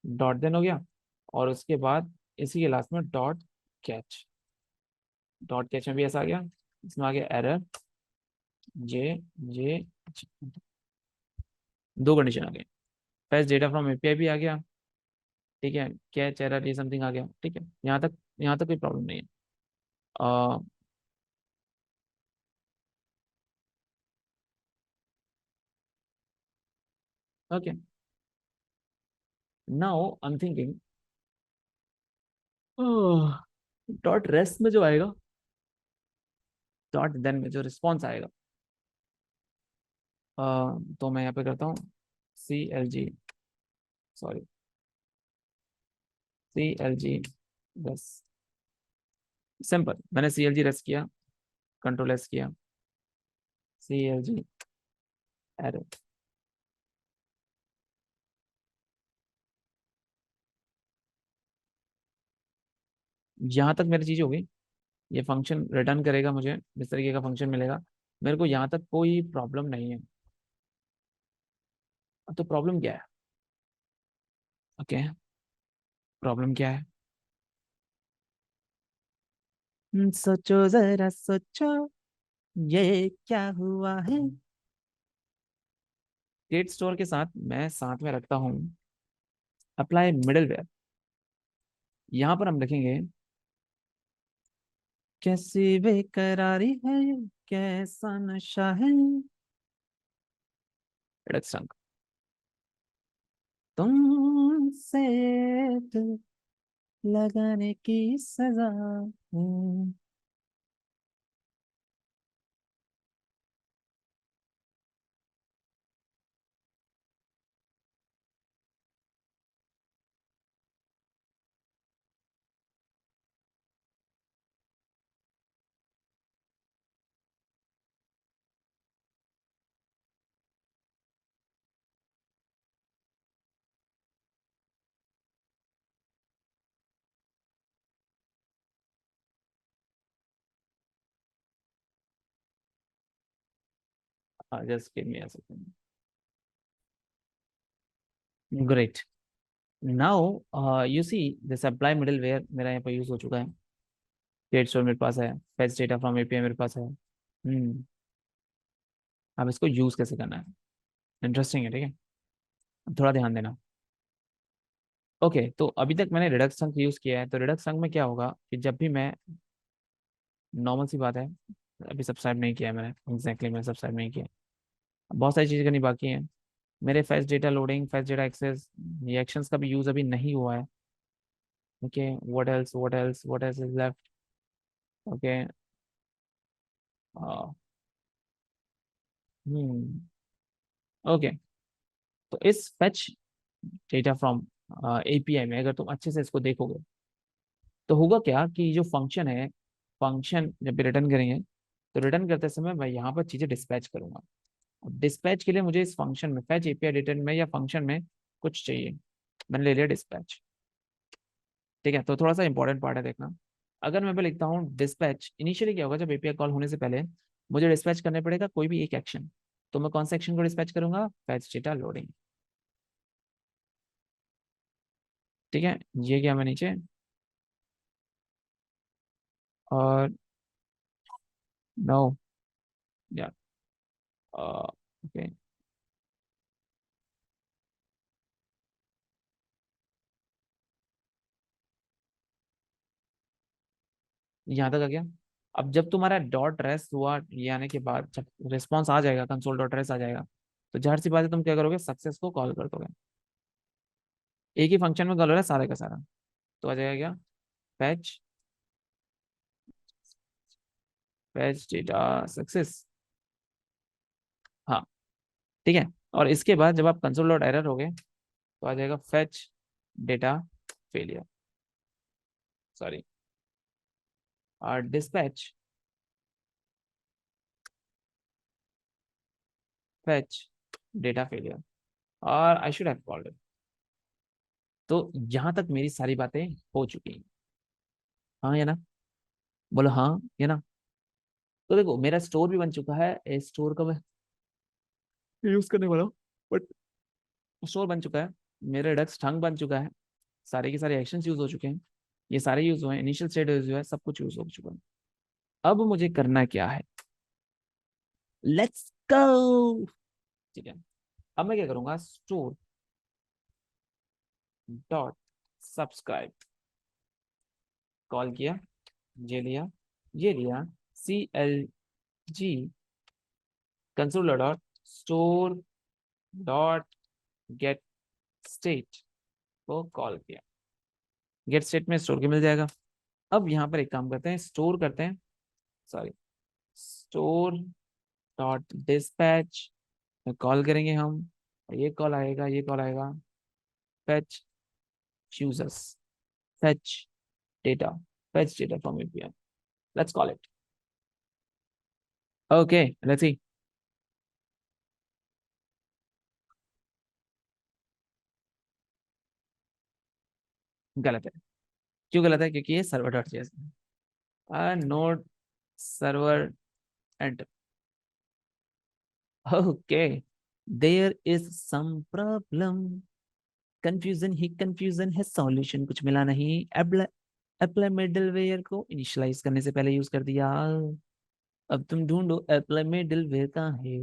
डॉट देन हो गया, और उसके बाद इसी के लास्ट में डॉट कैच। डॉट कैच में भी ऐसा आ गया, इसमें आ गया एरर जे जे, दो कंडीशन आ गए। फैच डेटा फ्रॉम एपीआई भी आ गया, ठीक है, कैच एरर ये समथिंग आ गया, ठीक है, यहाँ तक कोई प्रॉब्लम नहीं है। Okay, now I am thinking dot rest में जो आएगा, डॉट देन में जो रिस्पॉन्स आएगा, तो मैं यहाँ पे करता हूँ CLG, सॉरी, CLG, बस सिंपल, मैंने CLG रेस्ट किया, कंट्रोल एस किया, CLG एरर। यहाँ तक मेरी चीज होगी, ये फंक्शन रिटर्न करेगा, मुझे इस तरीके का फंक्शन मिलेगा, मेरे को यहाँ तक कोई प्रॉब्लम नहीं है। तो प्रॉब्लम क्या है? ओके, प्रॉब्लम क्या है? सोचो जरा सोचो, ये क्या हुआ है। स्टेट स्टोर के साथ मैं साथ में रखता हूँ अप्लाई मिडलवेयर। यहाँ पर हम लिखेंगे कैसी बेकरारी है ये, कैसा नशा है, रिडक्स रंग, तुमसे दिल लगाने की सजा। Just give me a second. Great, now you see this apply middleware मेरा यहाँ पर यूज हो चुका है, स्टेट स्टोर मेरे पास है, फेच डेटा फ्रॉम एपीआई मेरे पास है। अब इसको यूज कैसे करना है, इंटरेस्टिंग है, ठीक है, थोड़ा ध्यान देना। ओके, तो अभी तक मैंने रिडक्स संक यूज किया है, तो रिडक्स संक में क्या होगा कि जब भी मैं, नॉर्मल सी बात है, अभी सब्सक्राइब नहीं किया है मैंने, मैंने सब्सक्राइब नहीं किया, बहुत सारी चीज़ें करनी बाकी हैं मेरे, fetch data loading, fetch data access, ये एक्शंस का भी यूज अभी नहीं हुआ है। Okay, what else is left. Okay, okay, तो इस फेच डेटा फ्रॉम एपीआई में अगर तुम अच्छे से इसको देखोगे, तो होगा क्या कि जो फंक्शन है, फंक्शन जब भी रिटर्न करेंगे, तो रिटर्न करते समय मैं यहाँ पर चीजें डिस्पैच करूंगा। डिस्पैच के लिए मुझे इस फंक्शन में, फैच एपीआई रिटर्न में या फंक्शन में कुछ चाहिए, मैंने ले लिया डिस्पैच, ठीक है। तो थोड़ा सा इंपॉर्टेंट पार्ट है देखना, अगर मैं पे लिखता हूँ डिस्पैच, इनिशियली क्या होगा, जब एपीआई कॉल होने से पहले मुझे डिस्पैच करने पड़ेगा कोई भी एक एक्शन, तो मैं कौन सा एक्शन को डिस्पैच करूंगा, फैच डेटा लोडिंग, ठीक है। ये क्या मैं नीचे, और नो, या ओके, यहाँ तक आ गया। अब जब तुम्हारा डॉट रेस्ट हुआ, ये आने के बाद जब रिस्पॉन्स आ जाएगा, कंसोल डॉट रेस्ट आ जाएगा, तो जाहिर सी बात है तुम क्या करोगे, सक्सेस को कॉल कर दोगे, एक ही फंक्शन में कॉल हो रहा है सारे का सारा, तो आ जाएगा क्या, फैच, फैच डेटा सक्सेस, हाँ, ठीक है। और इसके बाद जब आप कंसोल डॉट एरर होगे, तो आ जाएगा फैच डेटा फेलियर, सॉरी, और डिस्पैच फैच डेटा फेलियर, और I should have called it. तो यहाँ तक मेरी सारी बातें हो चुकी हैं, हाँ या ना? बोलो हाँ, ये ना। तो देखो मेरा स्टोर भी बन चुका है, ए स्टोर का मैं यूज करने वाला हूँ, बट स्टोर बन चुका है, मेरा डक्स ठंग बन चुका है, सारे के सारे एक्शंस यूज हो चुके हैं, ये सारे यूज हुए हैं, इनिशियल स्टेट यूज हुआ है, सब कुछ यूज हो चुका है। अब मुझे करना क्या है, लेट्स गो। ठीक है, अब मैं क्या करूंगा, स्टोर डॉट सब्सक्राइब, कॉल किया, ये लिया, ये लिया, CLG console dot store dot gate state को कॉल किया, गेट स्टेट में स्टोर के मिल जाएगा। अब यहाँ पर एक काम करते हैं, स्टोर करते हैं, sorry, store dot dispatch call करेंगे हम, ये कॉल आएगा, ये कॉल आएगा, fetch users, fetch data, fetch data from API, let's call it. Okay, let's see. गलत है, क्यों गलत है, क्योंकि ये सर्वर डॉट जेएस है, node server enter. Okay, there is some problem, confusion ही कंफ्यूजन है, सॉल्यूशन कुछ मिला नहीं, अप्लाई मिडलवेयर को इनिशियलाइज करने से पहले यूज कर दिया। अब तुम ढूंढो अप्लाई मिडलवेयर कहाँ है,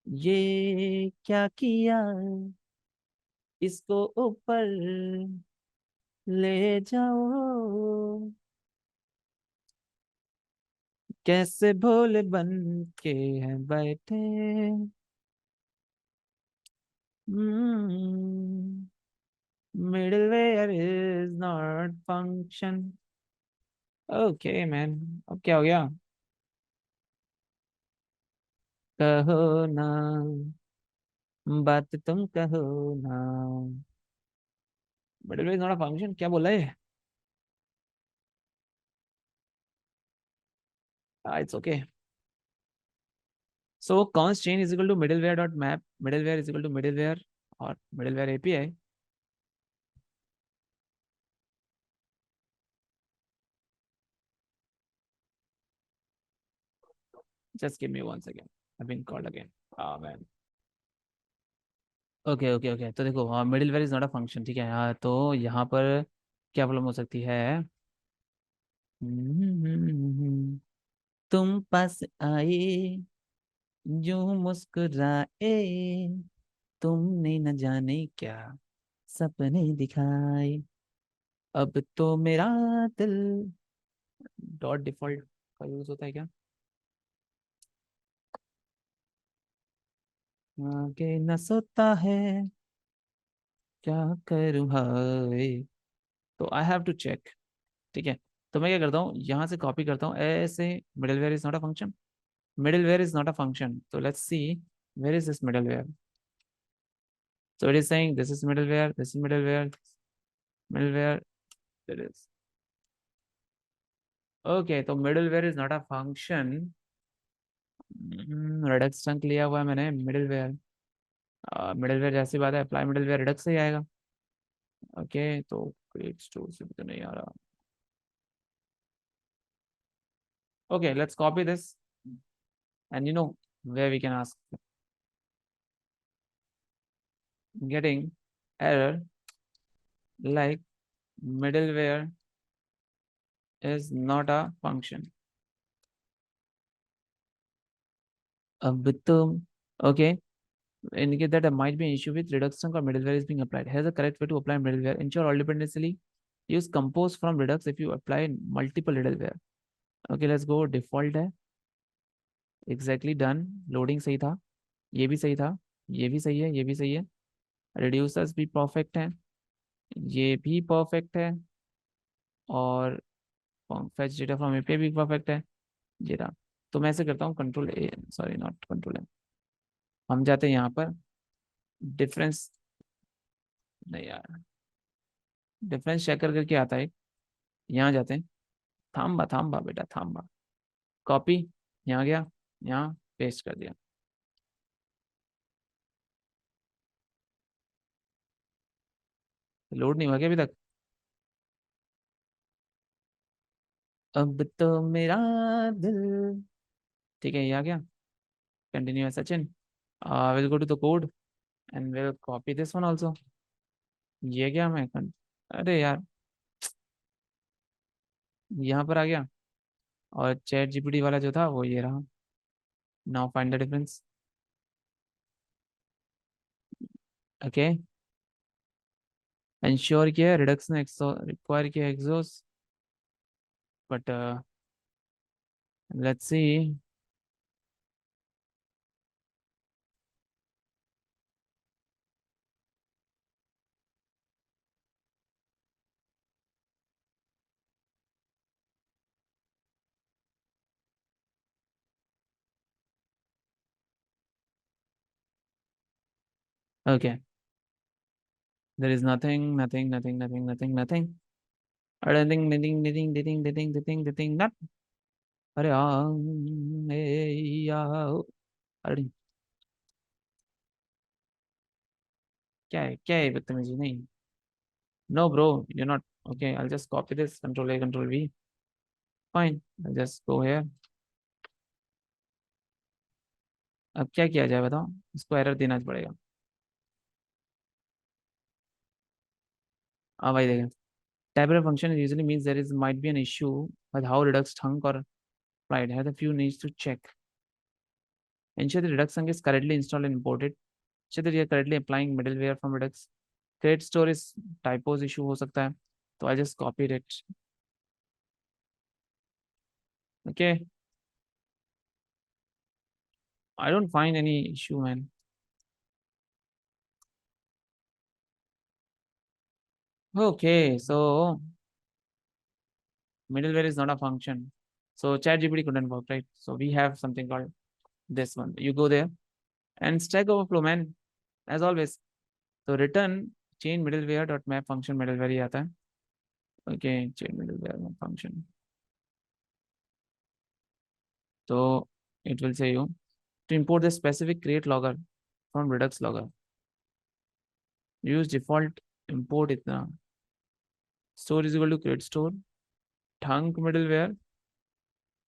ये क्या किया, इसको ऊपर ले जाओ, कैसे भोले बन के हैं बैठे, middleware is not function. Okay man, अब क्या हो गया, कहो ना, बात तुम कहो ना, middleware is not a function, क्या बोला है, it's okay. So const chain is equal to middleware dot map, middleware is equal to middleware और middleware API। Just give me one second, I been called again, man. Okay okay okay, तो देखो हाँ, middleware is not a function, ठीक है, हाँ, तो यहाँ पर क्या प्रॉब्लम हो सकती है, तुम पास आए, यूं मुस्कुराए, तुमने न जाने क्या सपने दिखाए, अब तो मेरा दिल, डॉट डिफॉल्ट का यूज होता है क्या, आगे न सोता है, क्या करूँ हाय, तो आई हैव टू चेक। ठीक है, तो मैं क्या करता हूँ, यहाँ से कॉपी करता हूँ ऐसे, middleware is not a function, middleware is not a function, so let's see where is this middleware. So it is saying this is middleware, this is middleware, middleware, there is, okay, तो middleware is not a function, redux chunk लिया हुआ है मैंने middleware, middleware जैसी बात है, apply middleware redux से ही आएगा। ओके, तो क्रिएट स्टोर से भी तो नहीं आ रहा। Okay, let's copy this and you know where we can ask, getting error like middleware is not a function। अब तुम, okay, indicate that there might be an issue with Redux chunk or middleware is being applied. Here's the correct way to apply middleware. Ensure all dependency use compose from Redux if you apply multiple middleware. Okay, let's go, default है, exactly done, loading सही था, ये भी सही था, ये भी सही है, ये भी सही है, reducers भी perfect है, ये भी perfect है, और fetch data from API भी perfect है, ये रहा। तो मैं ऐसे करता हूँ, control A, sorry not control M, हम जाते हैं यहाँ पर, डिफरेंस, नहीं यार, डिफरेंस चेक करके आता है, यहाँ जाते हैं, थाम्बा थाम्बा बेटा थाम्बा, कॉपी, यहाँ गया, यहाँ पेस्ट कर दिया, लोड नहीं हुआ क्या अभी तक, अब तो मेरा दिल, ठीक है ये आ गया। Continue Sachin, will go to the code and will copy this one also. ये क्या अरे यार, यहाँ पर आ गया। और चैट जीपीटी वाला जो था वो ये रहा। Now find the difference. Okay, ensure किया रिडक्स ने एक्सो रिक्वायर किया axios, but let's see. Okay, there is nothing nothing nothing nothing nothing nothing. अरे डिंग डिंग डिंग डिंग डिंग डिंग डिंग डिंग नट। अरे या अरे क्या है बदतमीजी नहीं। No bro, you not. Okay, I just copy this, control A control V. Fine, I just go here. अब क्या किया जाए बताओ, इसको एरर देना पड़ेगा। हाँ भाई देखें, type of function usually means there is might be an issue with how Redux thunk or applied. Has a few needs to check. Ensure the Redux thunk is correctly installed and imported. Ensure that you are correctly applying middleware from Redux. Create store is typos issue हो सकता है, तो I just copied it. Okay, I don't find any issue, man. Okay, so middleware is not a function. So ChatGPT couldn't work, right? So we have something called this one. You go there and Stack Overflow, man, as always. So return chain middleware dot map function middleware ही आता है। Okay, chain middleware map function. So it will say you to import the specific create logger from Redux logger. Use default import इतना। Store is equal to create store। Thunk middleware,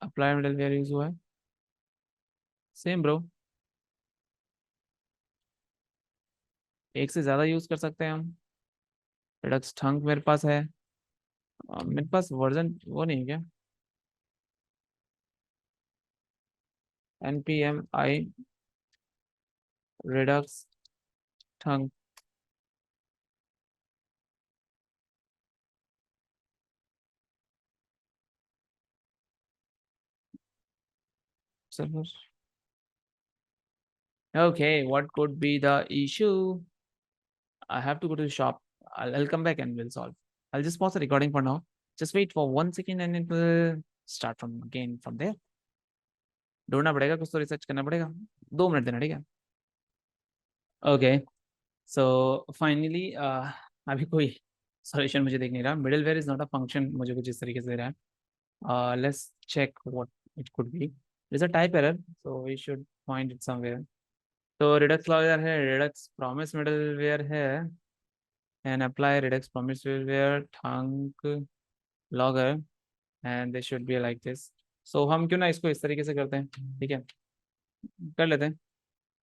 apply middleware use हुआ है। Same bro, एक से ज्यादा use कर सकते हैं हम। Redux thunk मेरे पास है। मेरे पास वर्जन वो नहीं है क्या? npm i redux thunk server। Okay, what could be the issue? I have to go to the shop. I'll come back and we'll solve. I'll just pause the recording for now. Just wait for 1 second and it will start from again from there. ढूंढना पड़ेगा, कुछ तो research करना पड़ेगा। 2 minute देना, ठीक है? Okay, so finally अभी कोई सॉल्यूशन मुझे देख नहीं रहा। Middleware is not a function मुझे कुछ इस तरीके से दे रहा है। Let's check what it could be. It's a type error, so we should find it somewhere. तो रिडक्स लॉगर है, रिडक्स प्रॉमिस मिडलवेयर है, and apply redux promise middleware thunk logger, and they should be like this. So हम क्यों ना इसको इस तरीके से करते हैं, ठीक है? कर लेते हैं,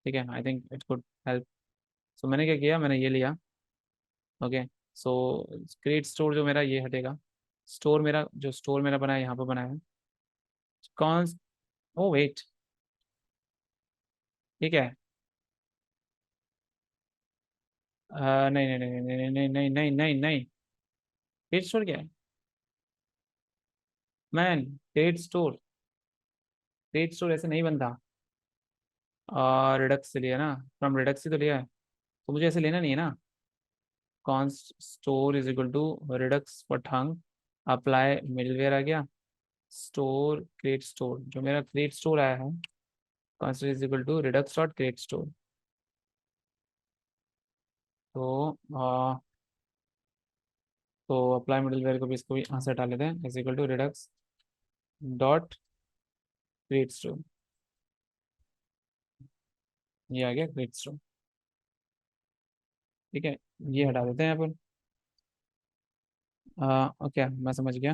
ठीक है? I think it could help. So मैंने क्या किया, मैंने ये लिया। ओके, सो क्रिएट स्टोर जो मेरा ये हटेगा। स्टोर मेरा जो स्टोर मेरा बना है यहाँ पर बना है। कौन? ओ वेट, ठीक है। नहीं नहीं नहीं नहीं नहीं नहीं नहीं नहीं नहीं। क्रिएट स्टोर क्या है मैन? क्रिएट स्टोर ऐसे नहीं बनता। रिडक्स से लिया ना, फ्रॉम रिडक्स से तो लिया है, तो मुझे ऐसे लेना नहीं है ना। Const store is equal to redux for thunk, apply middleware आ गया। स्टोर क्रिएट स्टोर, जो मेरा क्रिएट स्टोर आया है, const is equal to redux dot create store. तो तो अप्लाई मिडलवेयर को भी, इसको भी यहाँ से हटा लेते हैं। Is equal to redux dot create store. ये आ गया क्रिएट स्टोर, ठीक है? ये हटा देते हैं यहाँ पर। ओके, मैं समझ गया।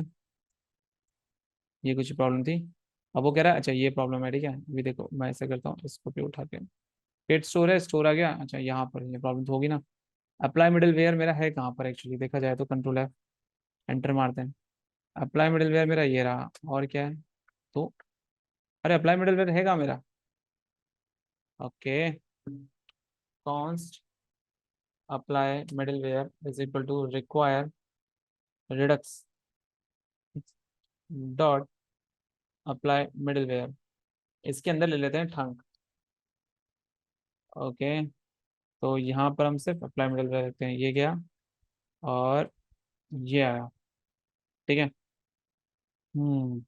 ये कुछ प्रॉब्लम थी। अब वो कह रहा है अच्छा ये प्रॉब्लम है, ठीक है। अभी देखो मैं ऐसा करता हूँ, इसको भी उठा के पेट स्टोर है, स्टोर आ गया। अच्छा यहाँ पर ये प्रॉब्लम तो होगी ना। अप्लाई मिडिल वेयर मेरा है कहाँ पर एक्चुअली, देखा जाए तो कंट्रोल है, एंटर मारते हैं। अप्लाई मिडिल वेयर मेरा ये रहा, और क्या है तो, अरे अप्लाई मिडिल वेयर है कहाँ मेरा। Okay, const apply middleware is equal to require redux dot apply middleware. इसके अंदर ले लेते हैं ठंक। ओके, तो यहाँ पर हम सिर्फ अप्लाई मिडिल वेयर रखते हैं, ये गया और ये आया, ठीक है। हम्म।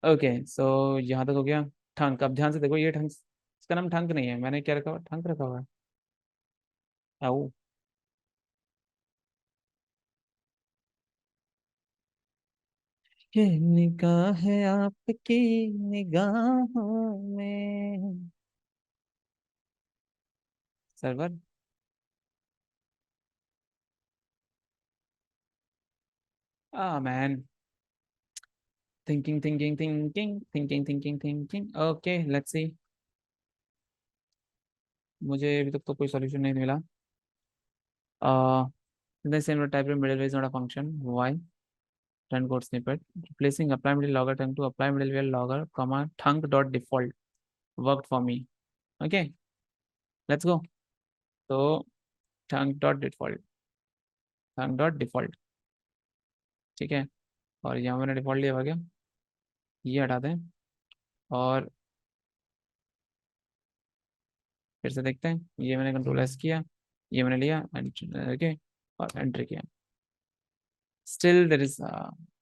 ओके सो यहाँ तक हो गया। ठंक, अब ध्यान से देखो, ये ठंक, इसका नाम ठंक नहीं है, मैंने क्या रखा हुआ, ठंक रखा हुआ है। आओ, ये निगाह है आपकी निगाहों में, server. Uh man, thinking. Okay let's सी। मुझे अभी तक तो कोई सॉल्यूशन नहीं मिला। uh the same type of middleware is not a function. Why? Run code snippet. Replacing apply middle logger tongue to apply middleware logger, comma, thunk dot default worked for me. Okay, let's go. So thunk dot default, ठीक है। और यहाँ मैंने default लिया हुआ क्या, ये हटा दें और फिर से देखते हैं। ये मैंने कंट्रोल एस किया, ये मैंने लिया, ओके, और एंटर किया। Still there is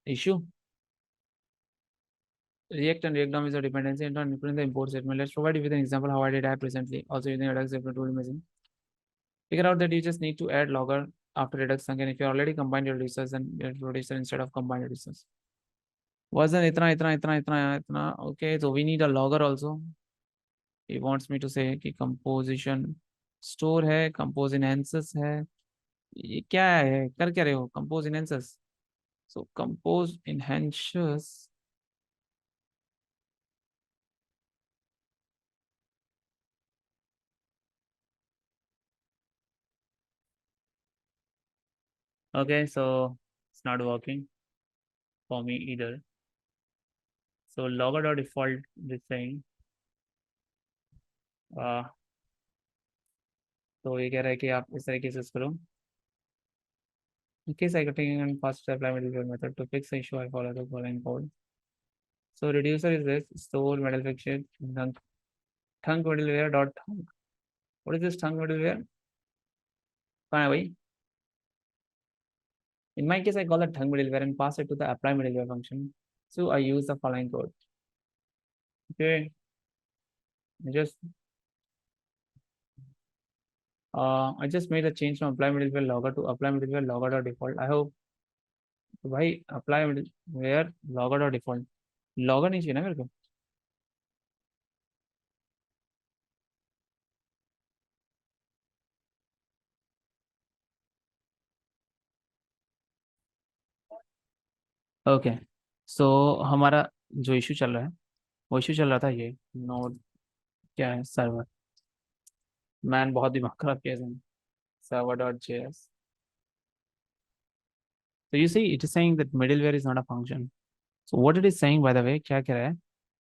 issue. React and React DOM is a dependency and not including the import statement. Let's provide you with an example how I did app recently. Also using Redux tool imaging. Figure out that you just need to add logger after Redux again if you already combined your resources and your producer instead of combined resources. Version इतना okay, so we need a logger also. He wants me to say कि composition store है, compose enhances है, ये क्या है, कर क्या रहे हो, compose enhances, so compose enhances। Okay, so it's not working for me either. So logger dot default this thing, uh, तो ये कह रहा है कि आप इस तरीके से करो। In case I cutting and fast apply middleware method to fix the issue, I follow the following code. So reducer is this store middle fiction thunk middleware dot thunk. What is this thunk middleware? कहाँ है भाई? In my case, I call it thunk middleware and pass it to the apply middleware function. So I use the following code. Okay, just I just made a change from apply middleware logger to apply middleware logger dot default. I hope तो भाई apply middleware logger dot default, logger नहीं चाहिए ना मेरे को। Okay, सो हमारा जो issue चल रहा है, वो इशू चल रहा था ये नोड, क्या है, सर्वर। मैन बहुत दिमाग खराब किया इसने। सर्वर डॉट जेएस, तो you see it is saying that middleware is not a function. So what it is saying by the way, क्या कह रहा है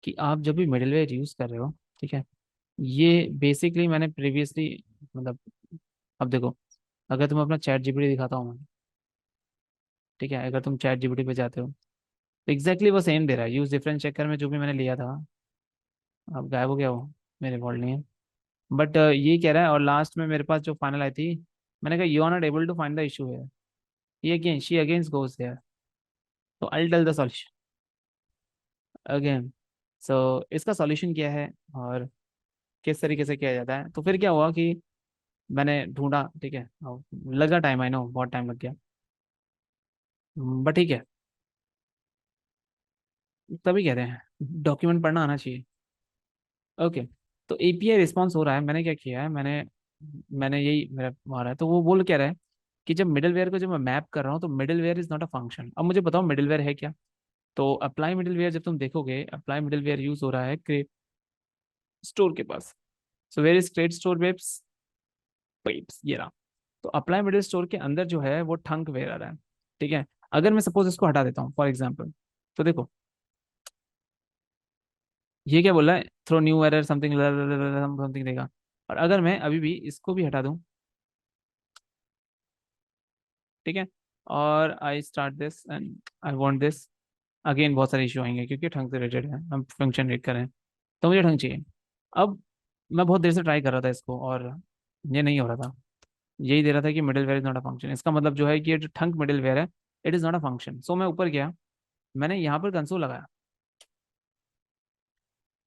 कि आप जब भी मिडिलवेयर यूज कर रहे हो, ठीक है, ये बेसिकली मैंने प्रीवियसली, मतलब अब देखो, अगर तुम अपना चैट जीपीटी दिखाता हूँ मैं, ठीक है, अगर तुम चैट जीपीटी पे जाते हो तो एग्जैक्टली वो सेम दे रहा है, यूज डिफरेंस चेकर में जो भी मैंने लिया था। अब गायब हो गया वो, मेरे फॉल्ट नहीं है। बट ये कह रहा है, और लास्ट में मेरे पास जो फाइनल आई थी, मैंने कहा you are not able to find the issue है, ये again she against goes there, तो I tell the solution again. So इसका सॉल्यूशन क्या है और किस तरीके से किया जाता है, तो फिर क्या हुआ कि मैंने ढूंढा, ठीक है, और लगा टाइम, आई नो बहुत टाइम लग गया, बट ठीक है, तभी कहते हैं डॉक्यूमेंट पढ़ना आना चाहिए। ओके, तो एपीआई रिस्पॉन्स हो रहा है, मैंने क्या किया है, मैंने मैंने यही मेरा मारा है। तो वो बोल क्या रहा है कि जब मिडिलवेयर को जब मैं मैप कर रहा हूँ तो middleware is not a function. अब मुझे बताओ मिडिलवेयर है क्या। तो अप्लाई मिडिलवेयर जब तुम देखोगे, अप्लाई मिडिलवेयर यूज हो रहा है क्रिएट स्टोर के पास। So where is create store webs, webs ये रहा। तो अप्लाई मिडिल स्टोर के अंदर जो है वो ठंक वेयर आ रहा है। ठीक है, अगर मैं सपोज इसको हटा देता हूँ फॉर एग्जाम्पल, तो देखो ये क्या बोल रहा है, throw new error something something देगा। और अगर मैं अभी भी इसको भी हटा दूं, ठीक है, और I start this and I want this, again बहुत सारे इशू आएंगे क्योंकि ठंग से रिलेटेड है, हम फंक्शन रीड कर रहे हैं। तो मुझे ठंग चाहिए। अब मैं बहुत देर से ट्राई कर रहा था इसको और ये नहीं हो रहा था। यही दे रहा था कि middleware is not a function. इसका मतलब जो है कि ये जो ठंक मिडिल वेयर है, it is not a function. So मैं ऊपर गया, मैंने यहाँ पर कंसोल लगाया,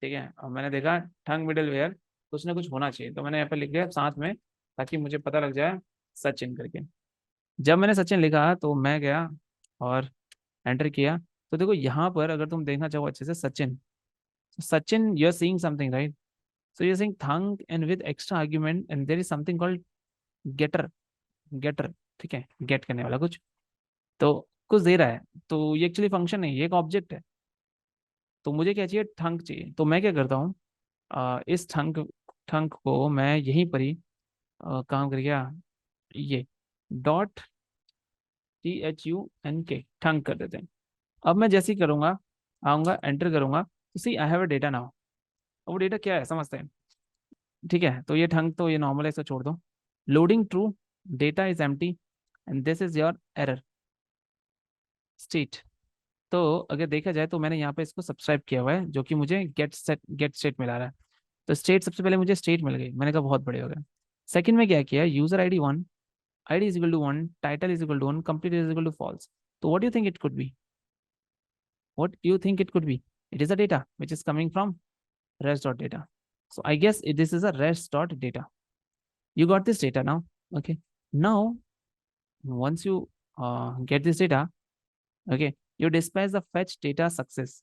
ठीक है, और मैंने देखा ठंग मिडिल वेयर कुछ ना कुछ होना चाहिए, तो मैंने यहाँ पर लिख दिया साथ में ताकि मुझे पता लग जाए सचिन करके। जब मैंने सचिन लिखा तो मैं गया और एंटर किया। तो देखो यहाँ पर अगर तुम देखना चाहो अच्छे से Sachin, Sachin you are seeing something right. So you are seeing thunk and with extra argument and there is something called getter, getter, ठीक है, गेट करने वाला कुछ, तो कुछ दे रहा है। तो ये एक्चुअली फंक्शन नहीं, ये एक ऑब्जेक्ट है। तो मुझे क्या चाहिए, ठंक चाहिए। तो मैं क्या करता हूँ, इस ठंक ठंक को मैं यहीं पर ही काम कर गया, ये डॉट THUNK ठंक कर देते हैं। अब मैं जैसे ही करूंगा, आऊंगा एंटर करूंगा तो see I have a data now. वो डेटा क्या है समझते हैं, ठीक है। तो ये ठंक तो ये नॉर्मल है, इसको छोड़ दो। Loading true, data is empty and this is your error state. तो अगर देखा जाए तो मैंने यहाँ पे इसको सब्सक्राइब किया हुआ है जो कि मुझे गेट स्टेट मिला रहा है। तो स्टेट सबसे पहले मुझे स्टेट मिल गई, मैंने कहा बहुत बड़े हो गए। सेकंड में क्या किया, user ID 1, ID is equal to 1, title is equal to 1, complete is equal to false. तो what you think it could be, what you think it could be? It is a data which is coming from res.data. So I guess this is a res.data. You got this data now. Okay. Now, once you get this data, okay, you dispatch the fetch data success,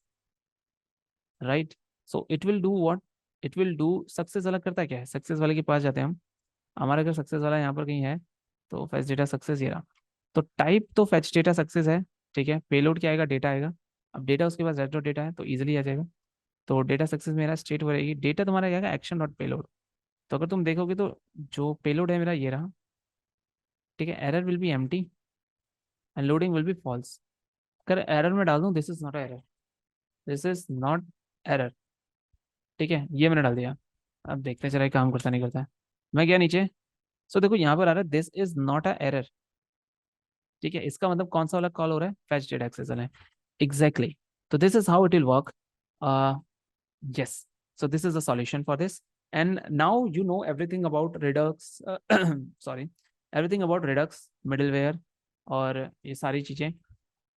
right? So it will do what? It will do success अलग करता है क्या है, success वाले के पास जाते हैं हम। हमारा अगर सक्सेस वाला यहाँ पर कहीं है तो फेच डेटा सक्सेस ये रहा। तो टाइप तो फेच डेटा सक्सेस है, ठीक है। पेलोड क्या आएगा, डेटा आएगा। अब डेटा उसके पास रेड डॉट डेटा है तो इजीली आ जाएगा। तो डेटा सक्सेस मेरा स्टेट हो रहेगी, डेटा तुम्हारा क्या है, एक्शन डॉट पेलोड। तो अगर तुम देखोगे तो जो पेलोड है मेरा ये रहा, ठीक है। Error will be empty and loading will be false. अगर एरर में डाल दूं this is not error, this is not error, ठीक है, ये मैंने डाल दिया। अब देखते चला काम करता नहीं करता है। मैं गया नीचे, सो देखो यहाँ पर आ रहा है this is not a error, ठीक है। इसका मतलब कौन सा वाला कॉल हो रहा है, फेच डेटा एक्सेस वाला है, एग्जैक्टली। तो this is how it will work. Yes. So this is the solution for this. And now you know everything about Redux, sorry, everything about Redux, middleware और ये सारी चीजें,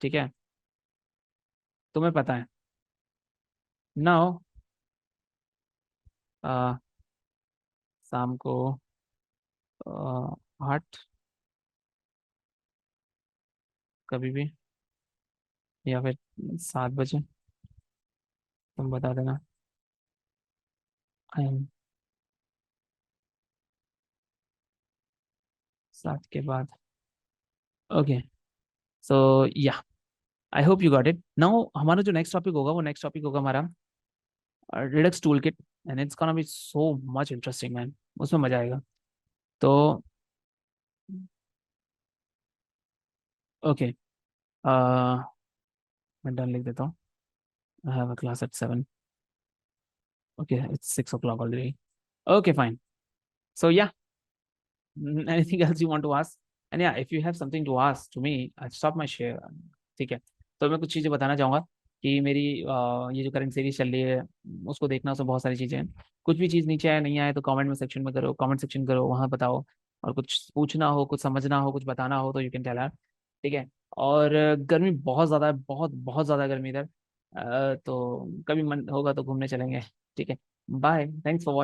ठीक है, तुम्हें पता है। Now शाम को 8 कभी भी, या फिर 7 बजे, तुम बता देना। I'm 7 के बाद, ओके। सो या आई hope you got it. Now हमारा जो नेक्स्ट टॉपिक होगा वो नेक्स्ट टॉपिक होगा हमारा Redux tool kit and it's gonna B so much interesting man, उसमें मजा आएगा। तो ओके, मैं डन लिख देता हूँ। I have a class at 7, okay it's 6 o'clock already, okay fine. So yeah anything else you want to ask, and yeah if you have something to ask to me I stop my share, ठीक है। तो मैं कुछ चीज़ें बताना चाहूँगा कि मेरी ये जो करंट सीरीज चल रही है उसको देखना, उसमें बहुत सारी चीज़ें हैं। कुछ भी चीज़ नीचे आए नहीं आए तो कमेंट में सेक्शन में करो, कमेंट सेक्शन करो, वहाँ बताओ। और कुछ पूछना हो, कुछ समझना हो, कुछ बताना हो तो यू कैन टेल यार, ठीक है। और गर्मी बहुत ज़्यादा है, बहुत बहुत ज़्यादा गर्मी इधर। तो कभी मन होगा तो घूमने चलेंगे, ठीक है। Bye, thanks for